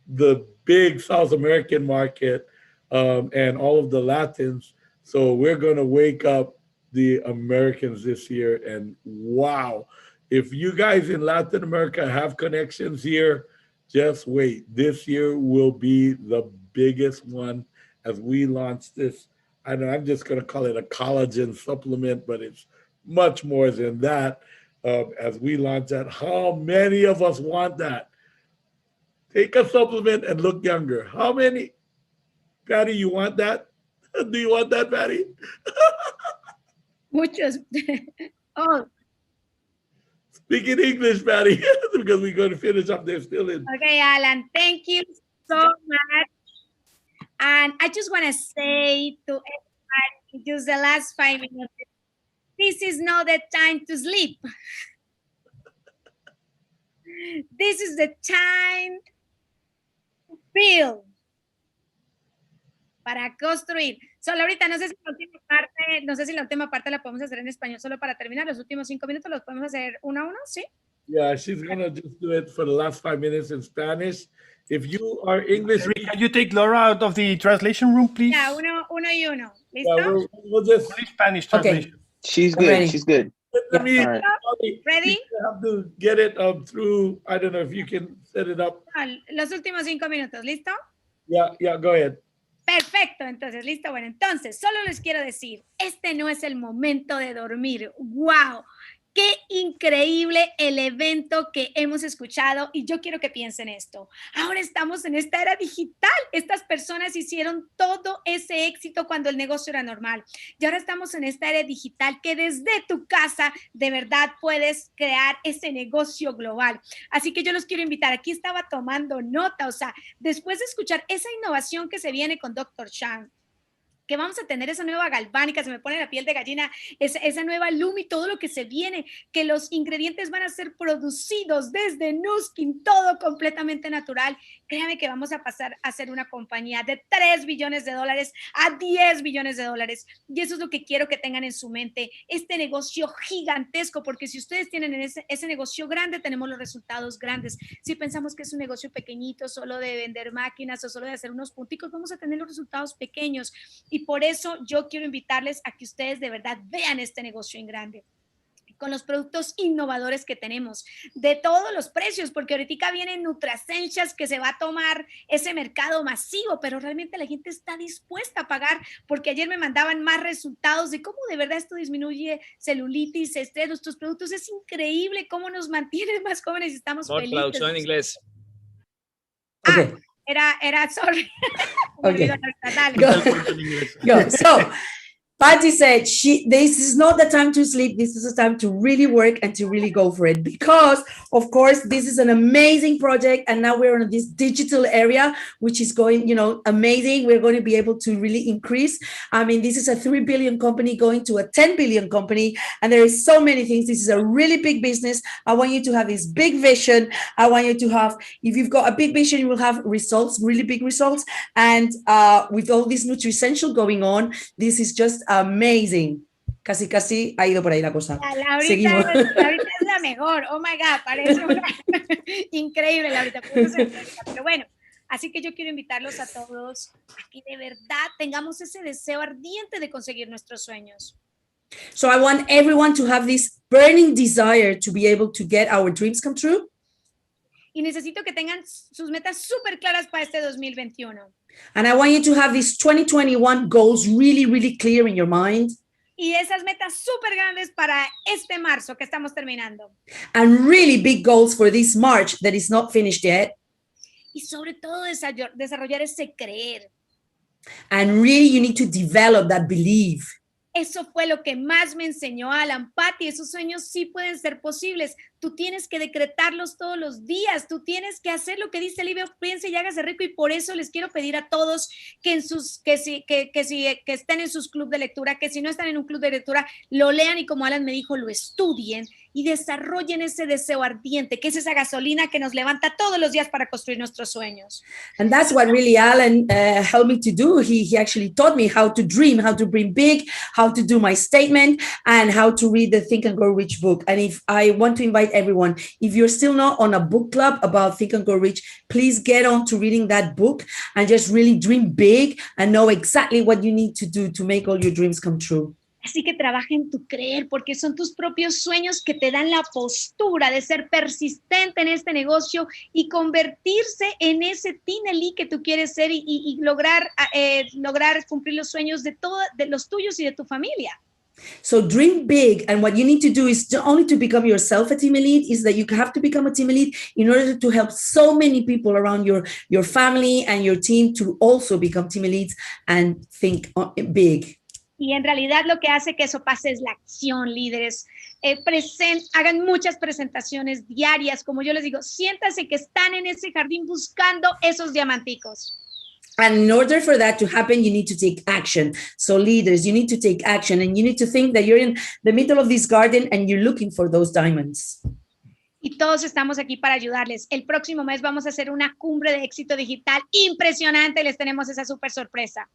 S5: the big South American market. and all of the Latins. So we're going to wake up the Americans this year. And wow, if you guys in Latin America have connections here, just wait. This year will be the biggest one as we launch this. I know I'm just going to call it a collagen supplement, but it's much more than that. As we launch that, how many of us want that? Take a supplement and look younger. How many? Patty, you want that? Do you want that, Patty?
S2: Muchos. Oh,
S5: Speak in English, Patty, because we're going to finish up there still in.
S2: okay, Alan, thank you so much. And I just want to say to everybody, just the last 5 minutes, this is not the time to sleep. This is the time to build. Para construir. Solo ahorita no sé si la última parte la podemos hacer en español solo para terminar. Los últimos 5 minutos los podemos hacer uno a uno, ¿sí?
S5: Yeah, she's gonna just do it for the last 5 minutes in Spanish. If you are English,
S8: Can you take Laura out of the translation room, please?
S2: Ya, uno y uno.
S5: yeah,
S2: ¿Listo?
S5: we'll just
S8: Only Spanish
S1: Okay.
S8: translation.
S3: She's
S1: I'm
S3: good.
S1: ready.
S3: She's good.
S5: let me.
S3: All right.
S2: Ready?
S5: You have to get it through. I don't know if you can set it up.
S2: Los últimos 5 minutos, ¿listo?
S5: Yeah, go ahead.
S2: Perfecto, entonces, listo. Bueno, entonces, solo les quiero decir, este no es el momento de dormir. ¡Wow! Qué increíble el evento que hemos escuchado y yo quiero que piensen esto. Ahora estamos en esta era digital. Estas personas hicieron todo ese éxito cuando el negocio era normal. Y ahora estamos en esta era digital que desde tu casa de verdad puedes crear ese negocio global. Así que yo los quiero invitar. Aquí estaba tomando nota. O sea, después de escuchar esa innovación que se viene con Dr. Chang, que vamos a tener esa nueva galvánica, se me pone la piel de gallina, esa nueva Lumi, todo lo que se viene, que los ingredientes van a ser producidos desde Nuskin, todo completamente natural. Créame que vamos a pasar a ser una compañía de $3 billones a $10 billones. Y eso es lo que quiero que tengan en su mente, este negocio gigantesco, porque si ustedes tienen ese negocio grande, tenemos los resultados grandes. Si pensamos que es un negocio pequeñito, solo de vender máquinas o solo de hacer unos punticos, vamos a tener los resultados pequeños. Y por eso yo quiero invitarles a que ustedes de verdad vean este negocio en grande, con los productos innovadores que tenemos, de todos los precios, porque ahorita vienen Nutrasentials que se va a tomar ese mercado masivo, pero realmente la gente está dispuesta a pagar, porque ayer me mandaban más resultados de cómo de verdad esto disminuye celulitis, estrés, nuestros productos, es increíble cómo nos mantienen más jóvenes y estamos felices.
S10: Traducción en inglés.
S1: Okay.
S2: Era, sorry.
S1: Okay.
S2: Dale.
S1: Go. So, Patty said this is not the time to sleep. This is the time to really work and to really go for it. Because, of course, this is an amazing project. And now we're in this digital area, which is going, amazing. We're going to be able to really increase. I mean, this is a 3 billion company going to a 10 billion company. And there is so many things. This is a really big business. I want you to have this big vision. I want you to have, if you've got a big vision, you will have results, really big results. And with all this Nutricential going on, this is just amazing. Casi ha ido por ahí la cosa. Seguimos.
S2: Laurita es la mejor. Oh my God, parece increíble, Laurita. Pero bueno, así que yo quiero invitarlos a todos a que de verdad tengamos ese deseo ardiente de conseguir nuestros sueños.
S1: So I want everyone to have this burning desire to be able to get our dreams come true.
S2: Y necesito que tengan sus metas súper claras para este 2021.
S1: And I want you to have these 2021 goals really, really clear in your mind.
S2: Y esas metas súper grandes para este marzo que estamos terminando.
S1: And really big goals for this March that is not finished yet.
S2: Y sobre todo desarrollar ese creer.
S1: And really you need to develop that belief.
S2: Eso fue lo que más me enseñó Alan. Patty, esos sueños sí pueden ser posibles. Tú tienes que decretarlos todos los días. Tú tienes que hacer lo que dice el libro, piense y hágase rico. Y por eso les quiero pedir a todos que estén en sus clubes de lectura, que si no están en un club de lectura, lo lean y como Alan me dijo, lo estudien y desarrollen ese deseo ardiente, que es esa gasolina que nos levanta todos los días para construir nuestros sueños.
S1: And that's what really Alan helped me to do. He actually taught me how to dream, how to dream big, how to do my statement, and how to read the Think and Grow Rich book. And if I want to invite invite everyone, if you're still not on a book club about Think and Grow Rich, please get on to reading that book and just really dream big and know exactly what you need to do to make all your dreams come true.
S2: Así que trabaja en tu creer, porque son tus propios sueños que te dan la postura de ser persistente en este negocio y convertirse en ese Tinelí que tú quieres ser y lograr cumplir los sueños de los tuyos y de tu familia.
S1: So dream big, and what you need to do is not only to become yourself a team elite, is that you have to become a team elite in order to help so many people around your family and your team to also become team elites and think big.
S2: Y en realidad lo que hace que eso pase es la acción, líderes. Hagan muchas presentaciones diarias, como yo les digo, siéntanse que están en ese jardín buscando esos diamanticos.
S1: And in order for that to happen, you need to take action. So leaders, you need to take action, and you need to think that you're in the middle of this garden and you're looking for those diamonds.
S2: Y todos estamos aquí para ayudarles. El próximo mes vamos a hacer una cumbre de éxito digital impresionante. Les tenemos esa súper sorpresa.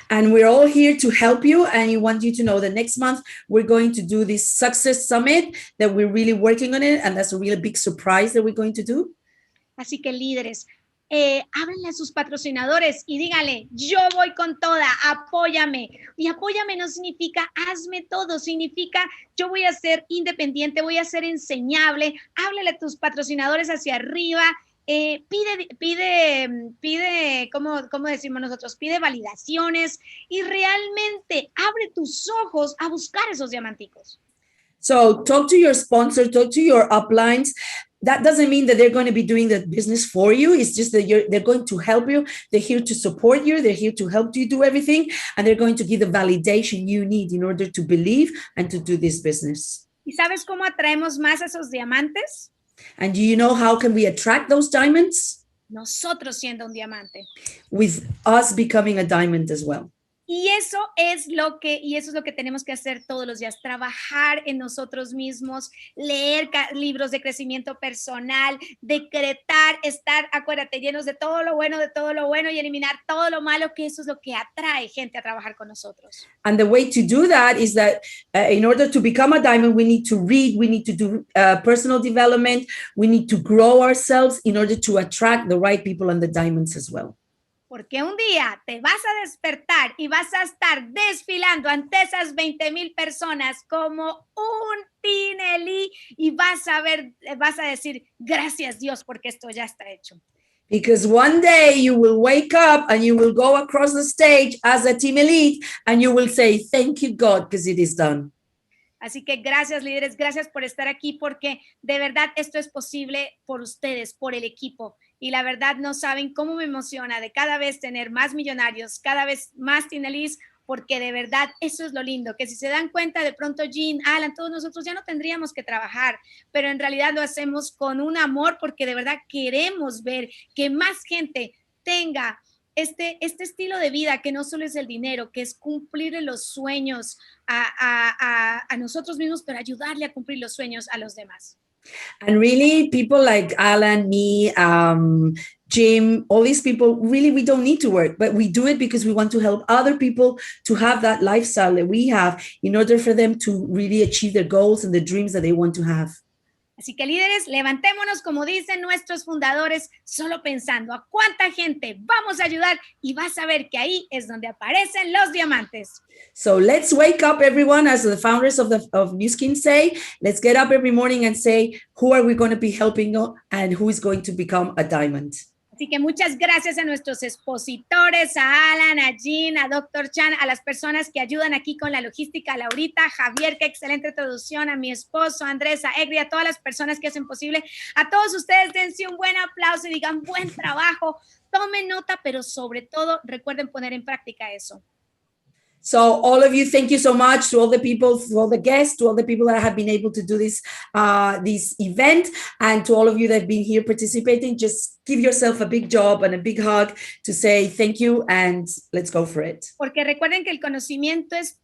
S1: And we're all here to help you. And you want you to know that next month, we're going to do this success summit that we're really working on it. And that's a really big surprise that we're going to do.
S2: Así que líderes, háblenle a sus patrocinadores y díganle, yo voy con toda, apóyame. Y apóyame no significa hazme todo, significa yo voy a ser independiente, voy a ser enseñable. Háblale a tus patrocinadores hacia arriba, pide, ¿cómo decimos nosotros? Pide validaciones y realmente abre tus ojos a buscar esos diamanticos.
S1: So talk to your sponsor, talk to your uplines. That doesn't mean that they're going to be doing the business for you. It's just that they're going to help you. They're here to support you. They're here to help you do everything. And they're going to give the validation you need in order to believe and to do this business.
S2: ¿Y sabes cómo atraemos más a esos diamantes?
S1: And do you know how can we attract those diamonds?
S2: Nosotros siendo un diamante.
S1: With us becoming a diamond as well.
S2: Y eso es lo que tenemos que hacer todos los días, trabajar en nosotros mismos, leer libros de crecimiento personal, decretar, estar, acuérdate, llenos de todo lo bueno y eliminar todo lo malo, que eso es lo que atrae gente a trabajar con nosotros.
S1: And the way to do that is that in order to become a diamond, we need to read, we need to do personal development, we need to grow ourselves in order to attract the right people and the diamonds as well.
S2: Porque un día te vas a despertar y vas a estar desfilando ante esas 20,000 personas como un Tinelí y vas a decir, gracias Dios, porque esto ya está hecho.
S1: Because one day you will wake up and you will go across the stage as a team elite and you will say, thank you God, because it is done.
S2: Así que gracias líderes, gracias por estar aquí, porque de verdad esto es posible por ustedes, por el equipo. Y la verdad no saben cómo me emociona de cada vez tener más millonarios, cada vez más Tinelís, porque de verdad eso es lo lindo, que si se dan cuenta de pronto Jean, Alan, todos nosotros ya no tendríamos que trabajar, pero en realidad lo hacemos con un amor porque de verdad queremos ver que más gente tenga este estilo de vida que no solo es el dinero, que es cumplir los sueños a nosotros mismos, pero ayudarle a cumplir los sueños a los demás.
S1: And really, people like Alan, me, Jim, all these people, really, we don't need to work, but we do it because we want to help other people to have that lifestyle that we have in order for them to really achieve their goals and the dreams that they want to have.
S2: Así que líderes, levantémonos como dicen nuestros fundadores, solo pensando a cuánta gente vamos a ayudar y vas a ver que ahí es donde aparecen los diamantes.
S1: So let's wake up everyone, as the founders of New Skin say, let's get up every morning and say, who are we going to be helping and who is going to become a diamond?
S2: Así que muchas gracias a nuestros expositores, a Alan, a Jean, a Dr. Chang, a las personas que ayudan aquí con la logística, a Laurita, a Javier, qué excelente traducción, a mi esposo, a Andrés, a Egri, a todas las personas que hacen posible. A todos ustedes dense un buen aplauso y digan buen trabajo, tomen nota, pero sobre todo recuerden poner en práctica eso.
S1: So all of you, thank you so much to all the people, to all the guests, to all the people that have been able to do this event, and to all of you that have been here participating. Just give yourself a big job and a big hug to say thank you and let's go for it.
S2: Porque recuerden que el conocimiento es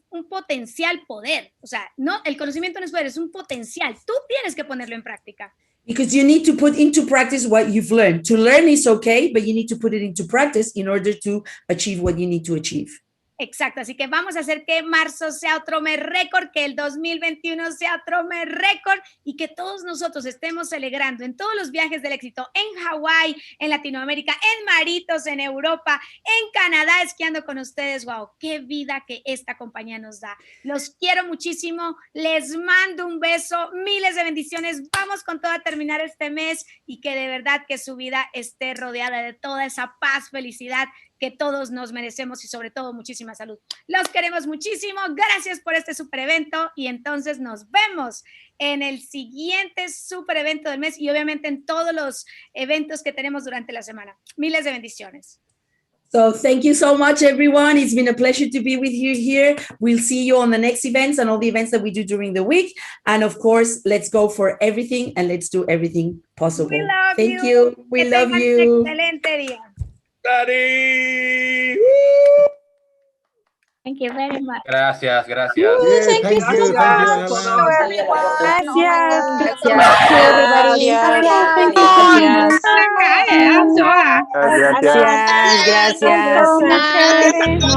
S2: un potencial poder. O sea, no, el conocimiento no es poder, es un potencial. Tú tienes que ponerlo en práctica.
S1: Because you need to put into practice what you've learned. To learn is okay, but you need to put it into practice in order to achieve what you need to achieve.
S2: Exacto, así que vamos a hacer que marzo sea otro mes récord, que el 2021 sea otro mes récord y que todos nosotros estemos celebrando en todos los viajes del éxito, en Hawái, en Latinoamérica, en Maritos, en Europa, en Canadá, esquiando con ustedes. Wow, qué vida que esta compañía nos da. Los quiero muchísimo, les mando un beso, miles de bendiciones. Vamos con todo a terminar este mes y que de verdad que su vida esté rodeada de toda esa paz, felicidad que todos nos merecemos y sobre todo muchísima salud. Los queremos muchísimo. Gracias por este super evento y entonces nos vemos en el siguiente super evento del mes y obviamente en todos los eventos que tenemos durante la semana. Miles de bendiciones.
S1: So thank you so much, everyone. It's been a pleasure to be with you here. We'll see you on the next events and all the events that we do during the week. And of course, let's go for everything and let's do everything possible.
S2: We love
S1: Thank you. We
S2: que
S1: love
S2: tengan
S1: you.
S2: Un excelente día.
S5: Daddy!
S6: Thank you very much.
S10: Gracias.
S11: Thank you, Ana.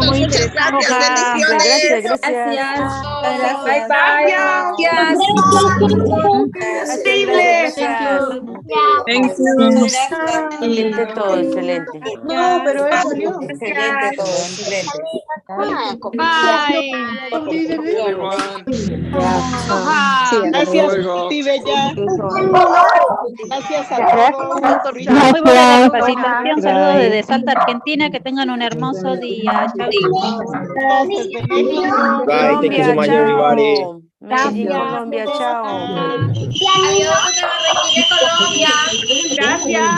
S6: Muy interesante.
S1: Gracias. Bye bye.
S12: Excelente todo, excelente.
S1: No, pero es
S12: Excelente todo, excelente.
S2: Bye.
S11: Gracias, Steve, ya. Gracias a todos.
S6: Muy buena la capacitación. Saludos desde Salta, Argentina. Que tengan un hermoso día. Chao.
S10: Bye, thank you so much, everybody.
S12: Colombia, chao.
S2: Adiós, Colombia. Gracias.